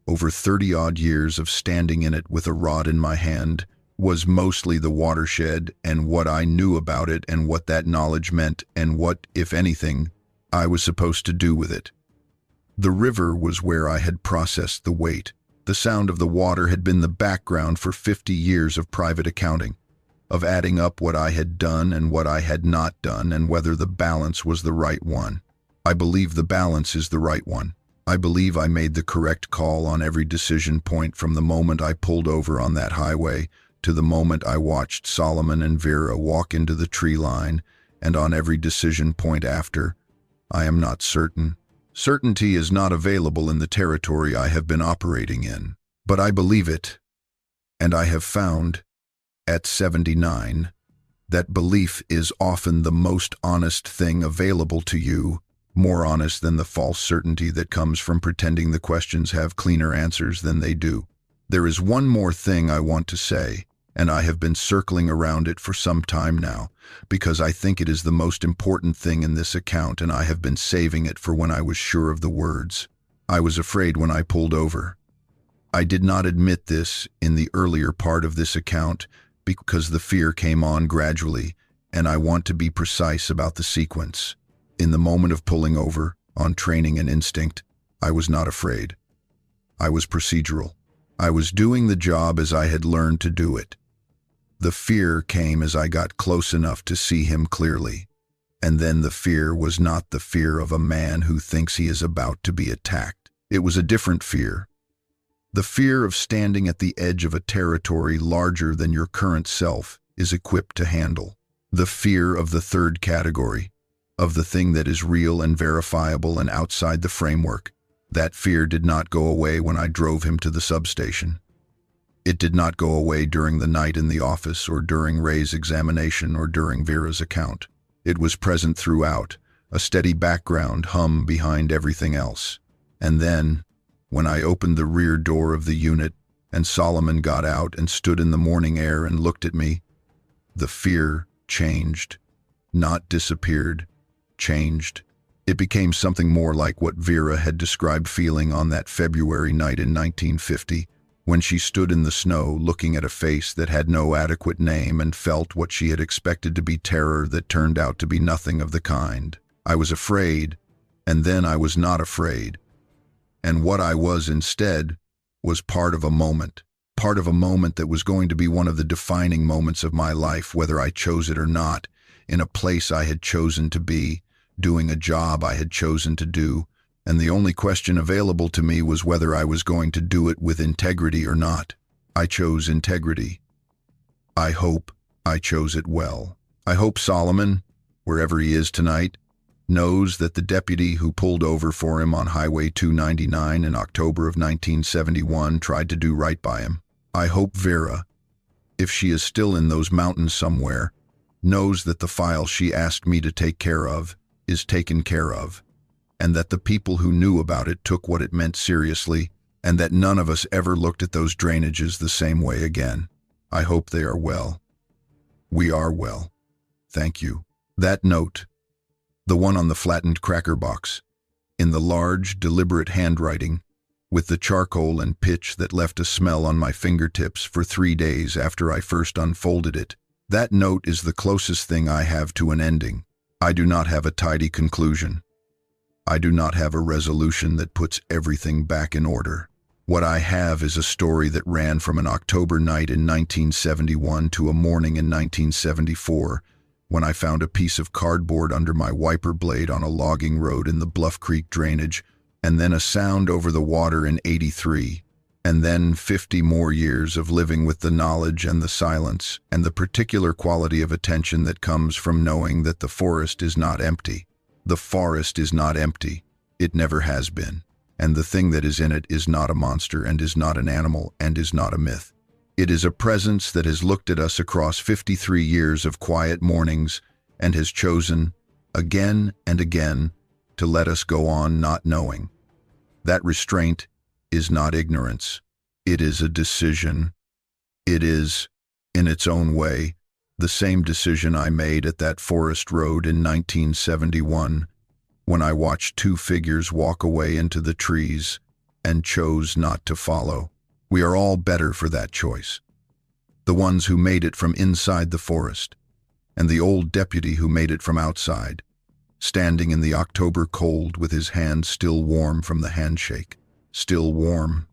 over 30-odd years of standing in it with a rod in my hand, was mostly the watershed and what I knew about it and what that knowledge meant and what, if anything, I was supposed to do with it. The river was where I had processed the weight. The sound of the water had been the background for 50 years of private accounting, of adding up what I had done and what I had not done and whether the balance was the right one. I believe the balance is the right one. I believe I made the correct call on every decision point from the moment I pulled over on that highway to the moment I watched Solomon and Vera walk into the tree line, and on every decision point after. I am not certain. Certainty is not available in the territory I have been operating in, but I believe it, and I have found, at 79, that belief is often the most honest thing available to you, more honest than the false certainty that comes from pretending the questions have cleaner answers than they do. There is one more thing I want to say, and I have been circling around it for some time now, because I think it is the most important thing in this account, and I have been saving it for when I was sure of the words. I was afraid when I pulled over. I did not admit this in the earlier part of this account because the fear came on gradually, and I want to be precise about the sequence. In the moment of pulling over, on training and instinct, I was not afraid. I was procedural. I was doing the job as I had learned to do it. The fear came as I got close enough to see him clearly. And then the fear was not the fear of a man who thinks he is about to be attacked. It was a different fear. The fear of standing at the edge of a territory larger than your current self is equipped to handle. The fear of the third category, of the thing that is real and verifiable and outside the framework. That fear did not go away when I drove him to the substation. It did not go away during the night in the office or during Ray's examination or during Vera's account. It was present throughout, a steady background hum behind everything else. And then, when I opened the rear door of the unit and Solomon got out and stood in the morning air and looked at me, the fear changed, not disappeared, changed. It became something more like what Vera had described feeling on that February night in 1950, when she stood in the snow looking at a face that had no adequate name and felt what she had expected to be terror that turned out to be nothing of the kind. I was afraid, and then I was not afraid. And what I was instead was part of a moment that was going to be one of the defining moments of my life, whether I chose it or not, in a place I had chosen to be, doing a job I had chosen to do, and the only question available to me was whether I was going to do it with integrity or not. I chose integrity. I hope I chose it well. I hope Solomon, wherever he is tonight, knows that the deputy who pulled over for him on Highway 299 in October of 1971 tried to do right by him. I hope Vera, if she is still in those mountains somewhere, knows that the file she asked me to take care of is taken care of, and that the people who knew about it took what it meant seriously, and that none of us ever looked at those drainages the same way again. I hope they are well. We are well. Thank you. That note, the one on the flattened cracker box, in the large, deliberate handwriting, with the charcoal and pitch that left a smell on my fingertips for 3 days after I first unfolded it, that note is the closest thing I have to an ending. I do not have a tidy conclusion. I do not have a resolution that puts everything back in order. What I have is a story that ran from an October night in 1971 to a morning in 1974, when I found a piece of cardboard under my wiper blade on a logging road in the Bluff Creek drainage, and then a sound over the water in '83, and then 50 more years of living with the knowledge and the silence and the particular quality of attention that comes from knowing that the forest is not empty. The forest is not empty. It never has been. And the thing that is in it is not a monster and is not an animal and is not a myth. It is a presence that has looked at us across 53 years of quiet mornings and has chosen, again and again, to let us go on not knowing. That restraint is not ignorance. It is a decision. It is, in its own way, the same decision I made at that forest road in 1971, when I watched 2 figures walk away into the trees and chose not to follow. We are all better for that choice. The ones who made it from inside the forest, and the old deputy who made it from outside, standing in the October cold with his hand still warm from the handshake, still warm,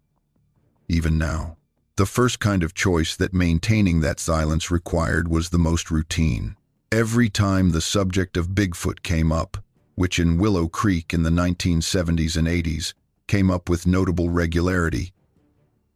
even now. The first kind of choice that maintaining that silence required was the most routine. Every time the subject of Bigfoot came up, which in Willow Creek in the 1970s and 80s came up with notable regularity,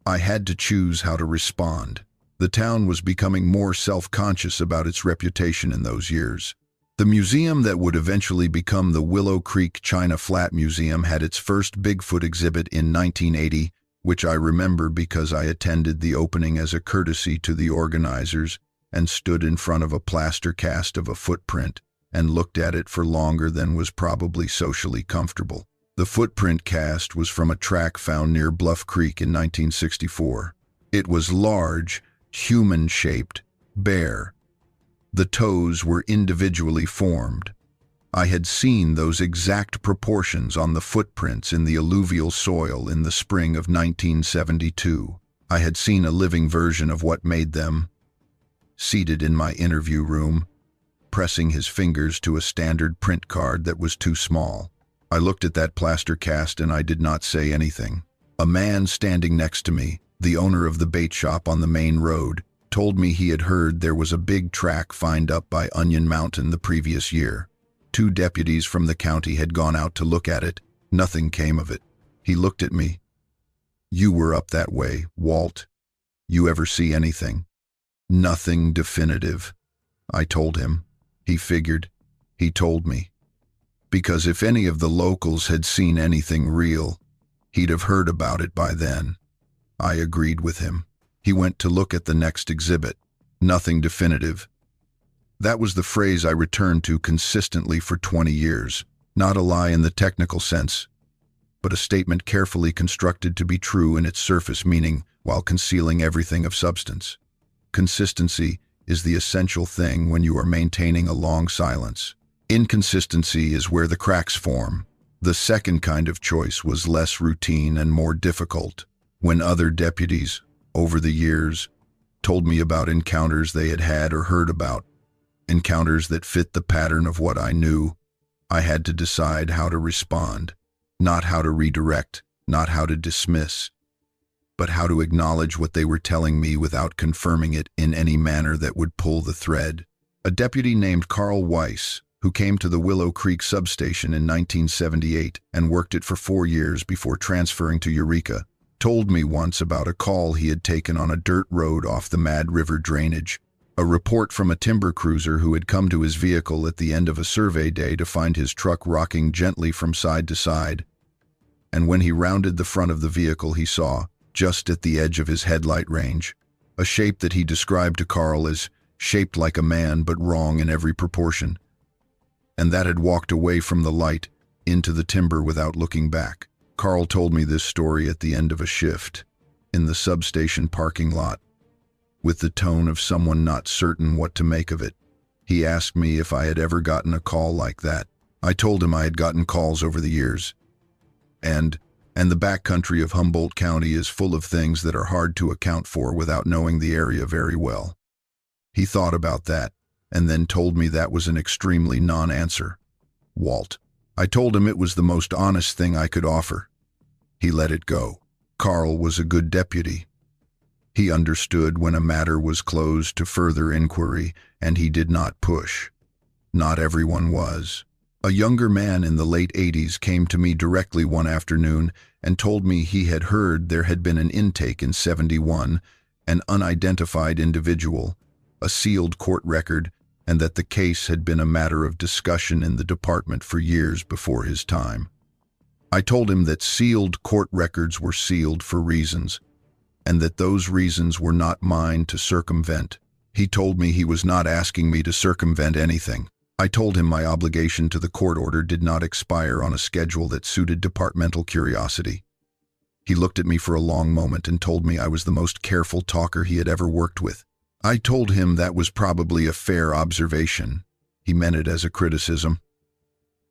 I had to choose how to respond. The town was becoming more self-conscious about its reputation in those years. The museum that would eventually become the Willow Creek China Flat Museum had its first Bigfoot exhibit in 1980, which I remember because I attended the opening as a courtesy to the organizers and stood in front of a plaster cast of a footprint and looked at it for longer than was probably socially comfortable. The footprint cast was from a track found near Bluff Creek in 1964. It was large, human-shaped, bare. The toes were individually formed. I had seen those exact proportions on the footprints in the alluvial soil in the spring of 1972. I had seen a living version of what made them. Seated in my interview room, pressing his fingers to a standard print card that was too small. I looked at that plaster cast and I did not say anything. A man standing next to me, the owner of the bait shop on the main road, told me he had heard there was a big track found up by Onion Mountain the previous year. 2 deputies from the county had gone out to look at it. Nothing came of it. He looked at me. "You were up that way, Walt. You ever see anything?" "Nothing definitive," I told him. He figured. He told me. Because if any of the locals had seen anything real, he'd have heard about it by then. I agreed with him. He went to look at the next exhibit. Nothing definitive. That was the phrase I returned to consistently for 20 years. Not a lie in the technical sense, but a statement carefully constructed to be true in its surface meaning while concealing everything of substance. Consistency is the essential thing when you are maintaining a long silence. Inconsistency is where the cracks form. The second kind of choice was less routine and more difficult. When other deputies, over the years, told me about encounters they had had or heard about, encounters that fit the pattern of what I knew, I had to decide how to respond, not how to redirect, not how to dismiss, but how to acknowledge what they were telling me without confirming it in any manner that would pull the thread. A deputy named Carl Weiss, who came to the Willow Creek substation in 1978 and worked it for 4 years before transferring to Eureka, told me once about a call he had taken on a dirt road off the Mad River drainage. A report from a timber cruiser who had come to his vehicle at the end of a survey day to find his truck rocking gently from side to side. And when he rounded the front of the vehicle, he saw, just at the edge of his headlight range, a shape that he described to Carl as shaped like a man but wrong in every proportion. And that had walked away from the light into the timber without looking back. Carl told me this story at the end of a shift, in the substation parking lot, with the tone of someone not certain what to make of it. He asked me if I had ever gotten a call like that. I told him I had gotten calls over the years. And the backcountry of Humboldt County is full of things that are hard to account for without knowing the area very well. He thought about that, and then told me that was an extremely non-answer. "Walt." I told him it was the most honest thing I could offer. He let it go. Carl was a good deputy. He understood when a matter was closed to further inquiry, and he did not push. Not everyone was. A younger man in the late 80s came to me directly one afternoon and told me he had heard there had been an intake in 71, an unidentified individual, a sealed court record, and that the case had been a matter of discussion in the department for years before his time. I told him that sealed court records were sealed for reasons, and that those reasons were not mine to circumvent. He told me he was not asking me to circumvent anything. I told him my obligation to the court order did not expire on a schedule that suited departmental curiosity. He looked at me for a long moment and told me I was the most careful talker he had ever worked with. I told him that was probably a fair observation. He meant it as a criticism.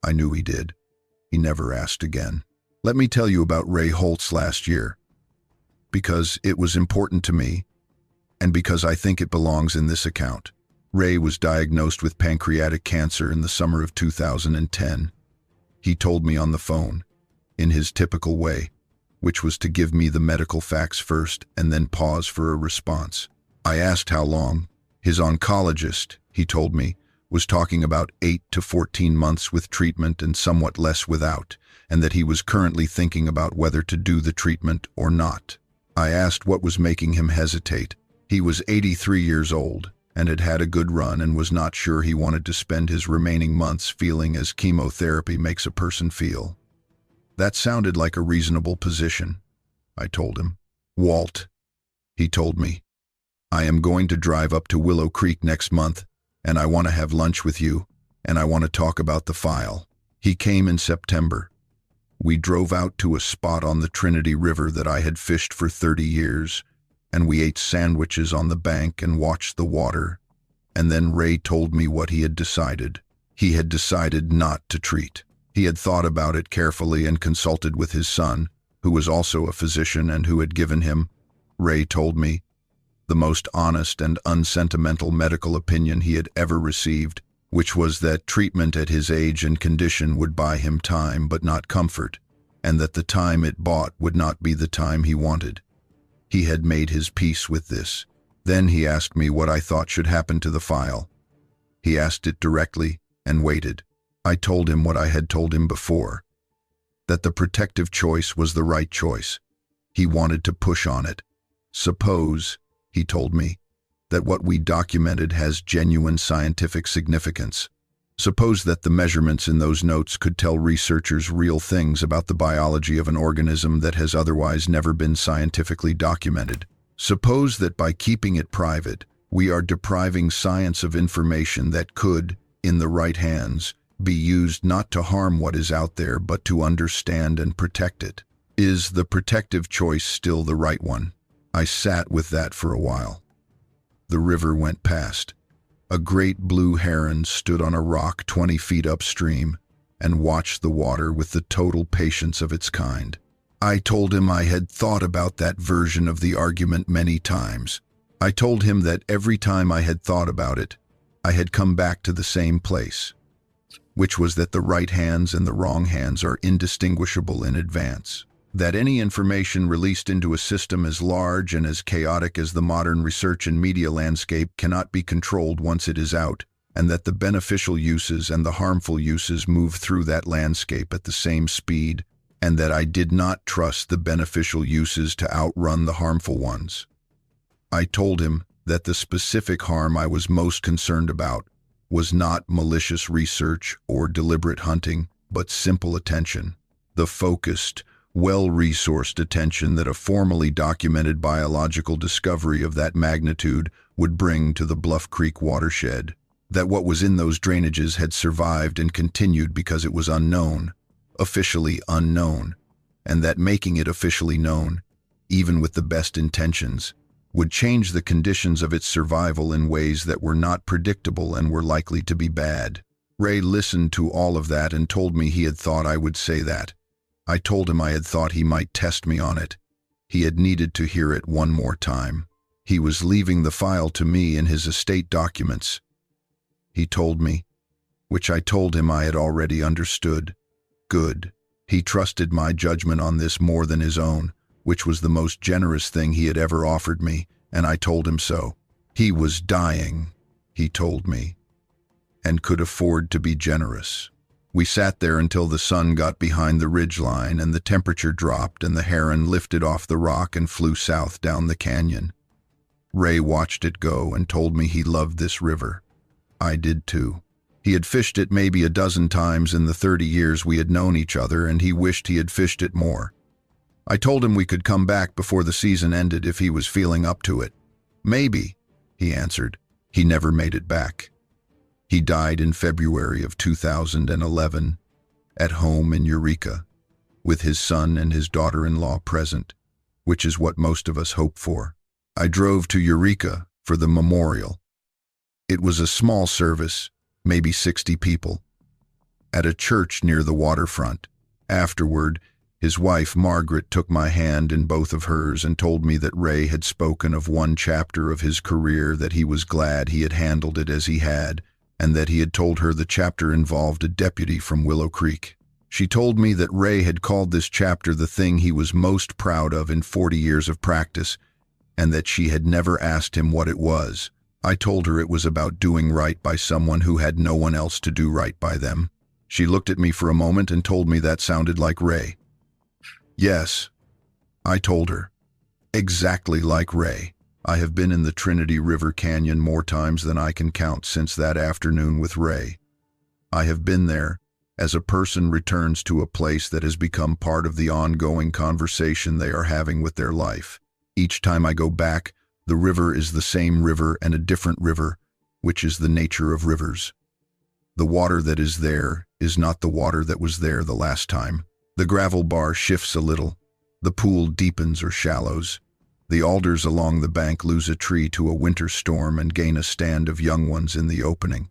I knew he did. He never asked again. Let me tell you about Ray Holtz last year, because it was important to me, and because I think it belongs in this account. Ray was diagnosed with pancreatic cancer in the summer of 2010. He told me on the phone, in his typical way, which was to give me the medical facts first and then pause for a response. I asked how long. His oncologist, he told me, was talking about 8 to 14 months with treatment and somewhat less without, and that he was currently thinking about whether to do the treatment or not. I asked what was making him hesitate. He was 83 years old and had had a good run and was not sure he wanted to spend his remaining months feeling as chemotherapy makes a person feel. That sounded like a reasonable position, I told him. Walt, he told me, I am going to drive up to Willow Creek next month, and I want to have lunch with you, and I want to talk about the file. He came in September. We drove out to a spot on the Trinity River that I had fished for 30 years, and we ate sandwiches on the bank and watched the water, and then Ray told me what he had decided. he had decided not to treat. He had thought about it carefully and consulted with his son, who was also a physician and who had given him, Ray told me, the most honest and unsentimental medical opinion he had ever received, which was that treatment at his age and condition would buy him time but not comfort, and that the time it bought would not be the time he wanted. He had made his peace with this. Then he asked me what I thought should happen to the file. He asked it directly and waited. I told him what I had told him before, that the protective choice was the right choice. He wanted to push on it. Suppose, he told me, that what we documented has genuine scientific significance. Suppose that the measurements in those notes could tell researchers real things about the biology of an organism that has otherwise never been scientifically documented. Suppose that by keeping it private, we are depriving science of information that could, in the right hands, be used not to harm what is out there but to understand and protect it. Is the protective choice still the right one? I sat with that for a while. The river went past. A great blue heron stood on a rock 20 feet upstream and watched the water with the total patience of its kind. I told him I had thought about that version of the argument many times. I told him that every time I had thought about it, I had come back to the same place, which was that the right hands and the wrong hands are indistinguishable in advance. That any information released into a system as large and as chaotic as the modern research and media landscape cannot be controlled once it is out, and that the beneficial uses and the harmful uses move through that landscape at the same speed, and that I did not trust the beneficial uses to outrun the harmful ones. I told him that the specific harm I was most concerned about was not malicious research or deliberate hunting, but simple attention, the focused, well-resourced attention that a formally documented biological discovery of that magnitude would bring to the Bluff Creek watershed, that what was in those drainages had survived and continued because it was unknown, officially unknown, and that making it officially known, even with the best intentions, would change the conditions of its survival in ways that were not predictable and were likely to be bad. Ray listened to all of that and told me he had thought I would say that. I told him I had thought he might test me on it. He had needed to hear it one more time. He was leaving the file to me in his estate documents. He told me, which I told him I had already understood. Good. He trusted my judgment on this more than his own, which was the most generous thing he had ever offered me, and I told him so. He was dying, he told me, and could afford to be generous. We sat there until the sun got behind the ridgeline and the temperature dropped and the heron lifted off the rock and flew south down the canyon. Ray watched it go and told me he loved this river. I did too. He had fished it maybe a dozen times in the 30 years we had known each other, and he wished he had fished it more. I told him we could come back before the season ended if he was feeling up to it. Maybe, he answered. He never made it back. He died in February of 2011, at home in Eureka, with his son and his daughter-in-law present, which is what most of us hope for. I drove to Eureka for the memorial. It was a small service, maybe 60 people, at a church near the waterfront. Afterward, his wife, Margaret, took my hand in both of hers and told me that Ray had spoken of one chapter of his career that he was glad he had handled it as he had, and that he had told her the chapter involved a deputy from Willow Creek. She told me that Ray had called this chapter the thing he was most proud of in 40 years of practice, and that she had never asked him what it was. I told her it was about doing right by someone who had no one else to do right by them. She looked at me for a moment and told me that sounded like Ray. Yes, I told her. Exactly like Ray. I have been in the Trinity River Canyon more times than I can count since that afternoon with Ray. I have been there as a person returns to a place that has become part of the ongoing conversation they are having with their life. Each time I go back, the river is the same river and a different river, which is the nature of rivers. The water that is there is not the water that was there the last time. The gravel bar shifts a little. The pool deepens or shallows. The alders along the bank lose a tree to a winter storm and gain a stand of young ones in the opening.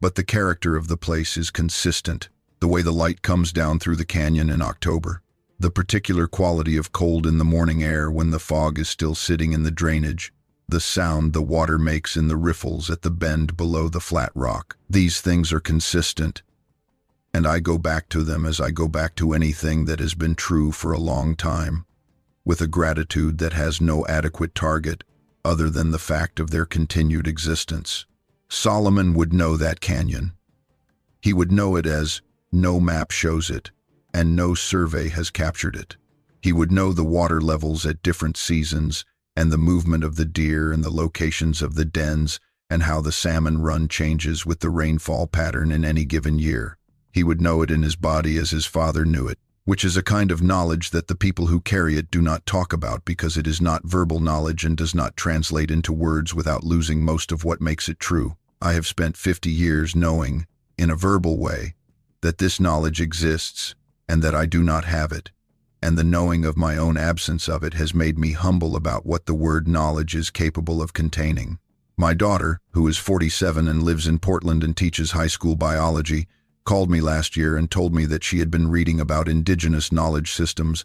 But the character of the place is consistent. The way the light comes down through the canyon in October. The particular quality of cold in the morning air when the fog is still sitting in the drainage. The sound the water makes in the riffles at the bend below the flat rock. These things are consistent, and I go back to them as I go back to anything that has been true for a long time, with a gratitude that has no adequate target other than the fact of their continued existence. Solomon would know that canyon. He would know it as no map shows it, and no survey has captured it. He would know the water levels at different seasons, and the movement of the deer and the locations of the dens, and how the salmon run changes with the rainfall pattern in any given year. He would know it in his body as his father knew it, which is a kind of knowledge that the people who carry it do not talk about because it is not verbal knowledge and does not translate into words without losing most of what makes it true. I have spent 50 years knowing, in a verbal way, that this knowledge exists and that I do not have it, and the knowing of my own absence of it has made me humble about what the word knowledge is capable of containing. My daughter, who is 47 and lives in Portland and teaches high school biology, called me last year and told me that she had been reading about indigenous knowledge systems,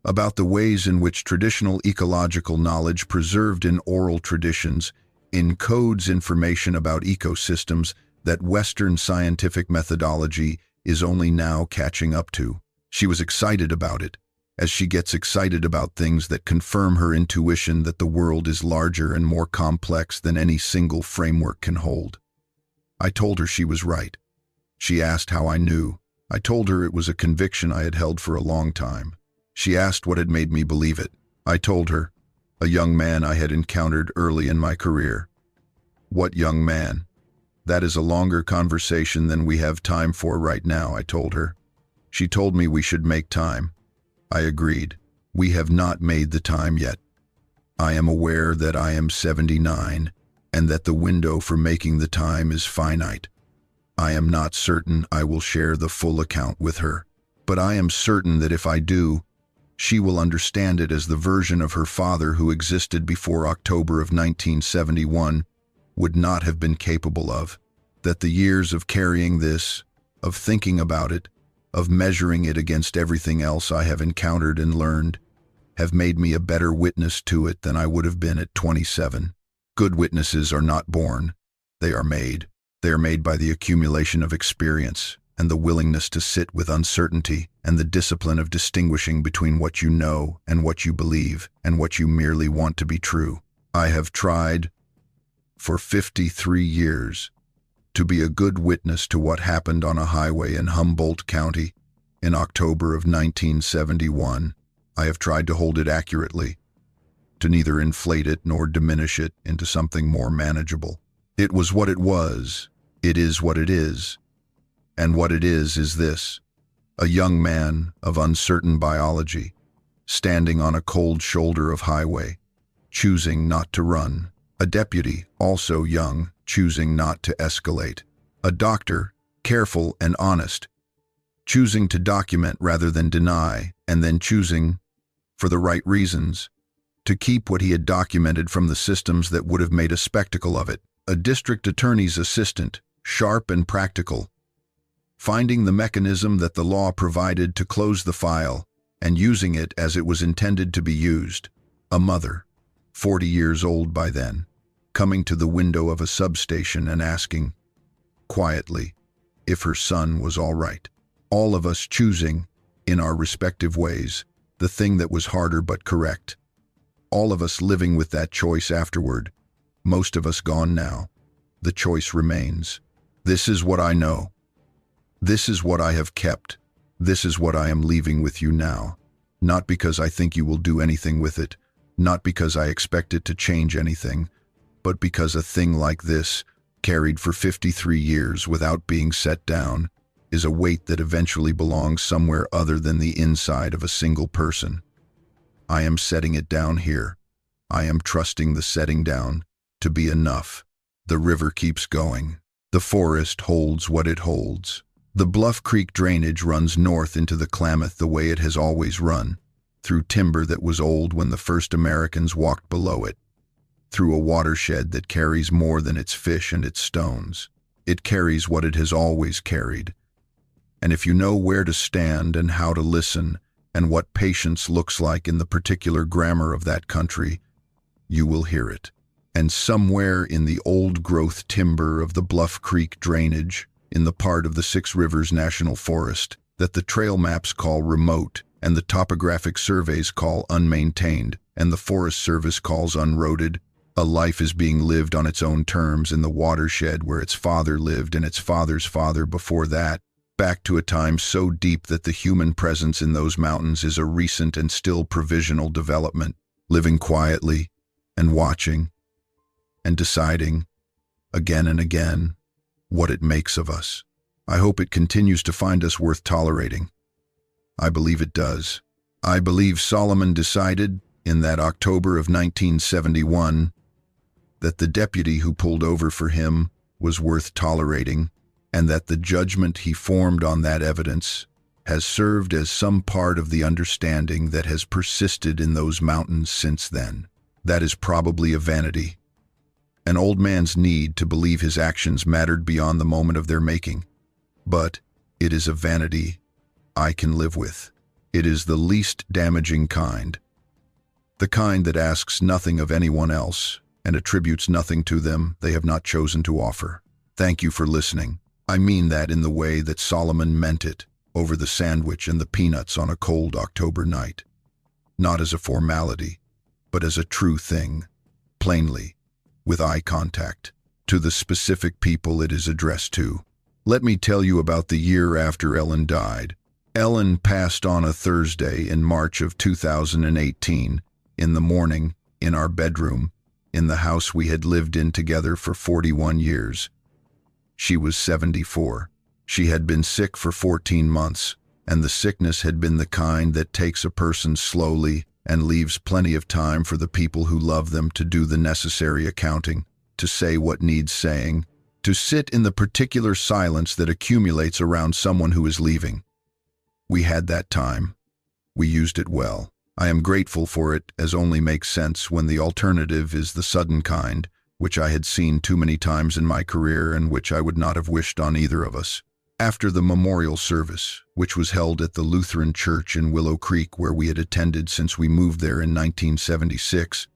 about the ways in which traditional ecological knowledge preserved in oral traditions encodes information about ecosystems that Western scientific methodology is only now catching up to. She was excited about it, as she gets excited about things that confirm her intuition that the world is larger and more complex than any single framework can hold. I told her she was right. She asked how I knew. I told her it was a conviction I had held for a long time. She asked what had made me believe it. I told her, a young man I had encountered early in my career. What young man? That is a longer conversation than we have time for right now, I told her. She told me we should make time. I agreed. We have not made the time yet. I am aware that I am 79 and that the window for making the time is finite. I am not certain I will share the full account with her, but I am certain that if I do, she will understand it as the version of her father who existed before October of 1971 would not have been capable of, that the years of carrying this, of thinking about it, of measuring it against everything else I have encountered and learned, have made me a better witness to it than I would have been at 27. Good witnesses are not born, they are made. They are made by the accumulation of experience and the willingness to sit with uncertainty and the discipline of distinguishing between what you know and what you believe and what you merely want to be true. I have tried, for 53 years, to be a good witness to what happened on a highway in Humboldt County in October of 1971. I have tried to hold it accurately, to neither inflate it nor diminish it into something more manageable. It was what it was. It is what it is. And what it is this: a young man of uncertain biology, standing on a cold shoulder of highway, choosing not to run. A deputy, also young, choosing not to escalate. A doctor, careful and honest, choosing to document rather than deny, and then choosing, for the right reasons, to keep what he had documented from the systems that would have made a spectacle of it. A district attorney's assistant, sharp and practical, finding the mechanism that the law provided to close the file and using it as it was intended to be used. A mother, 40 years old by then, coming to the window of a substation and asking, quietly, if her son was all right. All of us choosing, in our respective ways, the thing that was harder but correct. All of us living with that choice afterward. Most of us gone now. The choice remains. This is what I know. This is what I have kept. This is what I am leaving with you now. Not because I think you will do anything with it, not because I expect it to change anything, but because a thing like this, carried for 53 years without being set down, is a weight that eventually belongs somewhere other than the inside of a single person. I am setting it down here. I am trusting the setting down to be enough. The river keeps going. The forest holds what it holds. The Bluff Creek drainage runs north into the Klamath the way it has always run, through timber that was old when the first Americans walked below it, through a watershed that carries more than its fish and its stones. It carries what it has always carried. And if you know where to stand and how to listen and what patience looks like in the particular grammar of that country, you will hear it. And somewhere in the old-growth timber of the Bluff Creek drainage, in the part of the Six Rivers National Forest that the trail maps call remote and the topographic surveys call unmaintained and the Forest Service calls unroaded, a life is being lived on its own terms in the watershed where its father lived and its father's father before that, back to a time so deep that the human presence in those mountains is a recent and still provisional development, living quietly and watching and deciding, again and again, what it makes of us. I hope it continues to find us worth tolerating. I believe it does. I believe Solomon decided, in that October of 1971, that the deputy who pulled over for him was worth tolerating, and that the judgment he formed on that evidence has served as some part of the understanding that has persisted in those mountains since then. That is probably a vanity. An old man's need to believe his actions mattered beyond the moment of their making. But it is a vanity I can live with. It is the least damaging kind. The kind that asks nothing of anyone else and attributes nothing to them they have not chosen to offer. Thank you for listening. I mean that in the way that Solomon meant it, over the sandwich and the peanuts on a cold October night. Not as a formality, but as a true thing, plainly, with eye contact, to the specific people it is addressed to. Let me tell you about the year after Ellen died. Ellen passed on a Thursday in March of 2018, in the morning, in our bedroom, in the house we had lived in together for 41 years. She was 74. She had been sick for 14 months, and the sickness had been the kind that takes a person slowly and leaves plenty of time for the people who love them to do the necessary accounting, to say what needs saying, to sit in the particular silence that accumulates around someone who is leaving. We had that time. We used it well. I am grateful for it, as only makes sense when the alternative is the sudden kind, which I had seen too many times in my career and which I would not have wished on either of us. After the memorial service, which was held at the Lutheran Church in Willow Creek where we had attended since we moved there in 1976,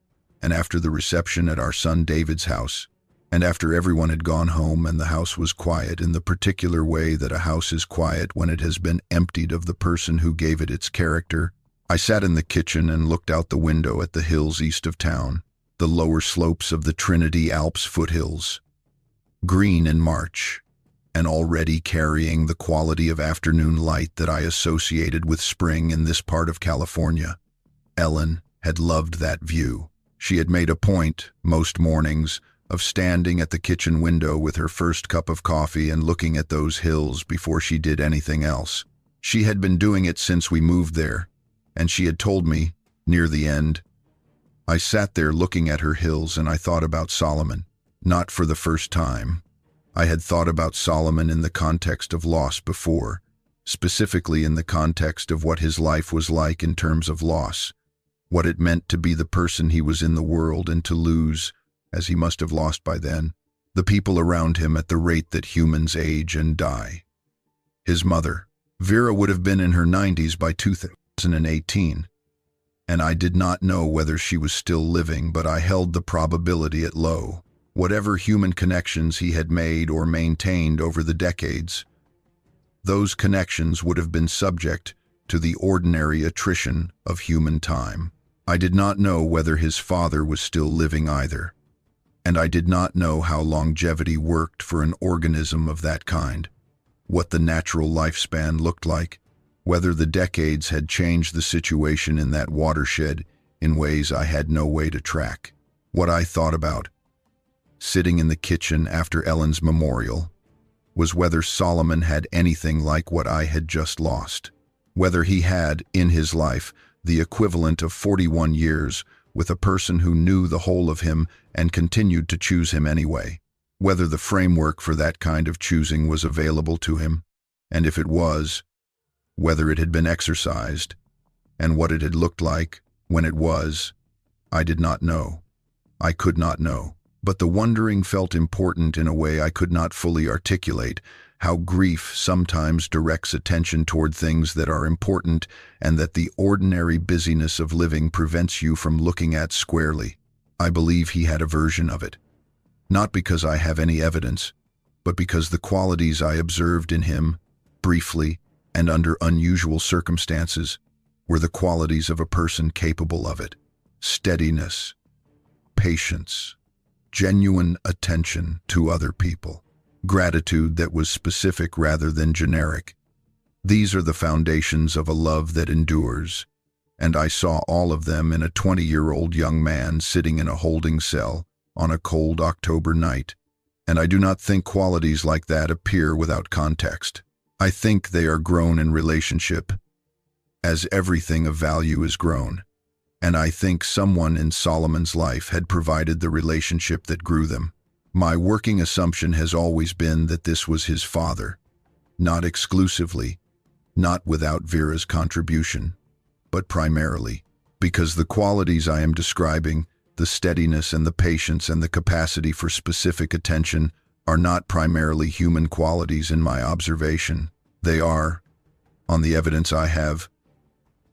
and after the reception at our son David's house, and after everyone had gone home and the house was quiet in the particular way that a house is quiet when it has been emptied of the person who gave it its character, I sat in the kitchen and looked out the window at the hills east of town, the lower slopes of the Trinity Alps foothills, green in March, and already carrying the quality of afternoon light that I associated with spring in this part of California. Ellen had loved that view. She had made a point, most mornings, of standing at the kitchen window with her first cup of coffee and looking at those hills before she did anything else. She had been doing it since we moved there, and she had told me, near the end. I sat there looking at her hills and I thought about Solomon, not for the first time. I had thought about Solomon in the context of loss before, specifically in the context of what his life was like in terms of loss, what it meant to be the person he was in the world and to lose, as he must have lost by then, the people around him at the rate that humans age and die. His mother, Vera, would have been in her 90s by 2018, and I did not know whether she was still living, but I held the probability at low. Whatever human connections he had made or maintained over the decades, those connections would have been subject to the ordinary attrition of human time. I did not know whether his father was still living either, and I did not know how longevity worked for an organism of that kind, what the natural lifespan looked like, whether the decades had changed the situation in that watershed in ways I had no way to track. What I thought about, sitting in the kitchen after Ellen's memorial, was whether Solomon had anything like what I had just lost, whether he had, in his life, the equivalent of 41 years with a person who knew the whole of him and continued to choose him anyway, whether the framework for that kind of choosing was available to him, and if it was, whether it had been exercised, and what it had looked like when it was. I did not know. I could not know. But the wondering felt important in a way I could not fully articulate, how grief sometimes directs attention toward things that are important and that the ordinary busyness of living prevents you from looking at squarely. I believe he had a version of it. Not because I have any evidence, but because the qualities I observed in him, briefly and under unusual circumstances, were the qualities of a person capable of it. Steadiness, patience, genuine attention to other people, gratitude that was specific rather than generic. These are the foundations of a love that endures, and I saw all of them in a 20-year-old young man sitting in a holding cell on a cold October night. And I do not think qualities like that appear without context. I think they are grown in relationship, as everything of value is grown. And I think someone in Solomon's life had provided the relationship that grew them. My working assumption has always been that this was his father, not exclusively, not without Vera's contribution, but primarily, because the qualities I am describing, the steadiness and the patience and the capacity for specific attention, are not primarily human qualities in my observation. They are, on the evidence I have,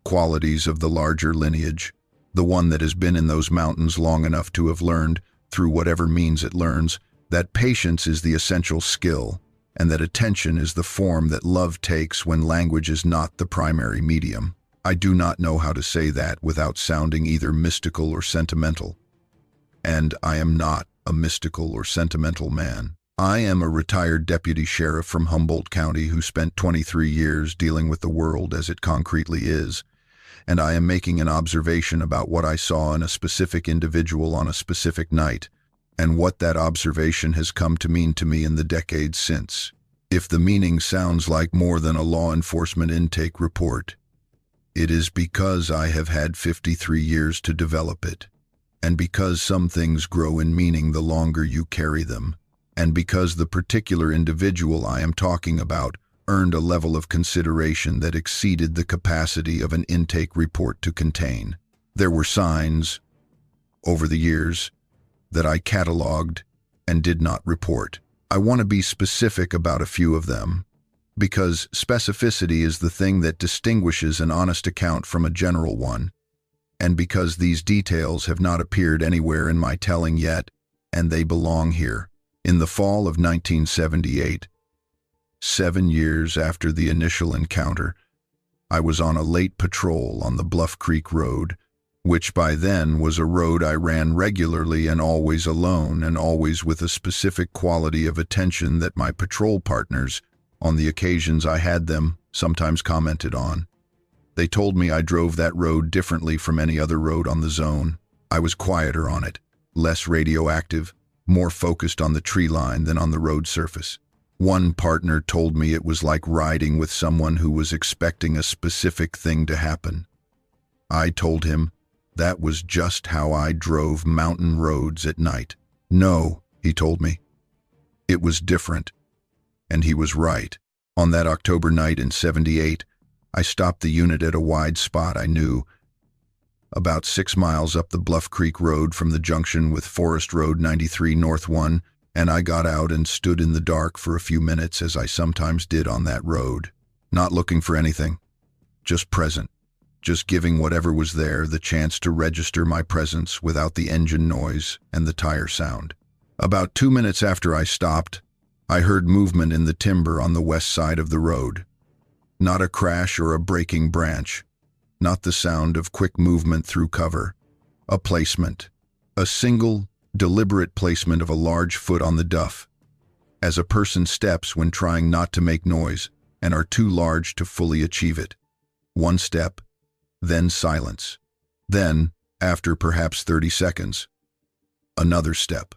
qualities of the larger lineage, the one that has been in those mountains long enough to have learned, through whatever means it learns, that patience is the essential skill, and that attention is the form that love takes when language is not the primary medium. I do not know how to say that without sounding either mystical or sentimental. And I am not a mystical or sentimental man. I am a retired deputy sheriff from Humboldt County who spent 23 years dealing with the world as it concretely is, and I am making an observation about what I saw in a specific individual on a specific night, and what that observation has come to mean to me in the decades since. If the meaning sounds like more than a law enforcement intake report, it is because I have had 53 years to develop it, and because some things grow in meaning the longer you carry them, and because the particular individual I am talking about earned a level of consideration that exceeded the capacity of an intake report to contain. There were signs, over the years, that I cataloged and did not report. I want to be specific about a few of them, because specificity is the thing that distinguishes an honest account from a general one, and because these details have not appeared anywhere in my telling yet, and they belong here. In the fall of 1978, 7 years after the initial encounter, I was on a late patrol on the Bluff Creek Road, which by then was a road I ran regularly and always alone and always with a specific quality of attention that my patrol partners, on the occasions I had them, sometimes commented on. They told me I drove that road differently from any other road on the zone. I was quieter on it, less radioactive, more focused on the tree line than on the road surface. One partner told me it was like riding with someone who was expecting a specific thing to happen. I told him that was just how I drove mountain roads at night. No, he told me. It was different. And he was right. On that October night in '78, I stopped the unit at a wide spot I knew, about 6 miles up the Bluff Creek Road from the junction with Forest Road 93 North 1, and I got out and stood in the dark for a few minutes as I sometimes did on that road, not looking for anything, just present, just giving whatever was there the chance to register my presence without the engine noise and the tire sound. About 2 minutes after I stopped, I heard movement in the timber on the west side of the road. Not a crash or a breaking branch, not the sound of quick movement through cover. A placement, a single, deliberate placement of a large foot on the duff, as a person steps when trying not to make noise and are too large to fully achieve it. One step, then silence. Then, after perhaps 30 seconds, another step.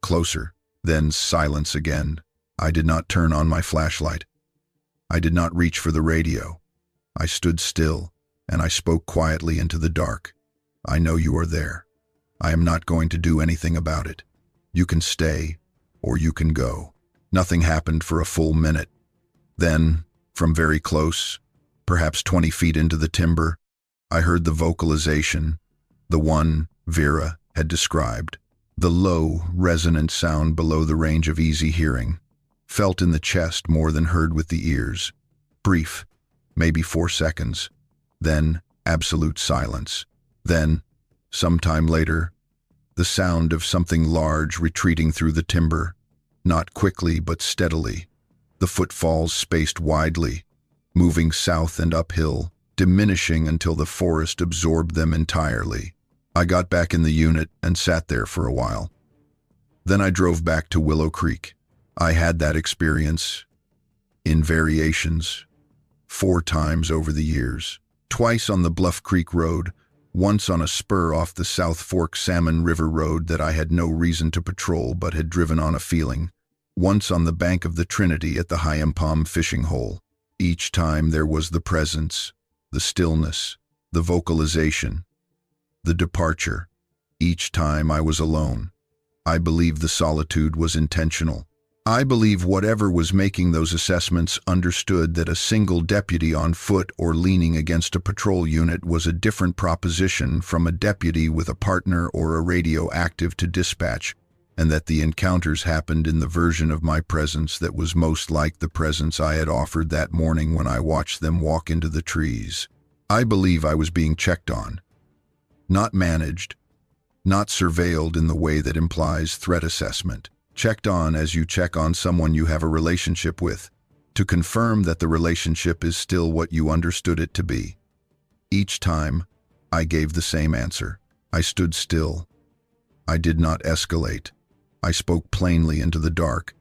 Closer, then silence again. I did not turn on my flashlight. I did not reach for the radio. I stood still, and I spoke quietly into the dark. I know you are there. I am not going to do anything about it. You can stay, or you can go. Nothing happened for a full minute. Then, from very close, perhaps 20 feet into the timber, I heard the vocalization, the one Vera had described. The low, resonant sound below the range of easy hearing, felt in the chest more than heard with the ears. Brief, maybe 4 seconds. Then, absolute silence. Then, sometime later, the sound of something large retreating through the timber, not quickly but steadily. The footfalls spaced widely, moving south and uphill, diminishing until the forest absorbed them entirely. I got back in the unit and sat there for a while. Then I drove back to Willow Creek. I had that experience, in variations, 4 times over the years. Twice on the Bluff Creek Road, once on a spur off the South Fork Salmon River Road that I had no reason to patrol but had driven on a feeling. Once on the bank of the Trinity at the Hyampom fishing hole. Each time there was the presence, the stillness, the vocalization, the departure. Each time I was alone. I believe the solitude was intentional. I believe whatever was making those assessments understood that a single deputy on foot or leaning against a patrol unit was a different proposition from a deputy with a partner or a radio active to dispatch, and that the encounters happened in the version of my presence that was most like the presence I had offered that morning when I watched them walk into the trees. I believe I was being checked on, not managed, not surveilled in the way that implies threat assessment. Checked on as you check on someone you have a relationship with, to confirm that the relationship is still what you understood it to be. Each time, I gave the same answer. I stood still. I did not escalate. I spoke plainly into the dark,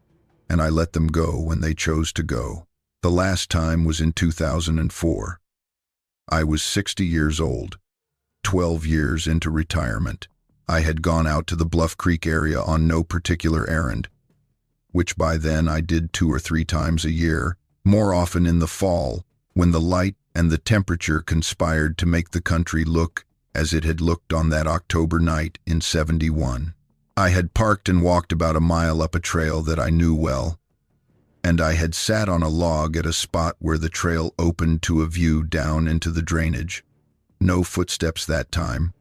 and I let them go when they chose to go. The last time was in 2004. I was 60 years old, 12 years into retirement. I had gone out to the Bluff Creek area on no particular errand, which by then I did 2 or 3 times a year, more often in the fall, when the light and the temperature conspired to make the country look as it had looked on that October night in '71. I had parked and walked about a mile up a trail that I knew well, and I had sat on a log at a spot where the trail opened to a view down into the drainage. No footsteps that time.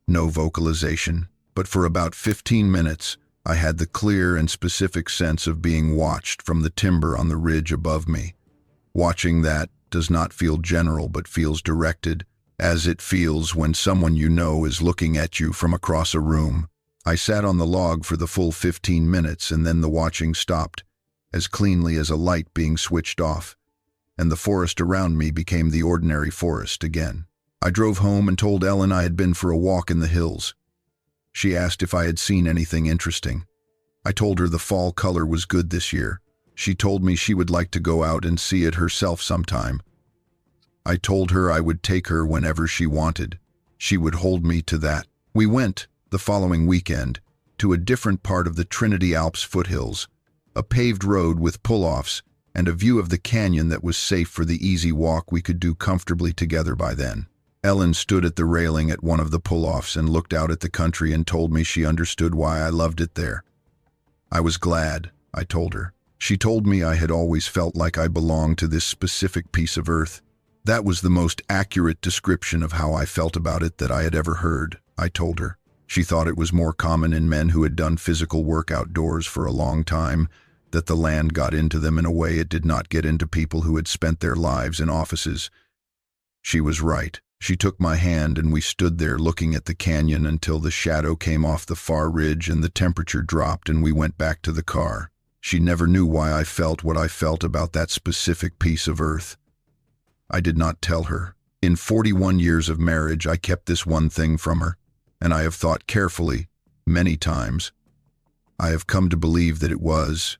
No vocalization, but for about 15 minutes, I had the clear and specific sense of being watched from the timber on the ridge above me. Watching that does not feel general but feels directed, as it feels when someone you know is looking at you from across a room. I sat on the log for the full 15 minutes and then the watching stopped, as cleanly as a light being switched off, and the forest around me became the ordinary forest again. I drove home and told Ellen I had been for a walk in the hills. She asked if I had seen anything interesting. I told her the fall color was good this year. She told me she would like to go out and see it herself sometime. I told her I would take her whenever she wanted. She would hold me to that. We went, the following weekend, to a different part of the Trinity Alps foothills, a paved road with pull-offs and a view of the canyon that was safe for the easy walk we could do comfortably together by then. Ellen stood at the railing at one of the pull-offs and looked out at the country and told me she understood why I loved it there. I was glad, I told her. She told me I had always felt like I belonged to this specific piece of earth. That was the most accurate description of how I felt about it that I had ever heard, I told her. She thought it was more common in men who had done physical work outdoors for a long time, that the land got into them in a way it did not get into people who had spent their lives in offices. She was right. She took my hand and we stood there looking at the canyon until the shadow came off the far ridge and the temperature dropped and we went back to the car. She never knew why I felt what I felt about that specific piece of earth. I did not tell her. In 41 years of marriage, I kept this one thing from her, and I have thought carefully, many times. I have come to believe that it was,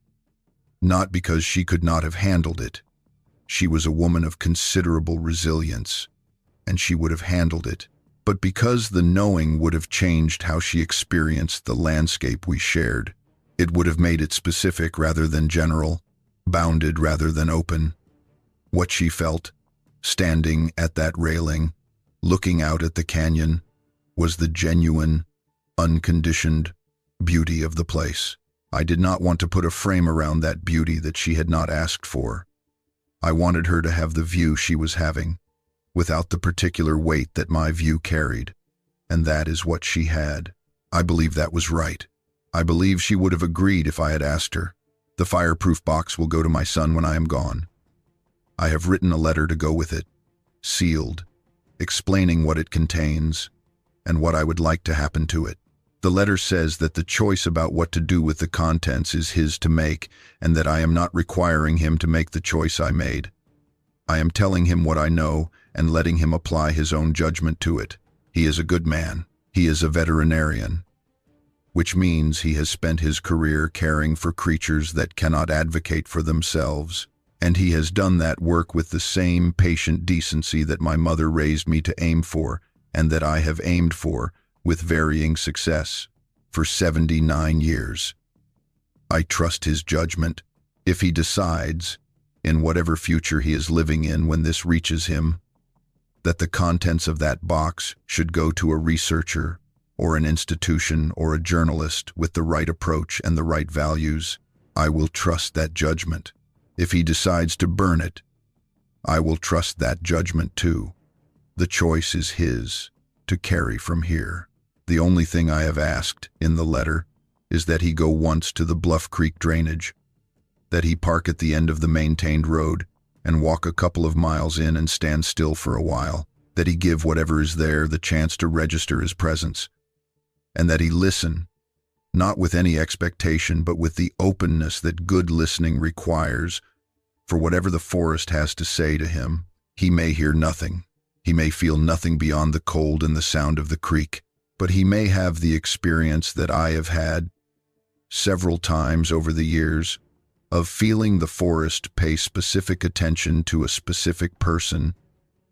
not because she could not have handled it. She was a woman of considerable resilience, and she would have handled it, but because the knowing would have changed how she experienced the landscape we shared. It would have made it specific rather than general, bounded rather than open. What she felt, standing at that railing, looking out at the canyon, was the genuine, unconditioned beauty of the place. I did not want to put a frame around that beauty that she had not asked for. I wanted her to have the view she was having, without the particular weight that my view carried, and that is what she had. I believe that was right. I believe she would have agreed if I had asked her. The fireproof box will go to my son when I am gone. I have written a letter to go with it, sealed, explaining what it contains and what I would like to happen to it. The letter says that the choice about what to do with the contents is his to make, and that I am not requiring him to make the choice I made. I am telling him what I know and letting him apply his own judgment to it. He is a good man. He is a veterinarian, which means he has spent his career caring for creatures that cannot advocate for themselves, and he has done that work with the same patient decency that my mother raised me to aim for, and that I have aimed for, with varying success, for 79 years. I trust his judgment. If he decides, in whatever future he is living in when this reaches him, that the contents of that box should go to a researcher or an institution or a journalist with the right approach and the right values, I will trust that judgment. If he decides to burn it, I will trust that judgment too. The choice is his, to carry from here. The only thing I have asked in the letter is that he go once to the Bluff Creek drainage, that he park at the end of the maintained road and walk a couple of miles in and stand still for a while, that he give whatever is there the chance to register his presence, and that he listen, not with any expectation but with the openness that good listening requires, for whatever the forest has to say to him. He may hear nothing. He may feel nothing beyond the cold and the sound of the creek, but he may have the experience that I have had several times over the years of feeling the forest pay specific attention to a specific person,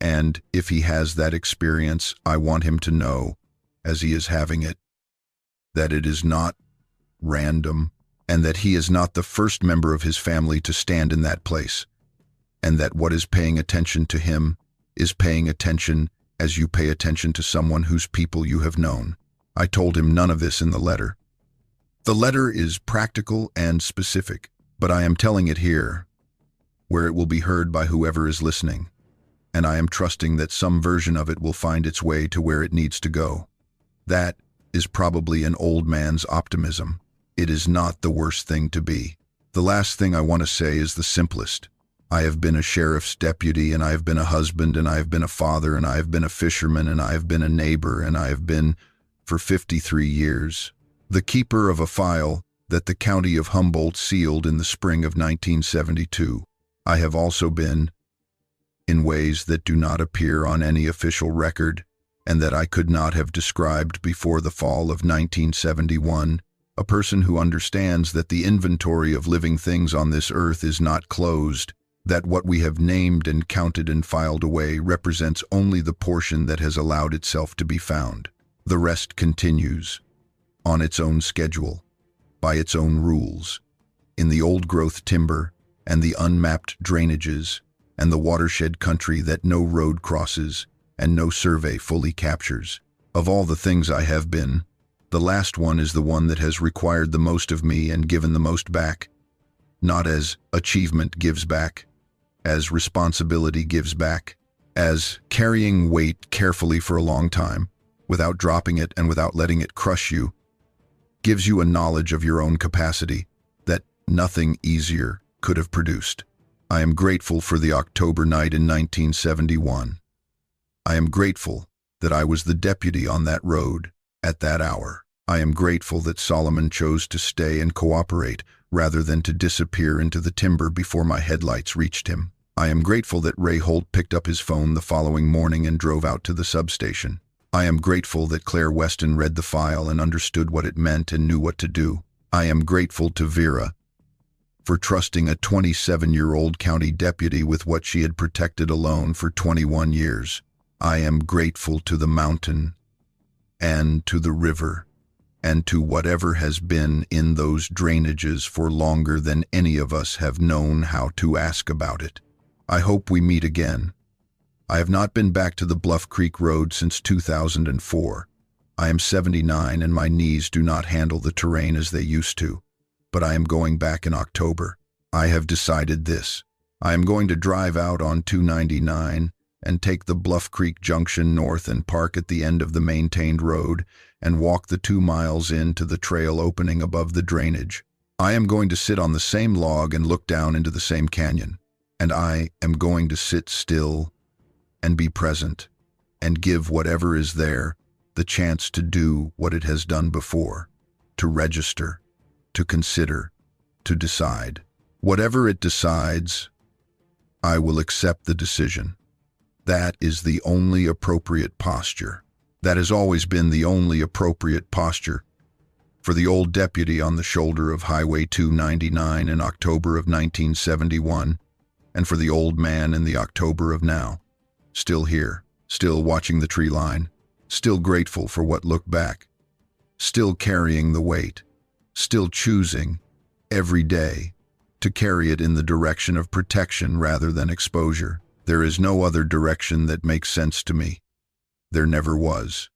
and if he has that experience, I want him to know, as he is having it, that it is not random, and that he is not the first member of his family to stand in that place, and that what is paying attention to him is paying attention as you pay attention to someone whose people you have known. I told him none of this in the letter. The letter is practical and specific, but I am telling it here, where it will be heard by whoever is listening, and I am trusting that some version of it will find its way to where it needs to go. That is probably an old man's optimism. It is not the worst thing to be. The last thing I want to say is the simplest. I have been a sheriff's deputy, and I have been a husband, and I have been a father, and I have been a fisherman, and I have been a neighbor, and I have been, for 53 years, the keeper of a file that the county of Humboldt sealed in the spring of 1972. I have also been, in ways that do not appear on any official record, and that I could not have described before the fall of 1971, a person who understands that the inventory of living things on this earth is not closed, that what we have named and counted and filed away represents only the portion that has allowed itself to be found. The rest continues, on its own schedule, by its own rules, in the old-growth timber and the unmapped drainages and the watershed country that no road crosses and no survey fully captures. Of all the things I have been, the last one is the one that has required the most of me and given the most back, not as achievement gives back, as responsibility gives back, as carrying weight carefully for a long time, without dropping it and without letting it crush you, gives you a knowledge of your own capacity that nothing easier could have produced. I am grateful for the October night in 1971. I am grateful that I was the deputy on that road at that hour. I am grateful that Solomon chose to stay and cooperate rather than to disappear into the timber before my headlights reached him. I am grateful that Ray Holt picked up his phone the following morning and drove out to the substation. I am grateful that Claire Weston read the file and understood what it meant and knew what to do. I am grateful to Vera for trusting a 27-year-old county deputy with what she had protected alone for 21 years. I am grateful to the mountain and to the river and to whatever has been in those drainages for longer than any of us have known how to ask about it. I hope we meet again. I have not been back to the Bluff Creek Road since 2004. I am 79 and my knees do not handle the terrain as they used to, but I am going back in October. I have decided this. I am going to drive out on 299 and take the Bluff Creek Junction north and park at the end of the maintained road and walk the 2 miles in to the trail opening above the drainage. I am going to sit on the same log and look down into the same canyon, and I am going to sit still and be present and give whatever is there the chance to do what it has done before, to register, to consider, to decide. Whatever it decides, I will accept the decision. That is the only appropriate posture. That has always been the only appropriate posture for the old deputy on the shoulder of Highway 299 in October of 1971, and for the old man in the October of now. Still here, still watching the tree line, still grateful for what looked back, still carrying the weight, still choosing, every day, to carry it in the direction of protection rather than exposure. There is no other direction that makes sense to me. There never was.